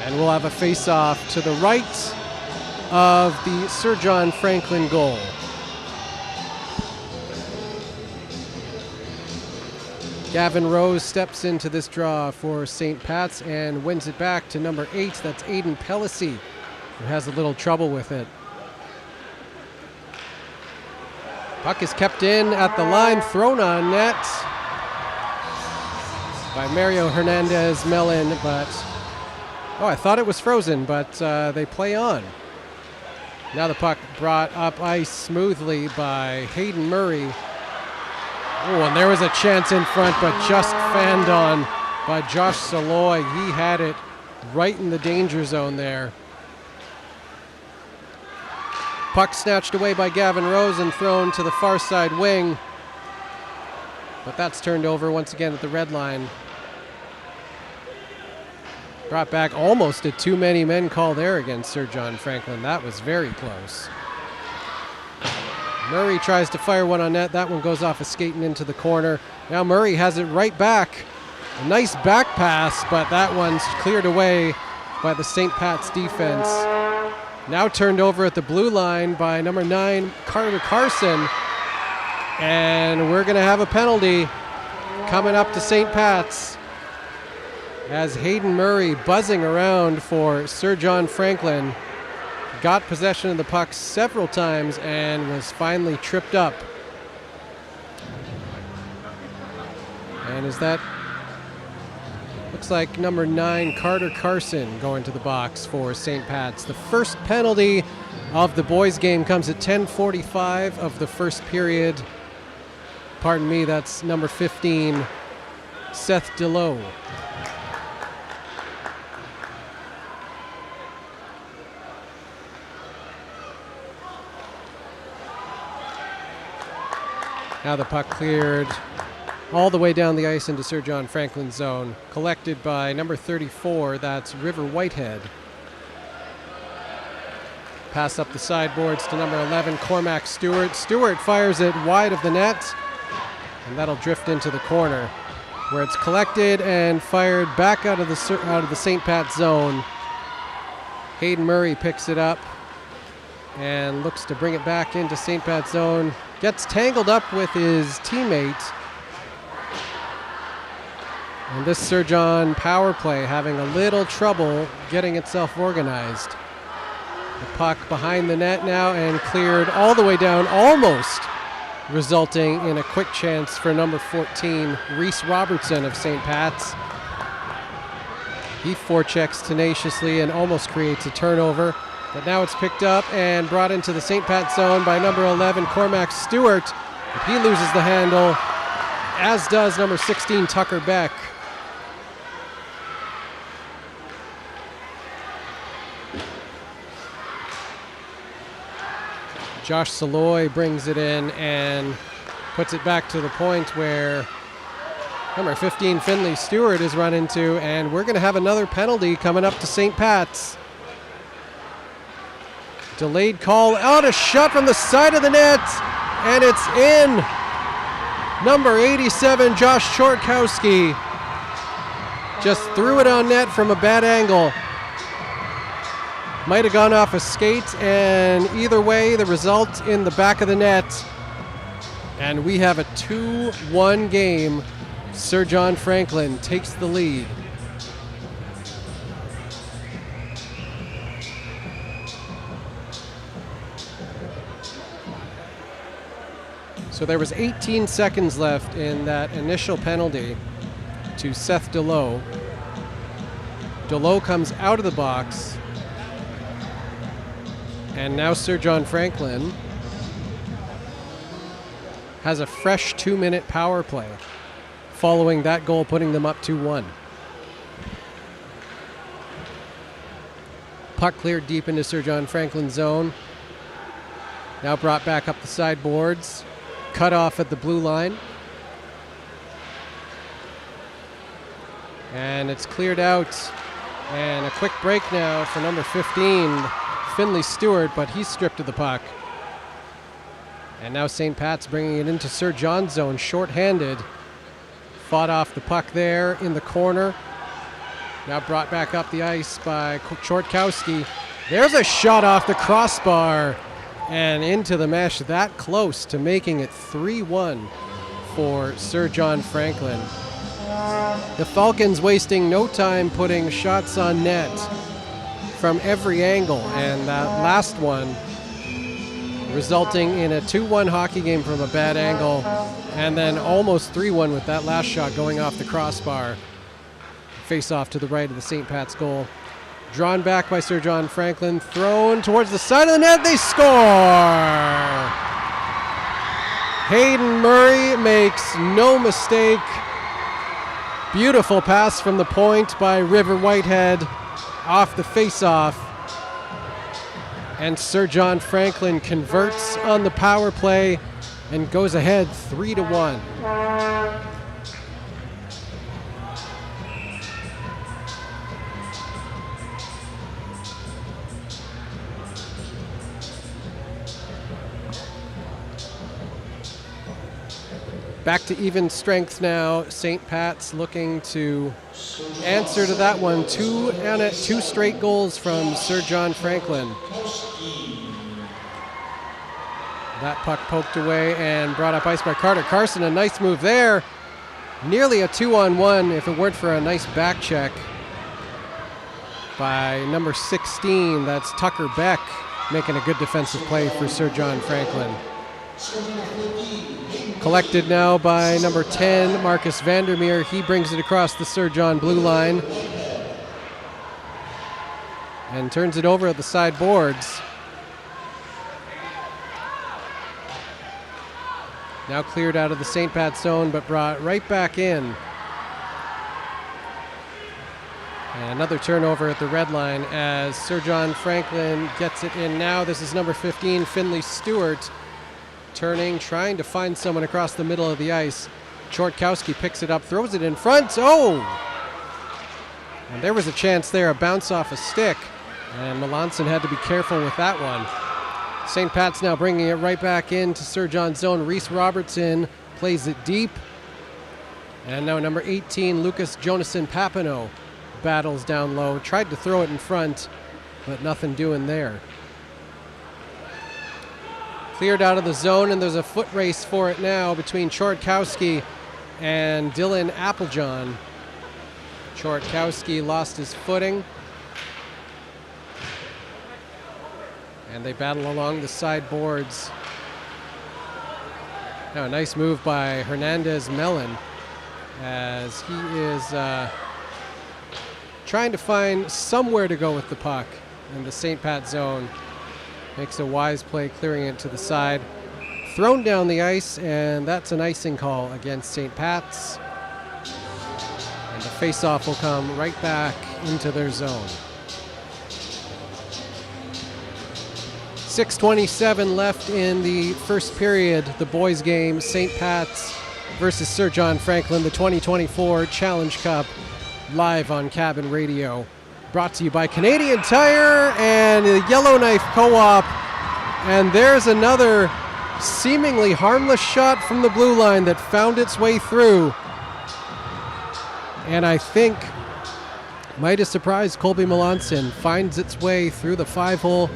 [SPEAKER 2] And we'll have a face-off to the right of the Sir John Franklin goal. Gavin Rose steps into this draw for St. Pat's and wins it back to number 8. That's Aiden Pellacy, who has a little trouble with it. Puck is kept in at the line, thrown on net by Mario Hernandez Mellon, but I thought it was frozen, but they play on. Now the puck brought up ice smoothly by Hayden Murray. Oh, and there was a chance in front, but just fanned on by Josh Saloy. He had it right in the danger zone there. Puck snatched away by Gavin Rose and thrown to the far side wing. But that's turned over once again at the red line. Brought back almost a too many men call there against Sir John Franklin. That was very close. Murray tries to fire one on net. That one goes off a skate and into the corner. Now Murray has it right back. A nice back pass, but that one's cleared away by the St. Pat's defense. Now turned over at the blue line by number 9, Carter Carson. And we're going to have a penalty coming up to St. Pat's as Hayden Murray, buzzing around for Sir John Franklin, got possession of the puck several times and was finally tripped up. And is that, looks like number 9, Carter Carson, going to the box for St. Pat's. The first penalty of the boys' game comes at 10:45 of the first period. Pardon me, that's number 15, Seth DeLoe. Now the puck cleared all the way down the ice into Sir John Franklin's zone, collected by number 34, that's River Whitehead. Pass up the sideboards to number 11, Cormac Stewart. Stewart fires it wide of the net, and that'll drift into the corner, where it's collected and fired back out of the St. Pat zone. Hayden Murray picks it up and looks to bring it back into St. Pat's zone. Gets tangled up with his teammate. And this Sir John power play having a little trouble getting itself organized. The puck behind the net now and cleared all the way down, almost resulting in a quick chance for number 14, Reese Robertson of St. Pat's. He forechecks tenaciously and almost creates a turnover. But now it's picked up and brought into the St. Pat zone by number 11, Cormac Stewart. But he loses the handle, as does number 16, Tucker Beck. Josh Saloy brings it in and puts it back to the point where number 15, Finley Stewart, is run into, and we're going to have another penalty coming up to St. Pat's. Delayed call out, a shot from the side of the net, and it's in. Number 87, Josh Shortkowski, just threw it on net from a bad angle. Might have gone off a skate, and either way, the result in the back of the net. And we have a 2-1 game. Sir John Franklin takes the lead. So there was 18 seconds left in that initial penalty to Seth DeLoe. DeLoe comes out of the box. And now Sir John Franklin has a fresh 2-minute power play following that goal, putting them up 2-1. Puck cleared deep into Sir John Franklin's zone. Now brought back up the sideboards. Cut off at the blue line. And it's cleared out. And a quick break now for number 15, Finley Stewart, but he's stripped of the puck. And now St. Pat's bringing it into Sir John's zone, shorthanded. Fought off the puck there in the corner. Now brought back up the ice by Shortkowski. There's a shot off the crossbar and into the mesh, that close to making it 3-1 for Sir John Franklin. The Falcons wasting no time putting shots on net from every angle, and that last one resulting in a 2-1 hockey game from a bad angle, and then almost 3-1 with that last shot going off the crossbar. Face off to the right of the St. Pat's goal. Drawn back by Sir John Franklin, thrown towards the side of the net, they score! Hayden Murray makes no mistake. Beautiful pass from the point by River Whitehead off the face-off. And Sir John Franklin converts on the power play and goes ahead 3-1. Back to even strength now. St. Pat's looking to answer to that one. Two straight goals from Sir John Franklin. That puck poked away and brought up ice by Carter Carson. A nice move there. Nearly a 2-on-1 if it weren't for a nice back check by number 16. That's Tucker Beck making a good defensive play for Sir John Franklin. Collected now by number 10, Marcus Vandermeer. He brings it across the Sir John blue line and turns it over at the side boards. Now cleared out of the St. Pat's zone, but brought right back in. And another turnover at the red line as Sir John Franklin gets it in now. This is number 15, Finley Stewart. Turning, trying to find someone across the middle of the ice. Chortkowski picks it up, throws it in front. Oh! And there was a chance there, a bounce off a stick. And Melanson had to be careful with that one. St. Pat's now bringing it right back into Sir John's zone. Reese Robertson plays it deep. And now number 18, Lucas Jonason Papineau battles down low. Tried to throw it in front, but nothing doing there. Cleared out of the zone, and there's a foot race for it now between Chortkowski and Dylan Applejohn. Chortkowski lost his footing. And they battle along the side boards. Now a nice move by Hernandez Mellon as he is trying to find somewhere to go with the puck in the St. Pat zone. Makes a wise play, clearing it to the side. Thrown down the ice, and that's an icing call against St. Pat's. And the face-off will come right back into their zone. 6:27 left in the first period. The boys' game, St. Pat's versus Sir John Franklin, the 2024 Challenge Cup, live on Cabin Radio. Brought to you by Canadian Tire and the Yellowknife Co-op. And there's another seemingly harmless shot from the blue line that found its way through. And I think might have surprised Colby Melanson. Finds its way through the 5-hole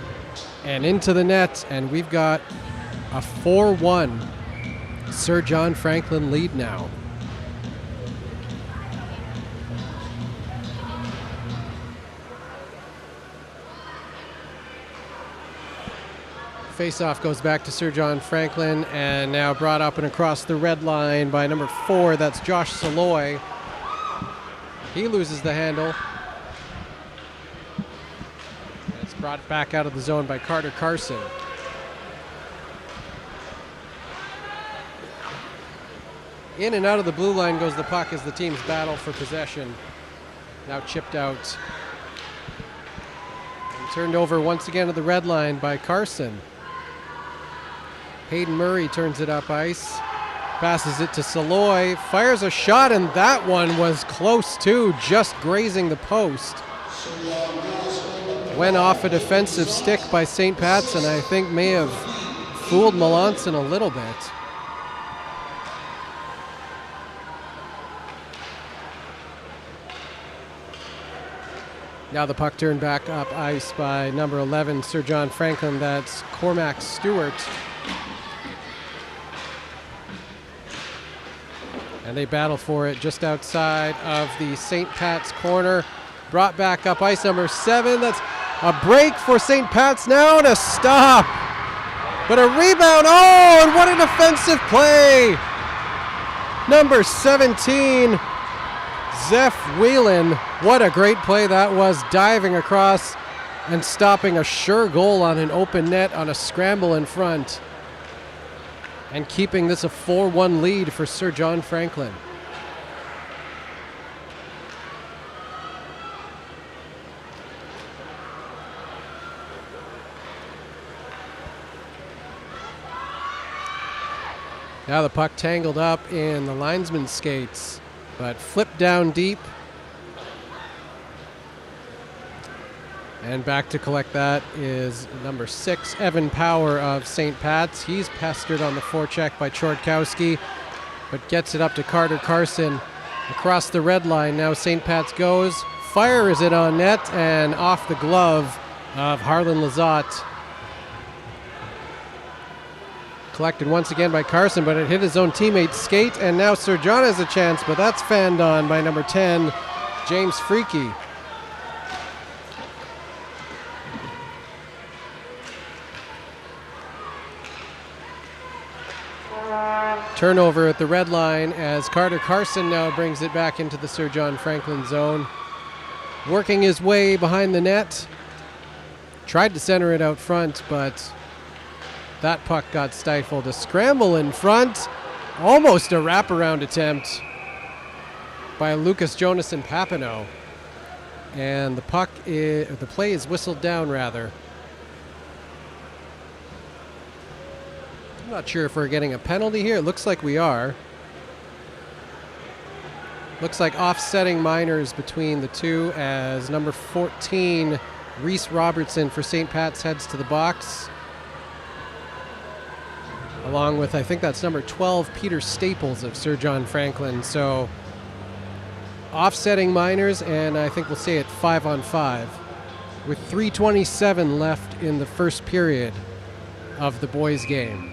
[SPEAKER 2] and into the net. And we've got a 4-1 Sir John Franklin lead now. Face-off goes back to Sir John Franklin, and now brought up and across the red line by number 4. That's Josh Saloy. He loses the handle. It's brought back out of the zone by Carter Carson. In and out of the blue line goes the puck as the teams battle for possession. Now chipped out. And turned over once again to the red line by Carson. Hayden Murray turns it up ice, passes it to Saloy, fires a shot, and that one was close too, just grazing the post. Went off a defensive stick by St. Pat's, and I think may have fooled Melanson a little bit. Now the puck turned back up ice by number 11, Sir John Franklin. That's Cormac Stewart. And they battle for it just outside of the St. Pat's corner. Brought back up ice, number 7. That's a break for St. Pat's now and a stop. But a rebound. Oh, and what an offensive play. Number 17, Zeph Whelan. What a great play that was, diving across and stopping a sure goal on an open net on a scramble in front. And keeping this a 4-1 lead for Sir John Franklin. Now the puck tangled up in the linesman's skates, but flipped down deep. And back to collect that is number 6, Evan Power of St. Pat's. He's pestered on the forecheck by Chortkowski, but gets it up to Carter Carson across the red line. Now St. Pat's goes, fires it on net and off the glove of Harlan Lizotte. Collected once again by Carson, but it hit his own teammate's skate, and now Sir John has a chance, but that's fanned on by number 10, James Freaky. Turnover at the red line as Carter Carson now brings it back into the Sir John Franklin zone. Working his way behind the net. Tried to center it out front, but that puck got stifled. A scramble in front. Almost a wraparound attempt by Lucas Jonasson Papineau. And the play is whistled down rather. I'm not sure if we're getting a penalty here. It looks like we are. Looks like offsetting minors between the two as number 14, Reese Robertson for St. Pat's heads to the box. Along with, I think that's number 12, Peter Staples of Sir John Franklin. So offsetting minors, and I think we'll say it 5-on-5 with 3:27 left in the first period of the boys' game.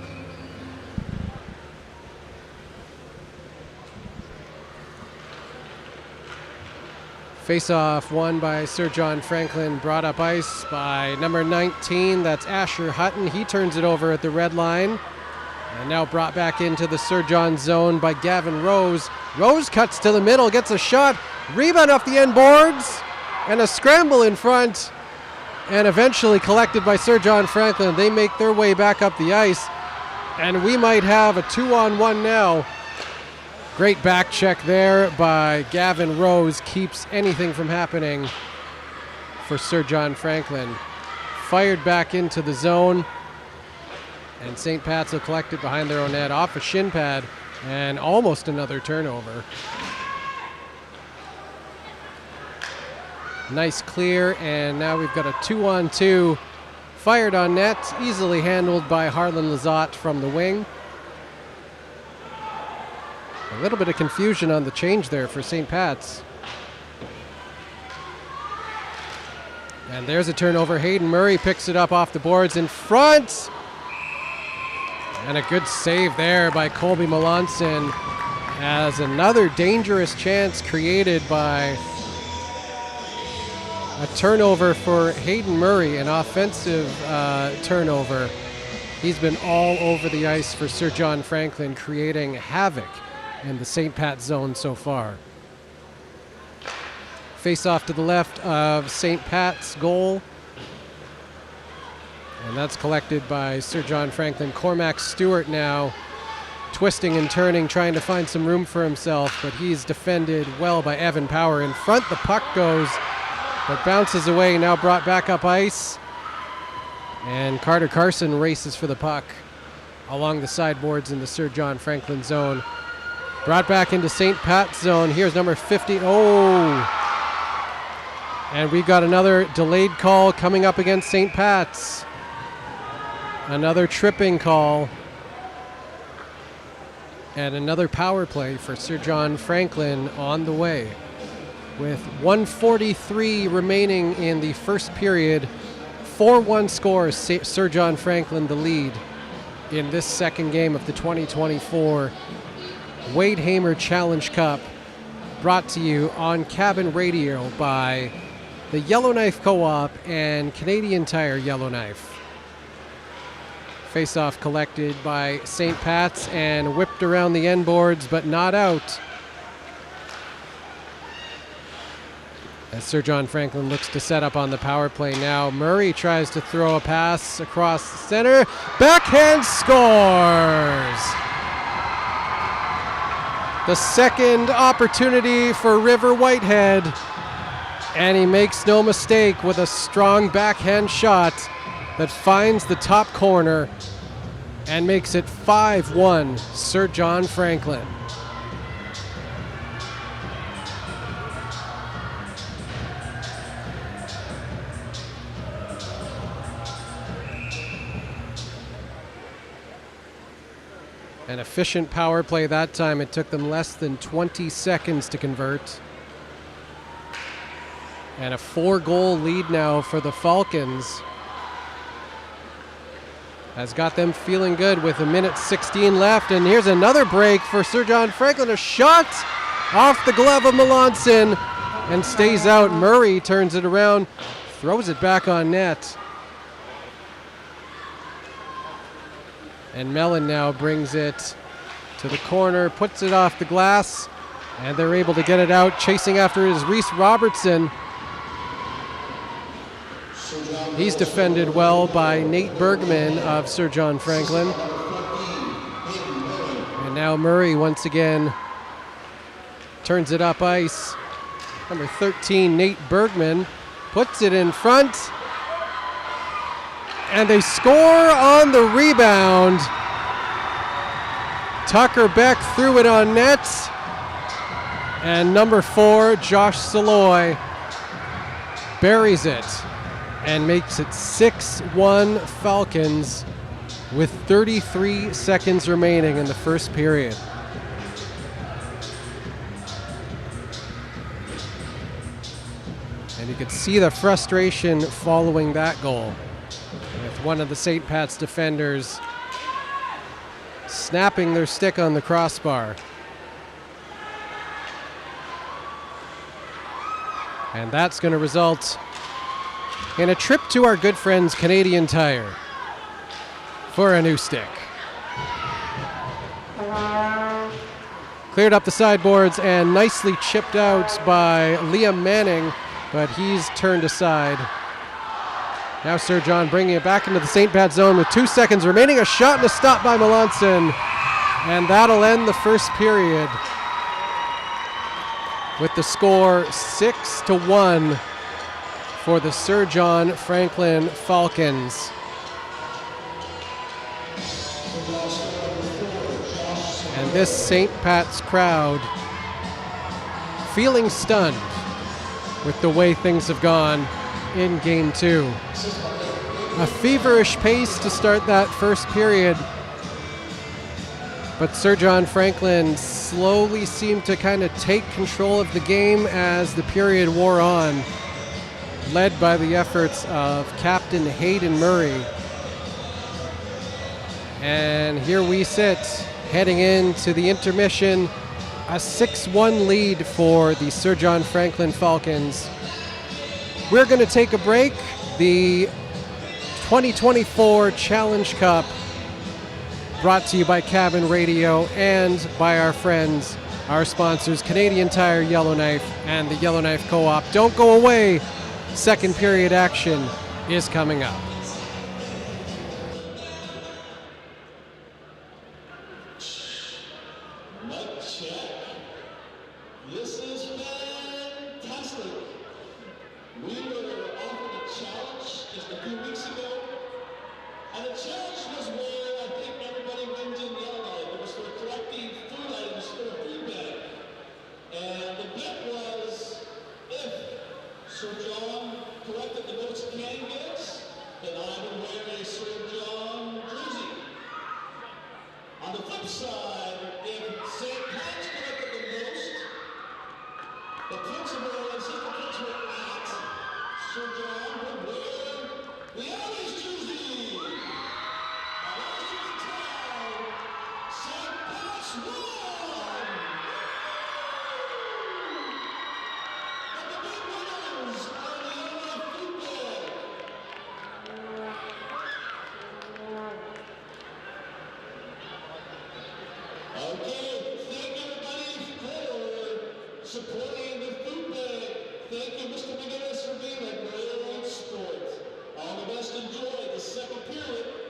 [SPEAKER 2] Face-off won by Sir John Franklin, brought up ice by number 19, that's Asher Hutton. He turns it over at the red line. And now brought back into the Sir John zone by Gavin Rose. Rose cuts to the middle, gets a shot, rebound off the end boards, and a scramble in front. And eventually collected by Sir John Franklin. They make their way back up the ice. And we might have a 2-on-1 now. Great back check there by Gavin Rose. Keeps anything from happening for Sir John Franklin. Fired back into the zone. And St. Pat's will collect it behind their own net off a shin pad and almost another turnover. Nice clear, and now we've got a 2-on-2. Fired on net, easily handled by Harlan Lizotte from the wing. A little bit of confusion on the change there for St. Pat's. And there's a turnover. Hayden Murray picks it up off the boards in front. And a good save there by Colby Melanson as another dangerous chance created by a turnover for Hayden Murray, an offensive turnover. He's been all over the ice for Sir John Franklin, creating havoc in the St. Pat zone so far. Face off to the left of St. Pat's goal. And that's collected by Sir John Franklin. Cormac Stewart now twisting and turning, trying to find some room for himself, but he's defended well by Evan Power. In front, the puck goes, but bounces away, now brought back up ice. And Carter Carson races for the puck along the sideboards in the Sir John Franklin zone. Brought back into St. Pat's zone. Here's number 50. Oh! And we've got another delayed call coming up against St. Pat's. Another tripping call. And another power play for Sir John Franklin on the way. With 1:43 remaining in the first period, 4-1 score, Sir John Franklin the lead in this second game of the 2024 Wade Hamer Challenge Cup, brought to you on Cabin Radio by the Yellowknife Co-op and Canadian Tire Yellowknife. Face-off collected by St. Pat's and whipped around the end boards, but not out. As Sir John Franklin looks to set up on the power play now, Murray tries to throw a pass across the center. Backhand scores! The second opportunity for River Whitehead. And he makes no mistake with a strong backhand shot that finds the top corner and makes it 5-1 Sir John Franklin. An efficient power play that time. It took them less than 20 seconds to convert. And a 4-goal lead now for the Falcons has got them feeling good with 1:16 left. And here's another break for Sir John Franklin. A shot off the glove of Melanson and stays out. Murray turns it around, throws it back on net. And Mellon now brings it to the corner, puts it off the glass, and they're able to get it out. Chasing after it is Reese Robertson. He's defended well by Nate Bergman of Sir John Franklin. And now Murray once again turns it up ice. Number 13, Nate Bergman, puts it in front. And they score on the rebound. Tucker Beck threw it on net. And number 4, Josh Saloy, buries it and makes it 6-1 Falcons with 33 seconds remaining in the first period. And you could see the frustration following that goal, with one of the St. Pat's defenders snapping their stick on the crossbar. And that's going to result in a trip to our good friends Canadian Tire for a new stick. Cleared up the sideboards and nicely chipped out by Liam Manning, but he's turned aside. Now Sir John bringing it back into the St. Pat zone with 2 seconds remaining. A shot and a stop by Melanson. And that'll end the first period with the score 6-1 for the Sir John Franklin Falcons. And this St. Pat's crowd feeling stunned with the way things have gone in Game 2. A feverish pace to start that first period, but Sir John Franklin slowly seemed to kind of take control of the game as the period wore on, led by the efforts of Captain Hayden Murray. And here we sit, heading into the intermission, a 6-1 lead for the Sir John Franklin Falcons. We're going to take a break. The 2024 Challenge Cup, brought to you by Cabin Radio and by our friends, our sponsors, Canadian Tire Yellowknife and the Yellowknife Co-op. Don't go away. Second period action is coming up.
[SPEAKER 4] supporting the food bag. Thank you, Mr. McGinnis, for being a great sport. All the best. Enjoy the second period.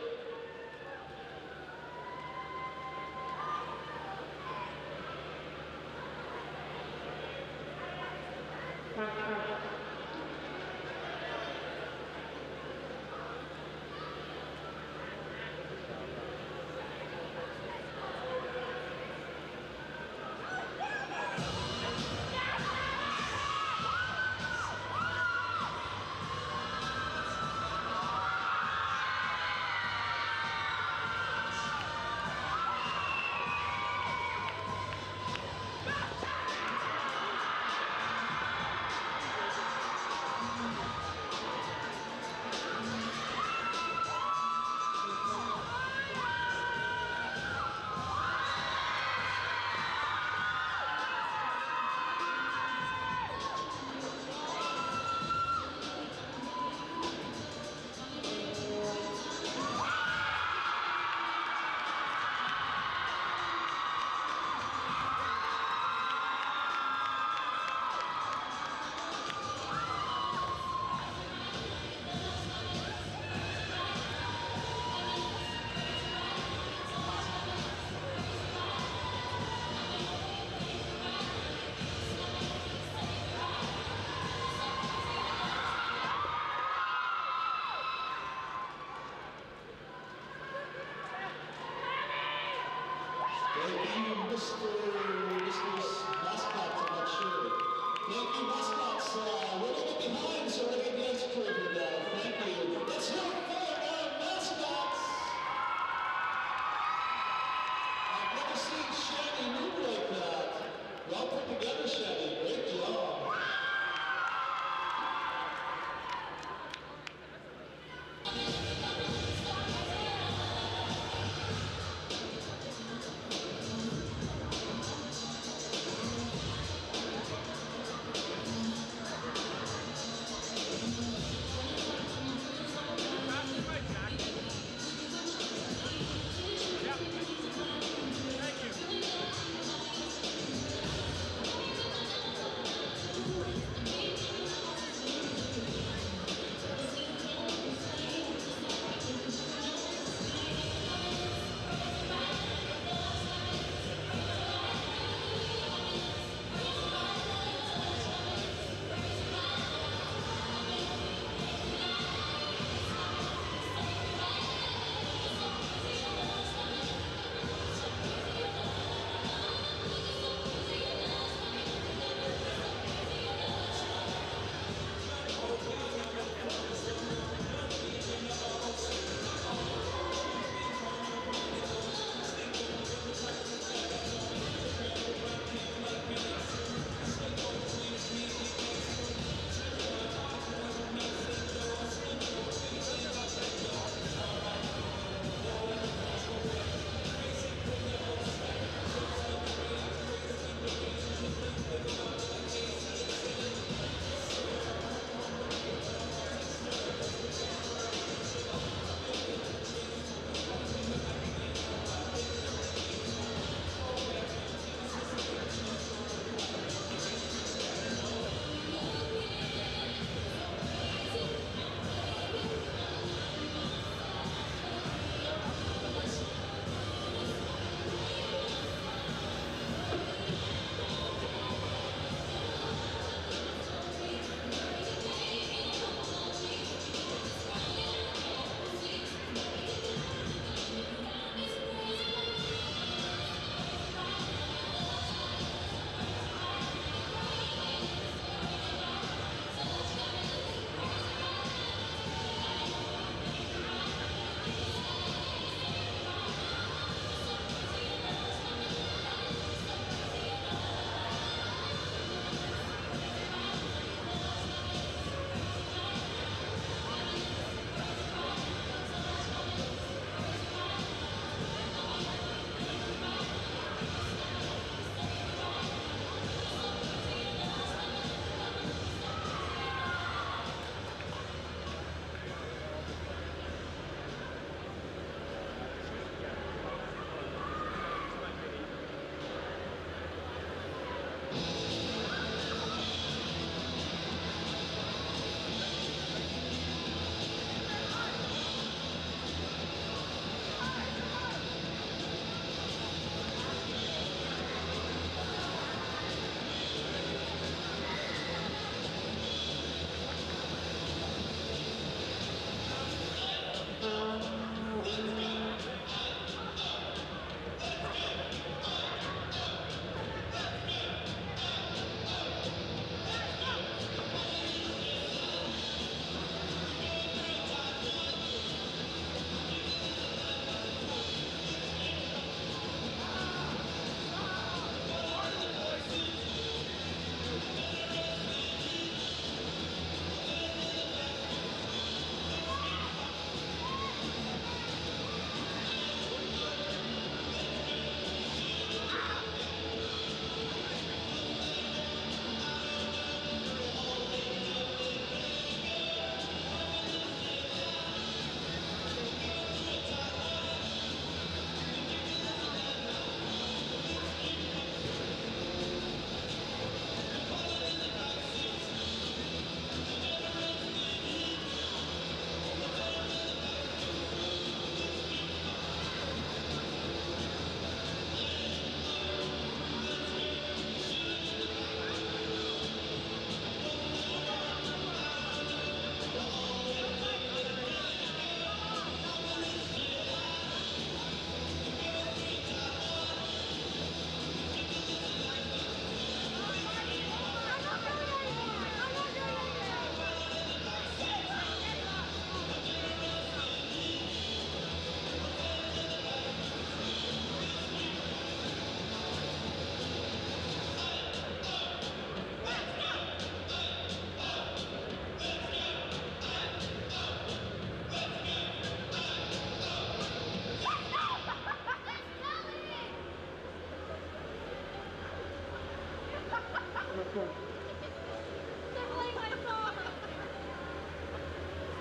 [SPEAKER 5] play my song.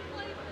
[SPEAKER 5] Play my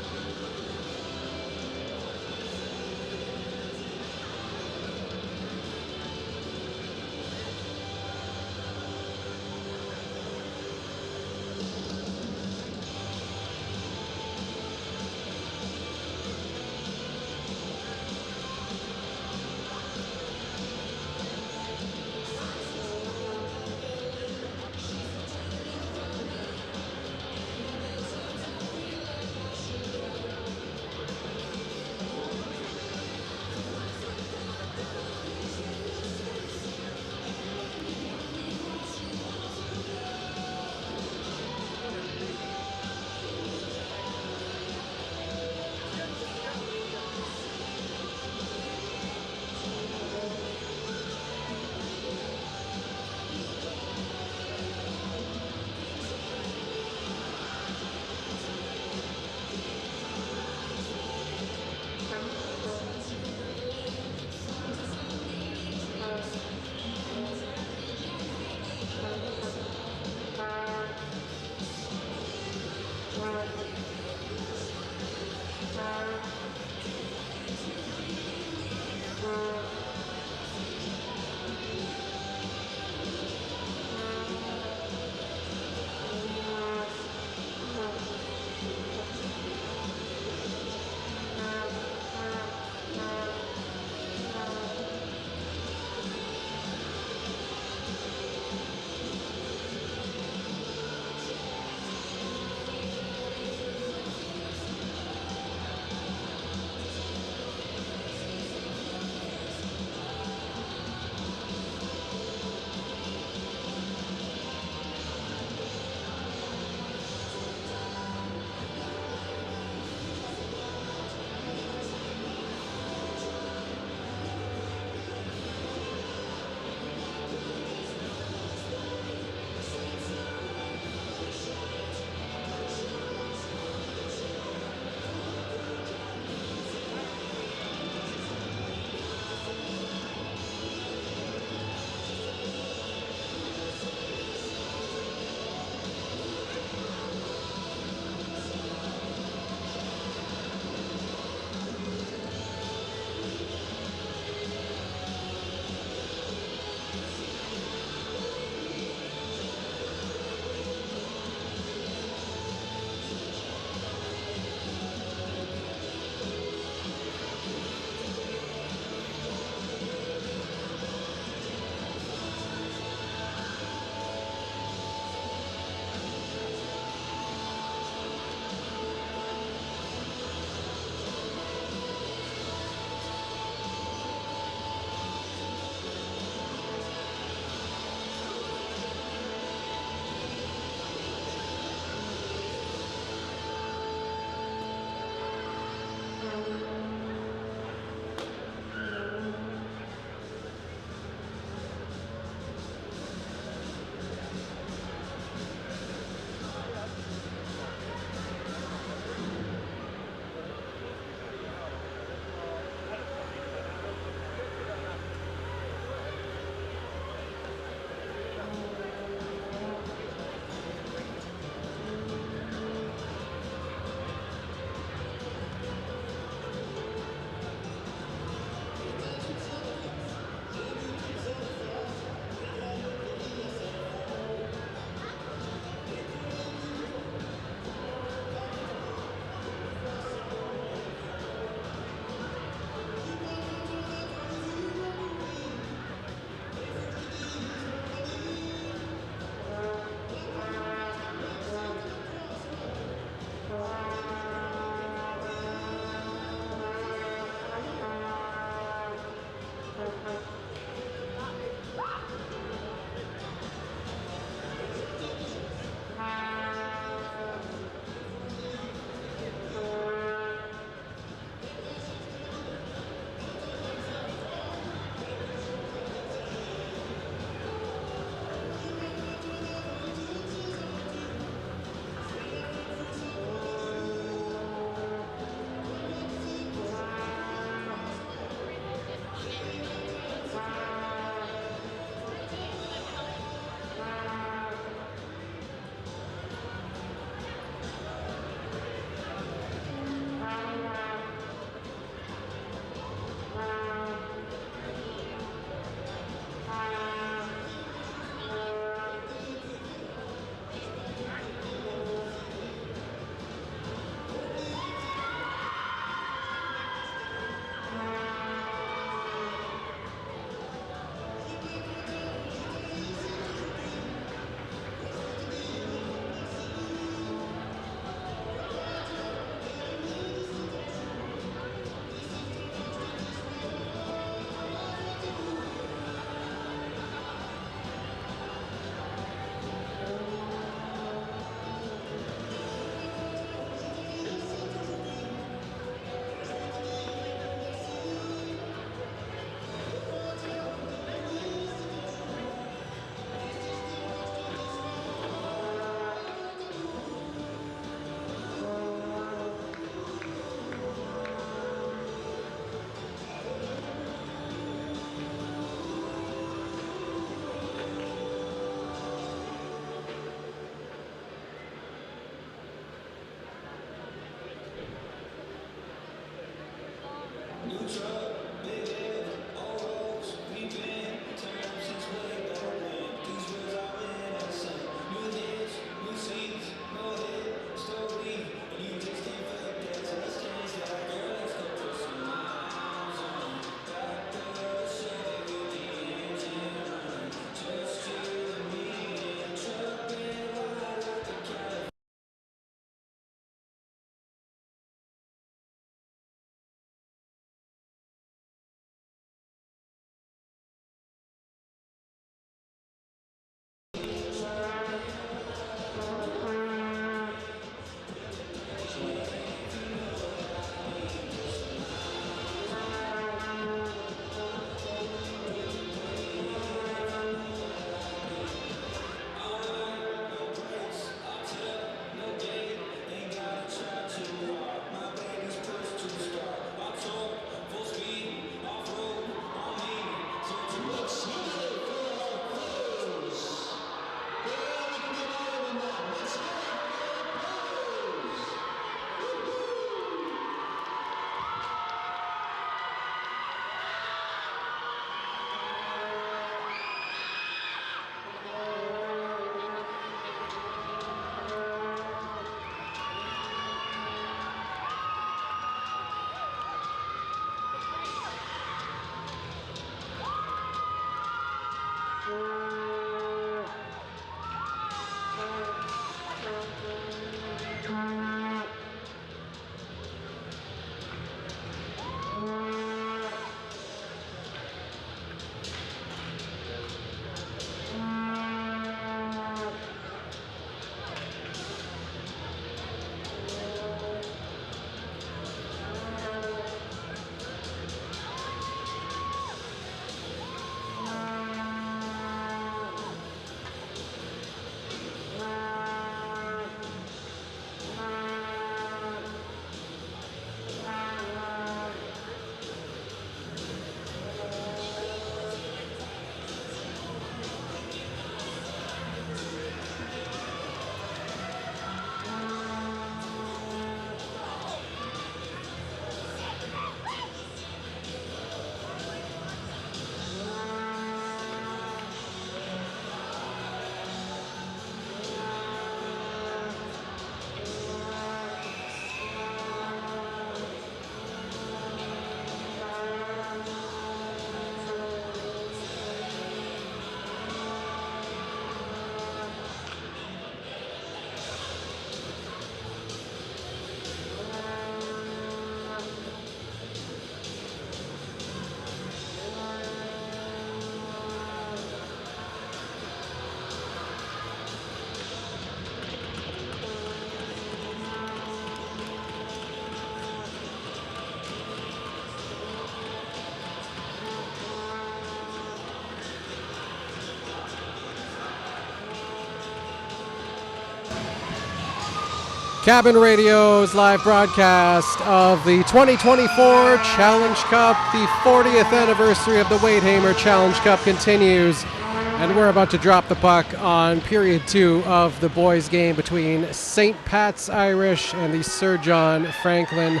[SPEAKER 2] Cabin Radio's live broadcast of the 2024 Challenge Cup. The 40th anniversary of the Wade Hamer Challenge Cup continues, and we're about to drop the puck on period 2 of the boys' game between St. Pat's Irish and the Sir John Franklin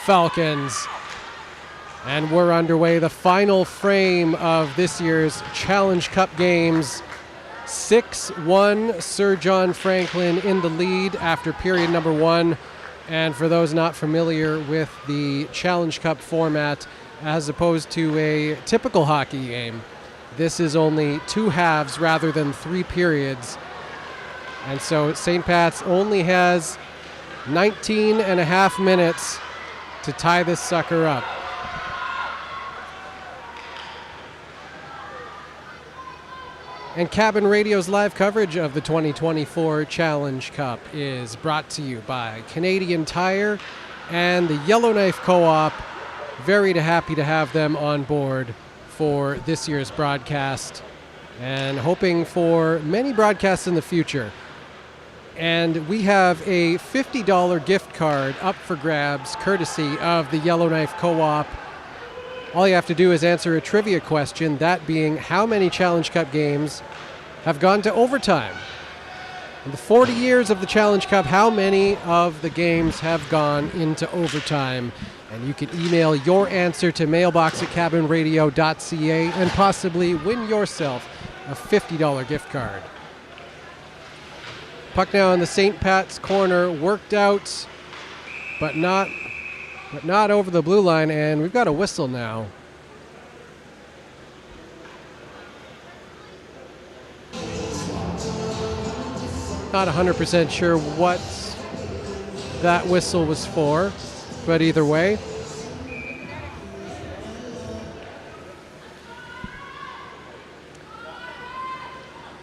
[SPEAKER 2] Falcons. And we're underway, the final frame of this year's Challenge Cup games. 6-1, Sir John Franklin in the lead after period number 1. And for those not familiar with the Challenge Cup format, as opposed to a typical hockey game, this is only 2 halves rather than 3 periods. And so St. Pat's only has 19 and a half minutes to tie this sucker up. And Cabin Radio's live coverage of the 2024 Challenge Cup is brought to you by Canadian Tire and the Yellowknife Co-op. Very happy to have them on board for this year's broadcast and hoping for many broadcasts in the future. And we have a $50 gift card up for grabs courtesy of the Yellowknife Co-op. All you have to do is answer a trivia question, that being how many Challenge Cup games have gone to overtime? In the 40 years of the Challenge Cup, how many of the games have gone into overtime? And you can email your answer to mailbox@cabinradio.ca and possibly win yourself a $50 gift card. Puck now on the St. Pat's corner, worked out, but not over the blue line, and we've got a whistle now. Not 100% sure what that whistle was for, but either way.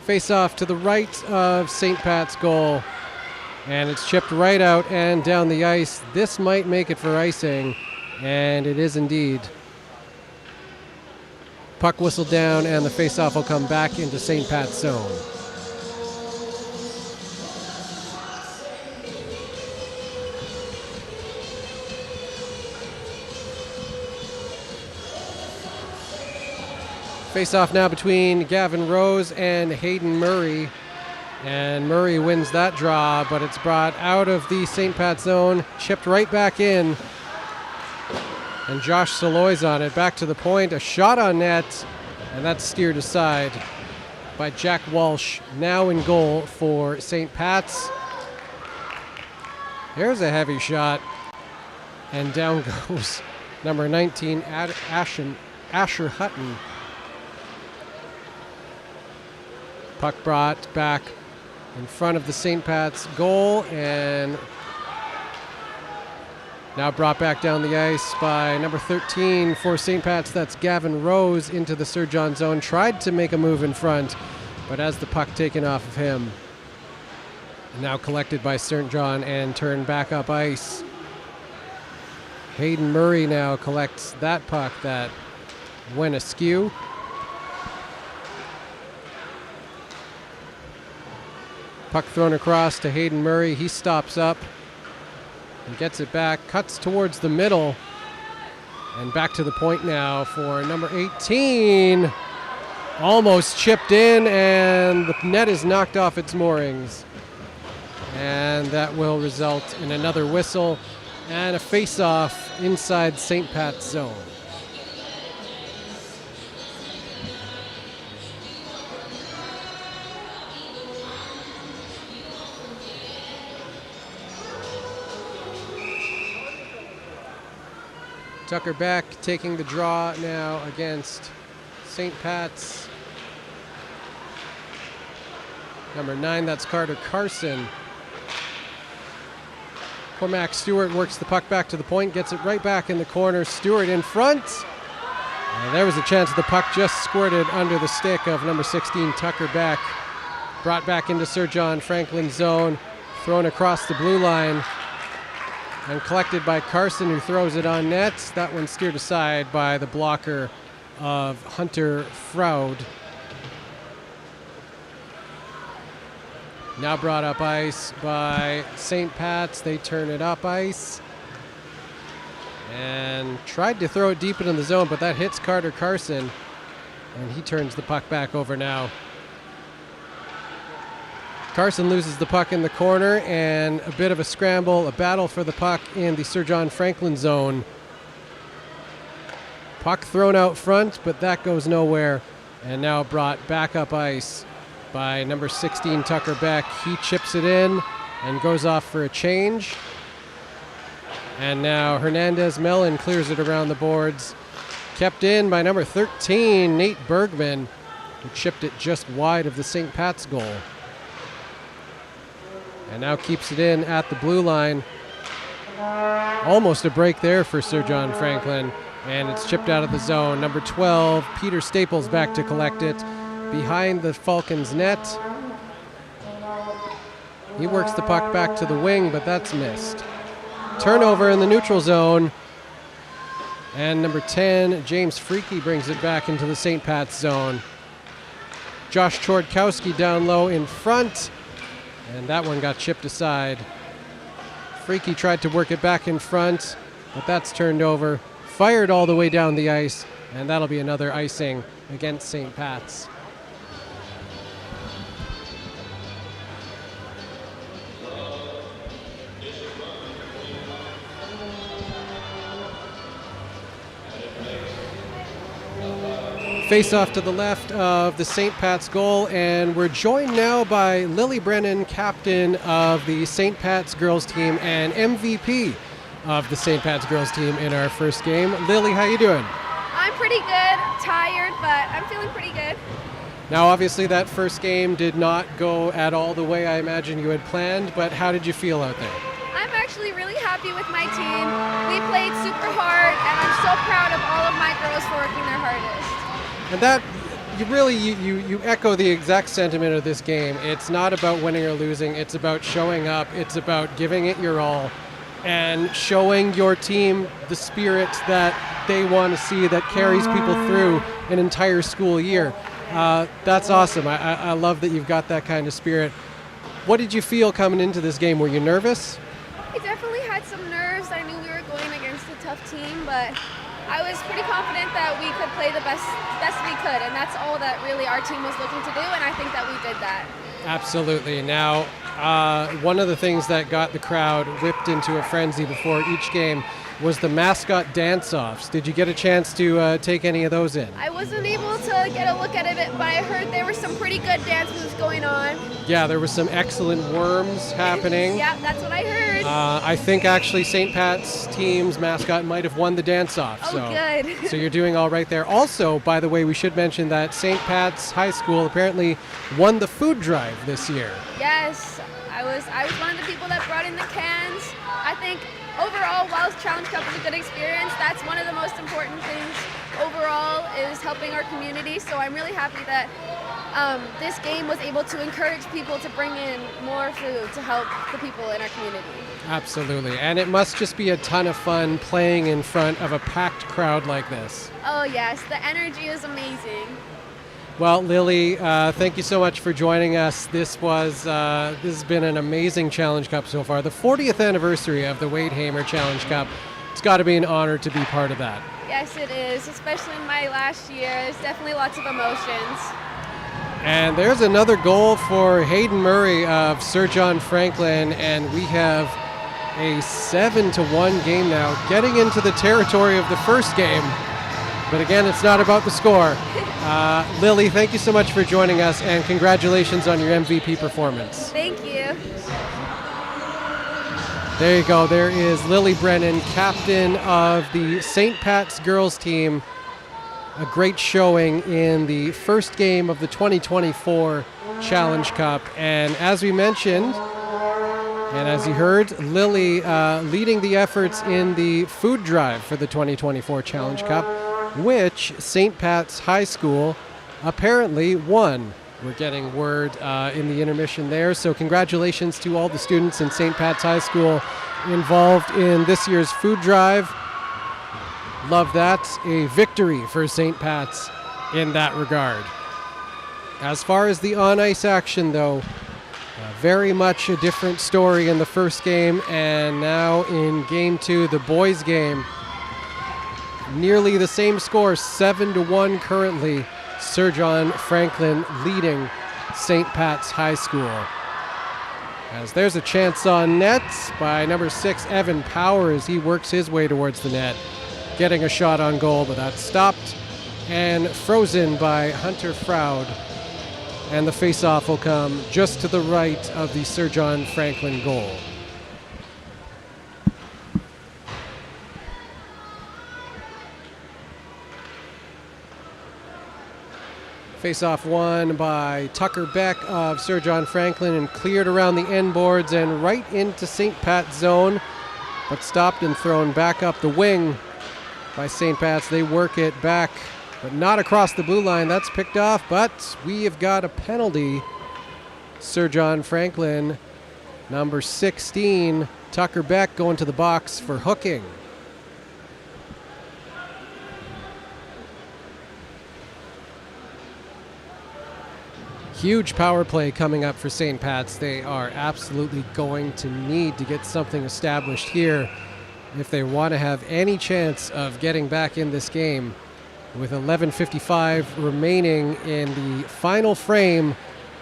[SPEAKER 2] Face off to the right of St. Pat's goal. And it's chipped right out and down the ice. This might make it for icing, and it is indeed. Puck whistled down, and the face-off will come back into St. Pat's zone. Face-off now between Gavin Rose and Hayden Murray. And Murray wins that draw, but it's brought out of the St. Pat's zone, chipped right back in. And Josh Saloy's on it, back to the point, a shot on net, and that's steered aside by Jack Walsh, now in goal for St. Pat's. There's a heavy shot, and down goes number 19, Asher Hutton. Puck brought back in front of the St. Pat's goal, and now brought back down the ice by number 13 for St. Pat's. That's Gavin Rose into the Sir John zone. Tried to make a move in front, but as the puck taken off of him, now collected by Sir John and turned back up ice. Hayden Murray now collects that puck that went askew. Puck thrown across to Hayden Murray. He stops up and gets it back, cuts towards the middle, and back to the point now for number 18. Almost chipped in, and the net is knocked off its moorings. And that will result in another whistle and a face-off inside St. Pat's zone. Tucker Beck taking the draw now against St. Pat's. Number 9, that's Carter Carson. Cormac Stewart works the puck back to the point, gets it right back in the corner. Stewart in front. And there was a chance the puck just squirted under the stick of number 16, Tucker Beck. Brought back into Sir John Franklin's zone, thrown across the blue line, and collected by Carson, who throws it on net. That one steered aside by the blocker of Hunter Froud. Now brought up ice by St. Pat's. They turn it up ice. And tried to throw it deep into the zone, but that hits Carter Carson. And he turns the puck back over now. Carson loses the puck in the corner, and a bit of a scramble, a battle for the puck in the Sir John Franklin zone. Puck thrown out front, but that goes nowhere. And now brought back up ice by number 16, Tucker Beck. He chips it in and goes off for a change. And now Hernandez Mellon clears it around the boards. Kept in by number 13, Nate Bergman, who chipped it just wide of the St. Pat's goal. And now keeps it in at the blue line. Almost a break there for Sir John Franklin. And it's chipped out of the zone. Number 12, Peter Staples back to collect it. Behind the Falcons' net. He works the puck back to the wing, but that's missed. Turnover in the neutral zone. And number 10, James Freaky brings it back into the St. Pat's zone. Josh Chordkowski down low in front. And that one got chipped aside. Freaky tried to work it back in front, but that's turned over. Fired all the way down the ice, and that'll be another icing against St. Pat's. Face off to the left of the St. Pat's goal, and we're joined now by Lily Brennan, captain of the St. Pat's girls team and MVP of the St. Pat's girls team in our first game. Lily, how you doing?
[SPEAKER 5] I'm pretty good, tired, but I'm feeling pretty good.
[SPEAKER 2] Now, obviously, that first game did not go at all the way I imagine you had planned, but how did you feel out there?
[SPEAKER 5] I'm actually really happy with my team. We played super hard, and I'm so proud of all of my girls for working their hardest.
[SPEAKER 2] And that, you echo the exact sentiment of this game. It's not about winning or losing. It's about showing up. It's about giving it your all and showing your team the spirit that they want to see that carries people through an entire school year. That's awesome. I love that you've got that kind of spirit. What did you feel coming into this game? Were you nervous?
[SPEAKER 5] I definitely had some nerves. I knew we were going against a tough team, but I was pretty confident that we could play the best we could, and that's all that really our team was looking to do, and I think that we did that.
[SPEAKER 2] Absolutely. Now, one of the things that got the crowd whipped into a frenzy before each game was the mascot dance-offs. Did you get a chance to take any of those in?
[SPEAKER 5] I wasn't able to get a look at it, but I heard there were some pretty good dance moves going on.
[SPEAKER 2] Yeah, there was some excellent worms happening.
[SPEAKER 5] Yeah, that's what I heard.
[SPEAKER 2] I think actually St. Pat's team's mascot might have won the dance-off.
[SPEAKER 5] Oh,
[SPEAKER 2] so,
[SPEAKER 5] good.
[SPEAKER 2] So you're doing all right there. Also, by the way, we should mention that St. Pat's High School apparently won the food drive this year.
[SPEAKER 5] Yes, I was one of the people that brought in the cans. I think overall, while Challenge Cup is a good experience, that's one of the most important things overall is helping our community. So I'm really happy that this game was able to encourage people to bring in more food to help the people in our community.
[SPEAKER 2] Absolutely. And it must just be a ton of fun playing in front of a packed crowd like this.
[SPEAKER 5] Oh yes, the energy is amazing.
[SPEAKER 2] Well, Lily, thank you so much for joining us. This has been an amazing Challenge Cup so far. The 40th anniversary of the Wade Hamer Challenge Cup. It's got to be an honor to be part of that.
[SPEAKER 5] Yes, it is, especially in my last year. There's definitely lots of emotions.
[SPEAKER 2] And there's another goal for Hayden Murray of Sir John Franklin, and we have a 7-1 game now, getting into the territory of the first game. But again, it's not about the score. Lily, thank you so much for joining us, and congratulations on your MVP performance.
[SPEAKER 5] Thank you.
[SPEAKER 2] There you go. There is Lily Brennan, captain of the St. Pat's girls team. A great showing in the first game of the 2024 Challenge Cup. And as we mentioned, and as you heard, Lily leading the efforts in the food drive for the 2024 Challenge Cup, which St. Pat's High School apparently won. We're getting word in the intermission there. So congratulations to all the students in St. Pat's High School involved in this year's food drive. Love that. A victory for St. Pat's in that regard. As far as the on-ice action, though, Very much a different story in the first game, and now in game 2, the boys' game. Nearly the same score, 7-1 currently. Sir John Franklin leading St. Pat's High School. As there's a chance on net by number 6, Evan Power, as he works his way towards the net. Getting a shot on goal, but that's stopped and frozen by Hunter Froud. And the face-off will come just to the right of the Sir John Franklin goal. Face-off won by Tucker Beck of Sir John Franklin and cleared around the end boards and right into St. Pat's zone, but stopped and thrown back up the wing by St. Pat's. They work it back, but not across the blue line. That's picked off, but we have got a penalty. Sir John Franklin, number 16, Tucker Beck, going to the box for hooking. Huge power play coming up for St. Pat's. They are absolutely going to need to get something established here if they want to have any chance of getting back in this game. With 11:55 remaining in the final frame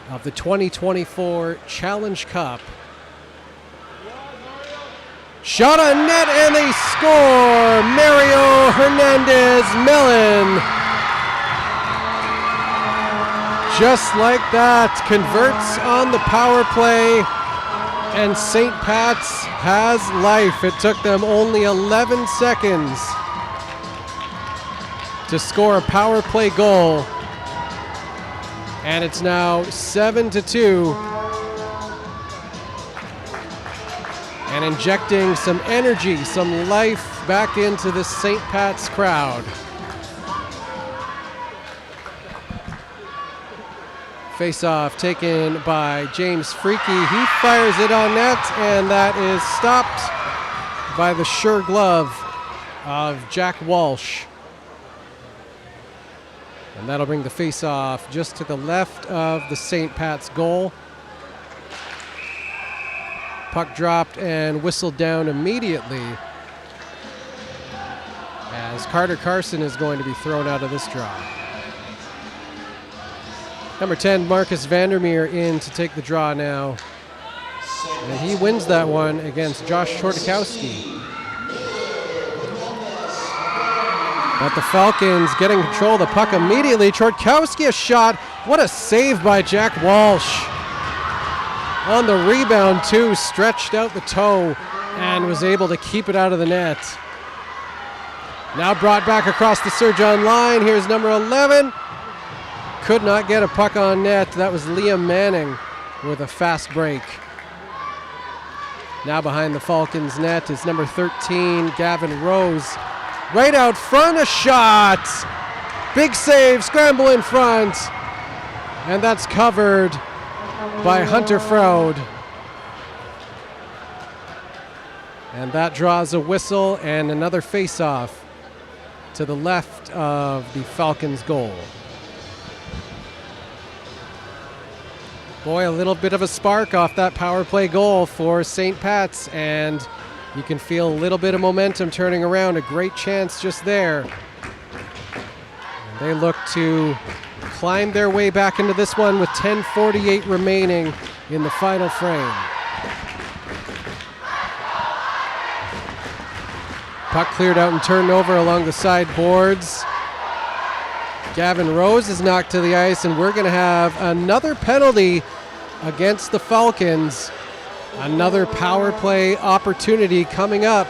[SPEAKER 2] of the 2024 Challenge Cup. Shot on net and they score! Mario Hernandez-Mellon. Just like that, converts on the power play, and St. Pat's has life. It took them only 11 seconds to score a power play goal, and it's now 7-2, and injecting some energy, some life back into the St. Pat's crowd. Face-off taken by James Freaky. He fires it on net, and that is stopped by the sure glove of Jack Walsh. And that'll bring the face-off just to the left of the St. Pat's goal. Puck dropped and whistled down immediately, as Carter Carson is going to be thrown out of this draw. Number 10, Marcus Vandermeer, in to take the draw now. And he wins that one against Josh Chortkowski. But the Falcons getting control of the puck immediately. Chortkowski a shot. What a save by Jack Walsh. On the rebound too, stretched out the toe and was able to keep it out of the net. Now brought back across the Sir John line. Here's number 11. Could not get a puck on net. That was Liam Manning with a fast break. Now behind the Falcons net is number 13, Gavin Rose. Right out front, a shot. Big save, scramble in front. And that's covered by Hunter Froud. And that draws a whistle and another face-off to the left of the Falcons' goal. Boy, a little bit of a spark off that power play goal for St. Pat's, and you can feel a little bit of momentum turning around. A great chance just there. And they look to climb their way back into this one with 10:48 remaining in the final frame. Puck cleared out and turned over along the side boards. Gavin Rose is knocked to the ice, and we're going to have another penalty against the Falcons. Another power play opportunity coming up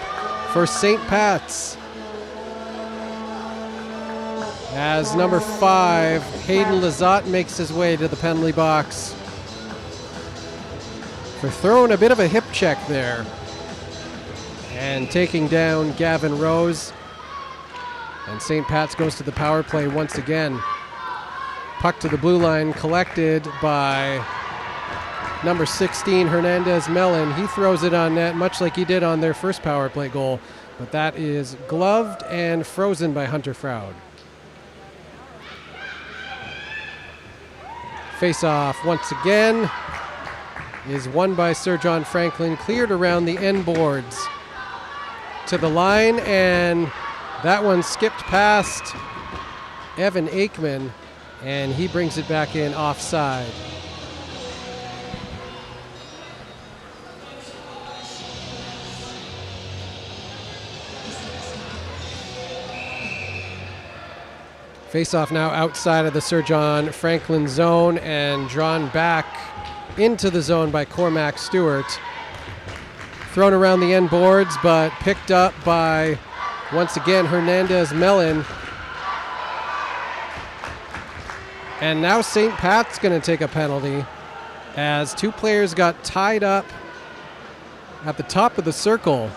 [SPEAKER 2] for St. Pat's. As number 5, Hayden Lizotte, makes his way to the penalty box for throwing a bit of a hip check there and taking down Gavin Rose. And St. Pat's goes to the power play once again. Puck to the blue line, collected by number 16, Hernandez-Mellon. He throws it on net, much like he did on their first power play goal. But that is gloved and frozen by Hunter Froud. Face-off once again. is won by Sir John Franklin, cleared around the end boards to the line, and that one skipped past Evan Aikman, and he brings it back in offside. Face-off now outside of the Sir John Franklin zone and drawn back into the zone by Cormac Stewart. Thrown around the end boards, but picked up by, once again, Hernandez Mellon. And now St. Pat's going to take a penalty as two players got tied up at the top of the circle.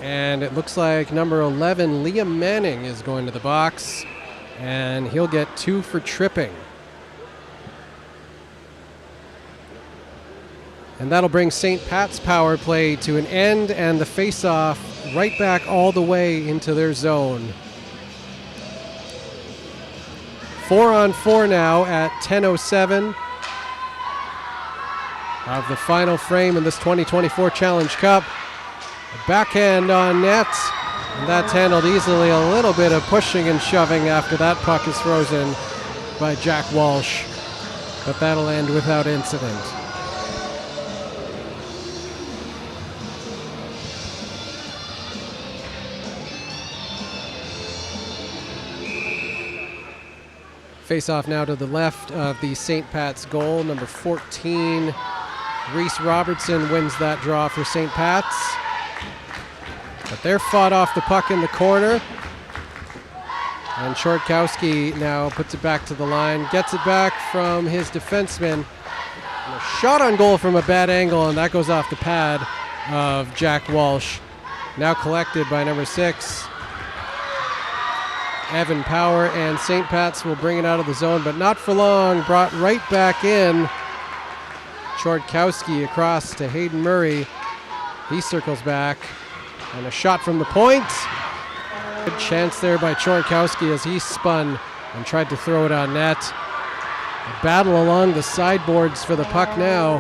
[SPEAKER 2] And it looks like number 11, Liam Manning, is going to the box, and he'll get 2 for tripping. And that'll bring St. Pat's power play to an end, and the face-off right back all the way into their zone. 4-on-4 now at 10:07 of the final frame in this 2024 Challenge Cup. A backhand on net, and that's handled easily. A little bit of pushing and shoving after that puck is frozen by Jack Walsh, but that'll end without incident. Face-off now to the left of the St. Pat's goal. Number 14, Reese Robertson, wins that draw for St. Pat's. But they're fought off the puck in the corner. And Chortkowski now puts it back to the line, gets it back from his defenseman. And a shot on goal from a bad angle, and that goes off the pad of Jack Walsh. Now collected by number 6, Evan Power, and St. Pat's will bring it out of the zone, but not for long. Brought right back in. Chortkowski across to Hayden Murray. He circles back, and a shot from the point. Good chance there by Chortkowski as he spun and tried to throw it on net. A battle along the sideboards for the puck now.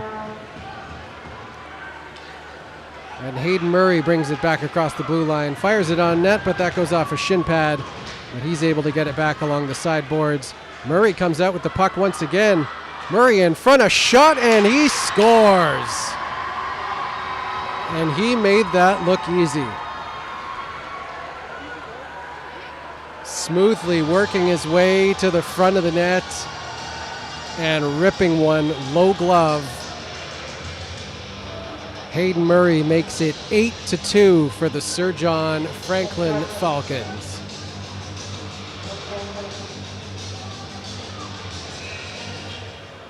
[SPEAKER 2] And Hayden Murray brings it back across the blue line, fires it on net, but that goes off a shin pad. But he's able to get it back along the sideboards. Murray comes out with the puck once again. Murray in front, a shot, and he scores. And he made that look easy. Smoothly working his way to the front of the net and ripping one low glove. Hayden Murray makes it 8-2 for the Sir John Franklin Falcons.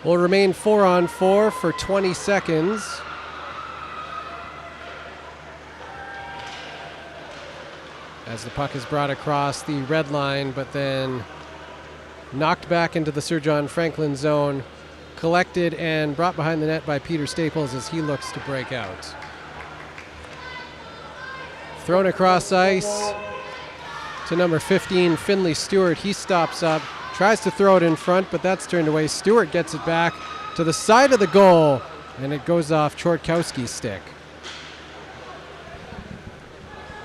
[SPEAKER 2] Will remain 4-on-4 for 20 seconds. As the puck is brought across the red line, but then knocked back into the Sir John Franklin zone, collected and brought behind the net by Peter Staples as he looks to break out. Thrown across ice to number 15, Finley Stewart. He stops up, tries to throw it in front, but that's turned away. Stewart gets it back to the side of the goal, and it goes off Chortkowski's stick.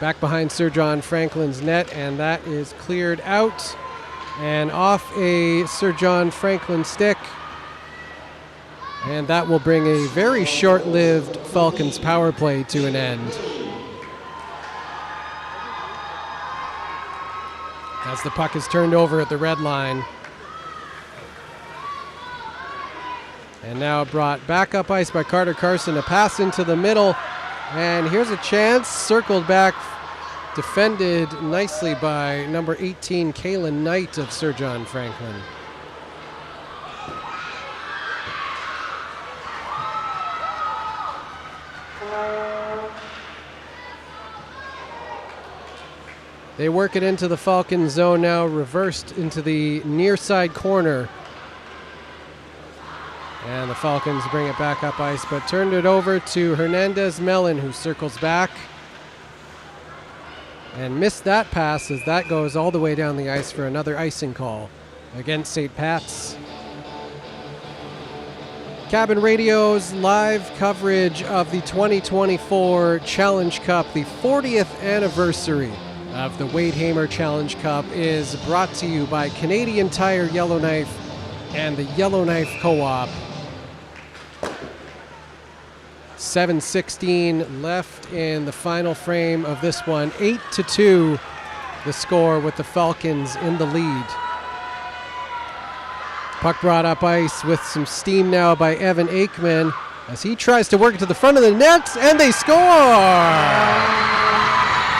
[SPEAKER 2] Back behind Sir John Franklin's net, and that is cleared out and off a Sir John Franklin stick. And that will bring a very short-lived Falcons power play to an end. As the puck is turned over at the red line. And now brought back up ice by Carter Carson. A pass into the middle. And here's a chance. Circled back. Defended nicely by number 18, Kaylin Knight of Sir John Franklin. They work it into the Falcon zone now, reversed into the near side corner. And the Falcons bring it back up ice, but turned it over to Hernandez Mellon, who circles back. And missed that pass as that goes all the way down the ice for another icing call against St. Pat's. Cabin Radio's live coverage of the 2024 Challenge Cup, the 40th anniversary of the Wade Hamer Challenge Cup, is brought to you by Canadian Tire Yellowknife and the Yellowknife Co-op. 7:16 left in the final frame of this one. 8-2 the score with the Falcons in the lead. Puck brought up ice with some steam now by Evan Aikman as he tries to work it to the front of the net, and they score!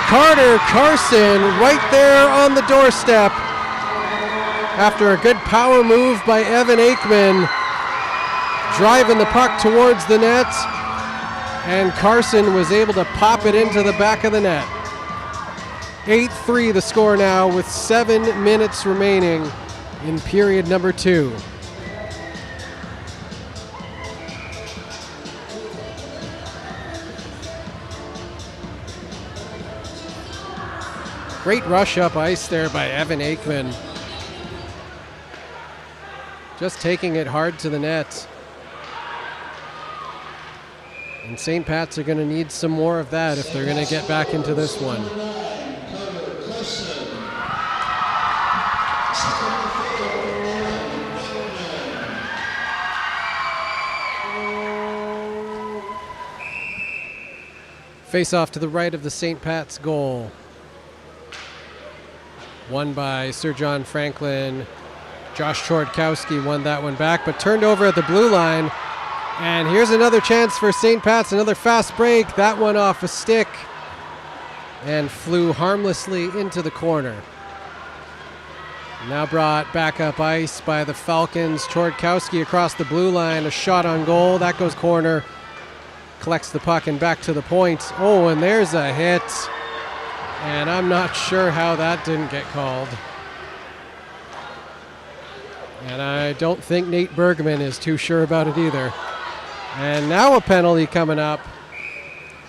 [SPEAKER 2] Carter Carson right there on the doorstep after a good power move by Evan Aikman, driving the puck towards the net, and Carson was able to pop it into the back of the net. 8-3 the score now with 7 minutes remaining in period number 2. Great rush up ice there by Evan Aikman. Just taking it hard to the net. And St. Pat's are going to need some more of that if they're going to get back into this one. Face off to the right of the St. Pat's goal. Won by Sir John Franklin. Josh Chordkowski won that one back, but turned over at the blue line. And here's another chance for St. Pat's, another fast break. That one off a stick and flew harmlessly into the corner. Now brought back up ice by the Falcons. Chordkowski across the blue line, a shot on goal. That goes corner. Collects the puck and back to the point. Oh, and there's a hit. And I'm not sure how that didn't get called. And I don't think Nate Bergman is too sure about it either. And now a penalty coming up.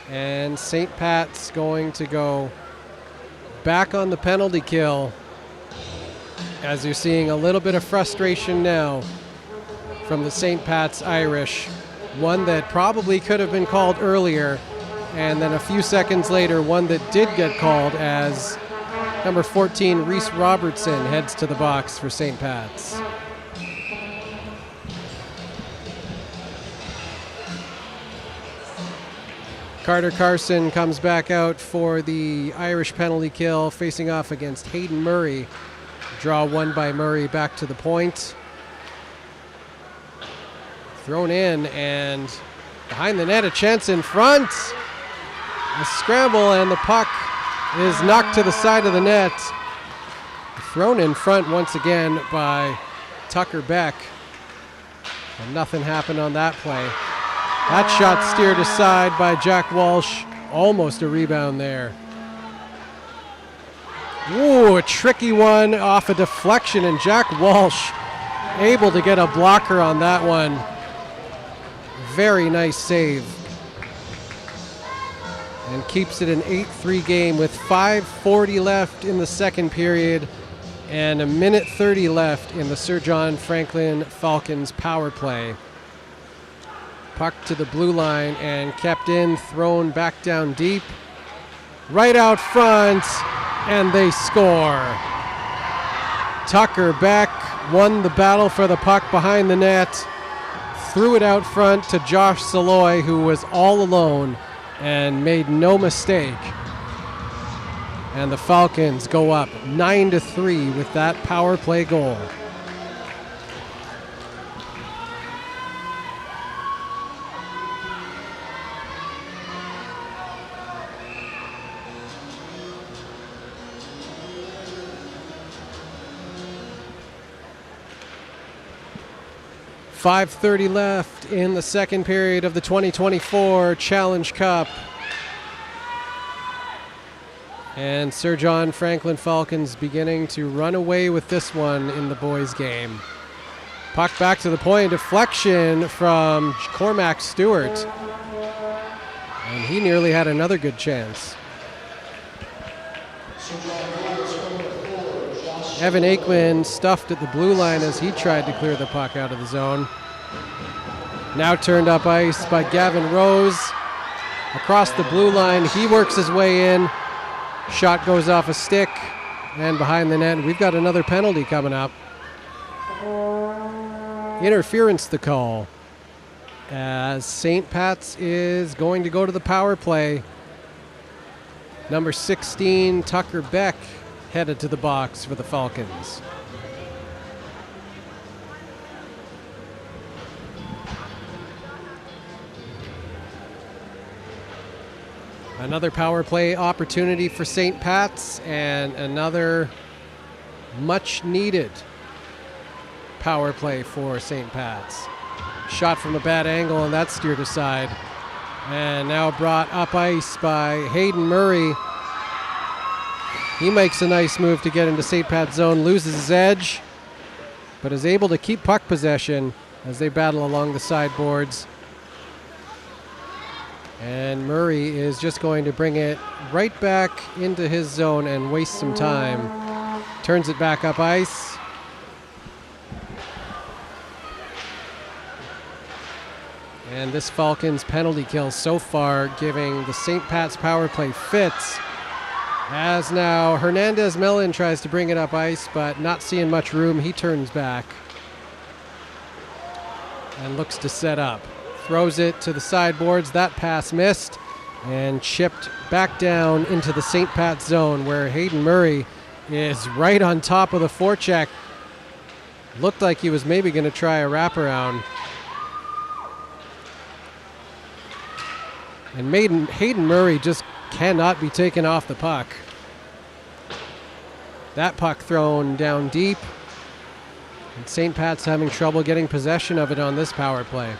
[SPEAKER 2] And St. Pat's going to go back on the penalty kill, as you're seeing a little bit of frustration now from the St. Pat's Irish. One that probably could have been called earlier, and then a few seconds later, one that did get called as number 14, Reese Robertson, heads to the box for St. Pat's. Carter Carson comes back out for the Irish penalty kill, facing off against Hayden Murray. Draw won by Murray back to the point. Thrown in, and behind the net, a chance in front. A scramble, and the puck is knocked to the side of the net. Thrown in front once again by Tucker Beck. And nothing happened on that play. That shot steered aside by Jack Walsh. Almost a rebound there. Ooh, a tricky one off a deflection, and Jack Walsh able to get a blocker on that one. Very nice save. And keeps it an 8-3 game with 5:40 left in the second period and 1:30 left in the Sir John Franklin Falcons power play. Puck to the blue line and kept in, thrown back down deep. Right out front, and they score. Tucker Beck won the battle for the puck behind the net, threw it out front to Josh Saloy, who was all alone and made no mistake. And the Falcons go up 9-3 with that power play goal. .5:30 left in the second period of the 2024 Challenge Cup. And Sir John Franklin Falcons beginning to run away with this one in the boys' game. Puck back to the point, deflection from Cormac Stewart. And he nearly had another good chance. Evan Aikman stuffed at the blue line as he tried to clear the puck out of the zone. Now turned up ice by Gavin Rose. Across the blue line, he works his way in. Shot goes off a stick and behind the net. We've got another penalty coming up. Interference the call, as St. Pat's is going to go to the power play. Number 16, Tucker Beck, headed to the box for the Falcons. Another power play opportunity for St. Pat's, and another much needed power play for St. Pat's. Shot from a bad angle, and that's steered aside. And now brought up ice by Hayden Murray. He makes a nice move to get into St. Pat's zone, loses his edge, but is able to keep puck possession as they battle along the sideboards. And Murray is just going to bring it right back into his zone and waste some time. Turns it back up ice. And this Falcons penalty kill so far giving the St. Pat's power play fits. As now Hernandez Mellon tries to bring it up ice, but not seeing much room, he turns back and looks to set up. Throws it to the sideboards. That pass missed and chipped back down into the St. Pat's zone, where Hayden Murray is right on top of the forecheck. Looked like he was maybe going to try a wraparound. And Hayden Murray just cannot be taken off the puck. That puck thrown down deep. And St. Pat's having trouble getting possession of it on this power play.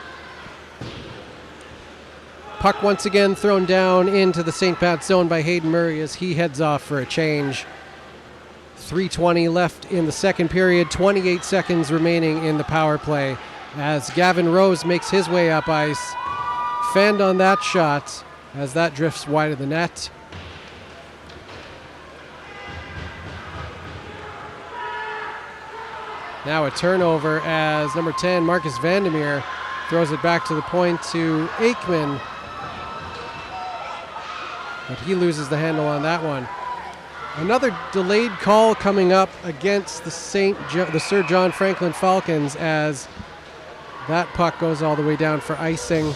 [SPEAKER 2] Puck once again thrown down into the St. Pat's zone by Hayden Murray as he heads off for a change. 3:20 left in the second period, 28 seconds remaining in the power play as Gavin Rose makes his way up ice. Fanned on that shot as that drifts wide of the net. Now a turnover as number 10, Marcus Vandermeer, throws it back to the point to Aikman. But he loses the handle on that one. Another delayed call coming up against the Sir John Franklin Falcons as that puck goes all the way down for icing.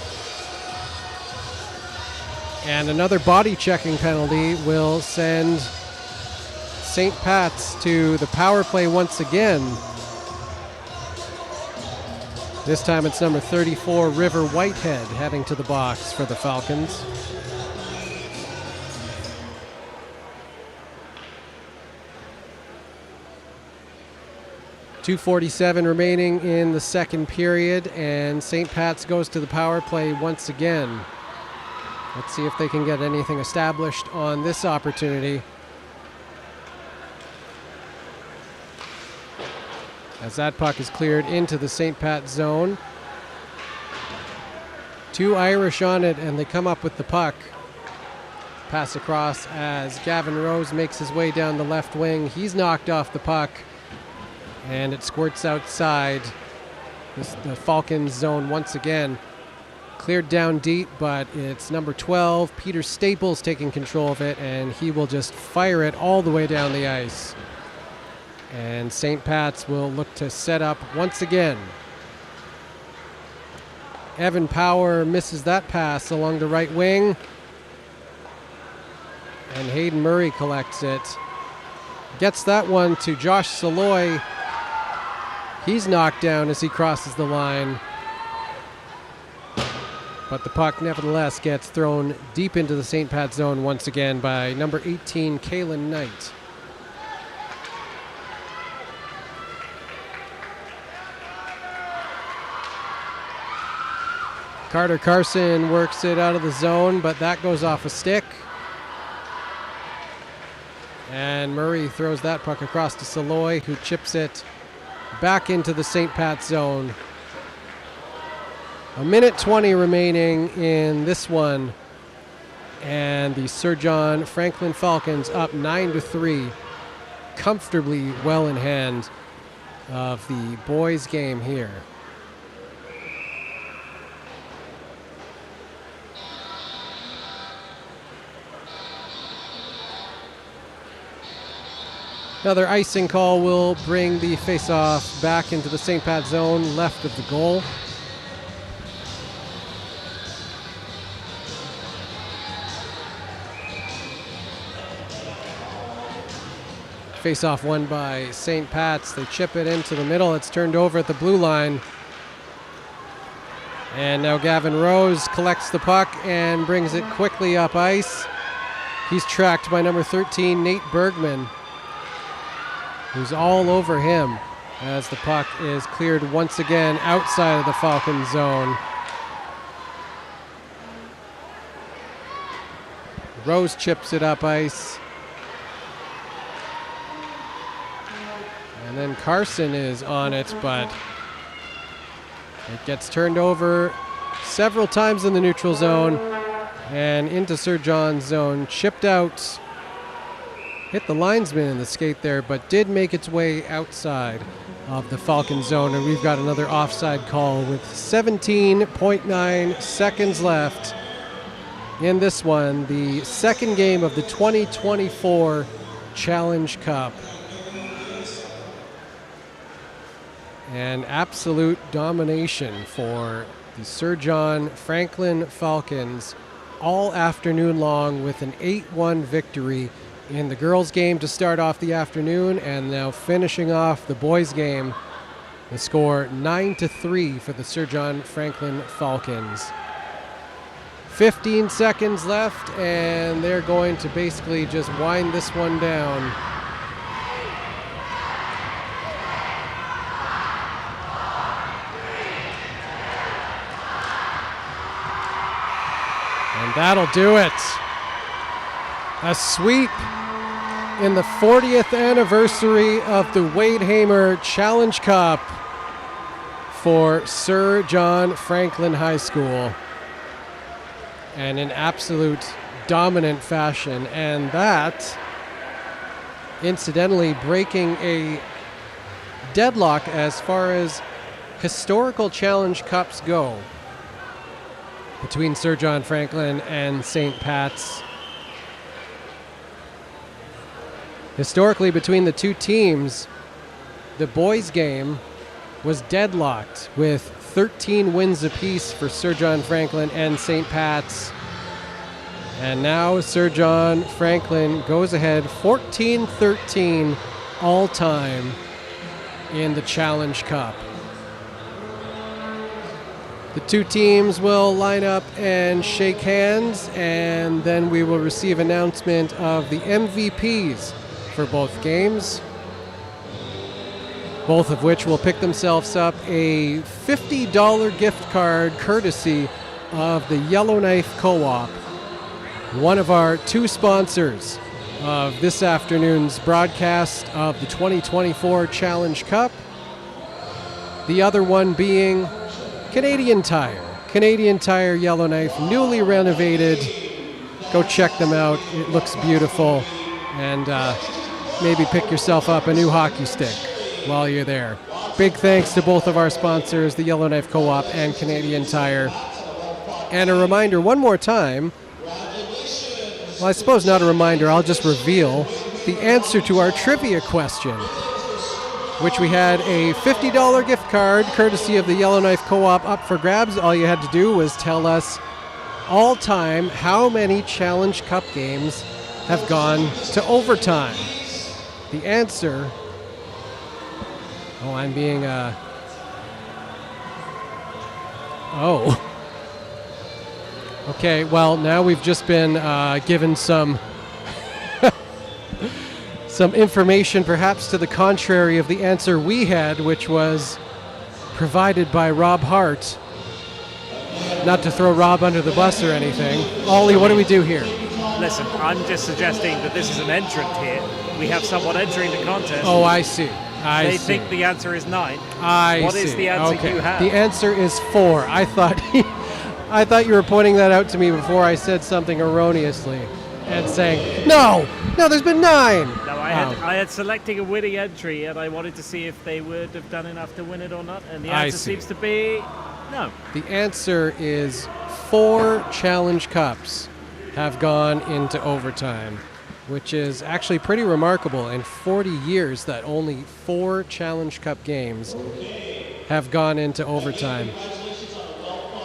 [SPEAKER 2] And another body checking penalty will send St. Pat's to the power play once again. This time it's number 34, River Whitehead, heading to the box for the Falcons. .247 remaining in the second period, and St. Pat's goes to the power play once again. Let's see if they can get anything established on this opportunity. As that puck is cleared into the St. Pat's zone. 2 Irish on it, and they come up with the puck. Pass across as Gavin Rose makes his way down the left wing. He's knocked off the puck, and it squirts outside the Falcons zone once again. Cleared down deep, but it's number 12, Peter Staples, taking control of it, and he will just fire it all the way down the ice. And St. Pat's will look to set up once again. Evan Power misses that pass along the right wing. And Hayden Murray collects it. Gets that one to Josh Saloy. He's knocked down as he crosses the line. But the puck nevertheless gets thrown deep into the St. Pat's zone once again by number 18, Kalen Knight. Carter Carson works it out of the zone, but that goes off a stick. And Murray throws that puck across to Saloy, who chips it back into the St. Pat's zone. 1:20 remaining in this one. And the Sir John Franklin Falcons up 9-3. Comfortably well in hand of the boys' game here. Another icing call will bring the face-off back into the St. Pat zone, left of the goal. Face-off won by St. Pat's. They chip it into the middle. It's turned over at the blue line. And now Gavin Rose collects the puck and brings it quickly up ice. He's tracked by number 13, Nate Bergman, who's all over him as the puck is cleared once again outside of the Falcon zone. Rose chips it up ice. And then Carson is on it, but it gets turned over several times in the neutral zone and into Sir John's zone. Chipped out. Hit the linesman in the skate there, but did make its way outside of the Falcon zone. And we've got another offside call with 17.9 seconds left in this one, the second game of the 2024 Challenge Cup. And absolute domination for the Sir John Franklin Falcons all afternoon long, with an 8-1 victory in the girls' game to start off the afternoon, and now finishing off the boys' game. The score 9-3 for the Sir John Franklin Falcons. 15 seconds left, and they're going to basically just wind this one down. And that'll do it. A sweep in the 40th anniversary of the Wade Hamer Challenge Cup for Sir John Franklin High School. And in absolute dominant fashion. And that, incidentally, breaking a deadlock as far as historical Challenge Cups go between Sir John Franklin and St. Pat's. Historically, between the two teams, the boys' game was deadlocked with 13 wins apiece for Sir John Franklin and St. Pat's. And now Sir John Franklin goes ahead 14-13 all time in the Challenge Cup. The two teams will line up and shake hands, and then we will receive announcement of the MVPs for both games, both of which will pick themselves up a $50 gift card courtesy of the Yellowknife Co-op, one of our two sponsors of this afternoon's broadcast of the 2024 Challenge Cup. The other one being Canadian Tire. Canadian Tire Yellowknife, newly renovated. Go check them out. It looks beautiful. And maybe pick yourself up a new hockey stick while you're there. Big thanks to both of our sponsors, the Yellowknife Co-op and Canadian Tire. And a reminder one more time, well, I suppose not a reminder, I'll just reveal the answer to our trivia question, which we had a $50 gift card courtesy of the Yellowknife Co-op up for grabs. All you had to do was tell us all time how many Challenge Cup games have gone to overtime. The answer, oh, I'm being, oh. Okay, well, now we've just been given some some information perhaps to the contrary of the answer we had, which was provided by Rob Hart. Not to throw Rob under the bus or anything. Ollie, what do we do here?
[SPEAKER 3] Listen, I'm just suggesting that this is an entrant here. We have someone entering the contest.
[SPEAKER 2] Oh, I see.
[SPEAKER 3] They think the answer is 9.
[SPEAKER 2] I see.
[SPEAKER 3] What is the answer
[SPEAKER 2] Okay.
[SPEAKER 3] you have?
[SPEAKER 2] The answer is 4. I thought you were pointing that out to me before I said something erroneously and saying, no, there's been 9.
[SPEAKER 3] No, I had selecting a winning entry, and I wanted to see if they would have done enough to win it or not, and the answer seems to be no.
[SPEAKER 2] The answer is 4 Challenge Cups have gone into overtime. which is actually pretty remarkable in 40 years that only 4 Challenge Cup games have gone into overtime.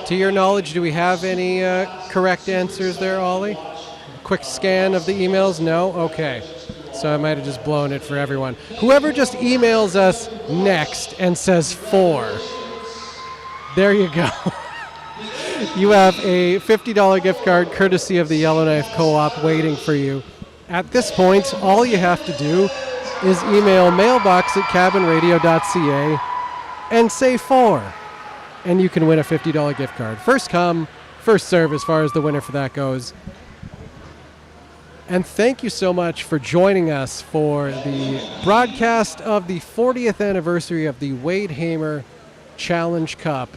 [SPEAKER 2] To your knowledge, do we have any correct answers there, Ollie? Quick scan of the emails? No? Okay. So I might have just blown it for everyone. Whoever just emails us next and says 4, there you go. You have a $50 gift card courtesy of the Yellowknife Co-op waiting for you. At this point, all you have to do is email mailbox@cabinradio.ca and say 4. And you can win a $50 gift card. First come, first serve as far as the winner for that goes. And thank you so much for joining us for the broadcast of the 40th anniversary of the Wade Hamer Challenge Cup.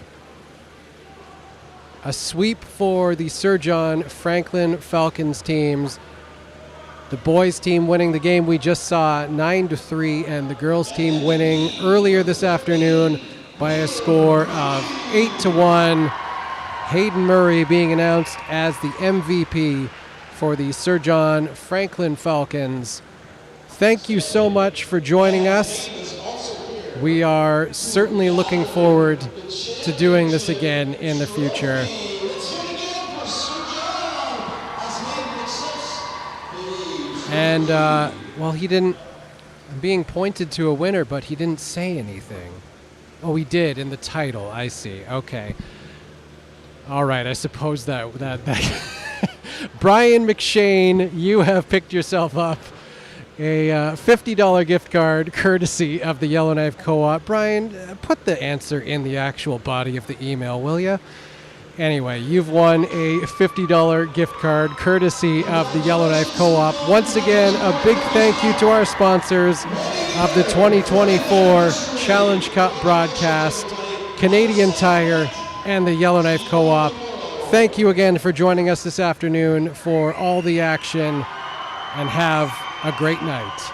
[SPEAKER 2] A sweep for the Sir John Franklin Falcons teams. The boys team winning the game we just saw 9-3, and the girls team winning earlier this afternoon by a score of 8-1. Hayden Murray being announced as the MVP for the Sir John Franklin Falcons. Thank you so much for joining us. We are certainly looking forward to doing this again in the future. And, well, he didn't, being pointed to a winner, but he didn't say anything. Oh, he did in the title. I see. Okay. All right. I suppose that Brian McShane, you have picked yourself up a $50 gift card courtesy of the Yellowknife Co-op. Brian, put the answer in the actual body of the email, will you? Anyway, you've won a $50 gift card courtesy of the Yellowknife Co-op. Once again, a big thank you to our sponsors of the 2024 Challenge Cup broadcast, Canadian Tire and the Yellowknife Co-op. Thank you again for joining us this afternoon for all the action, and have a great night.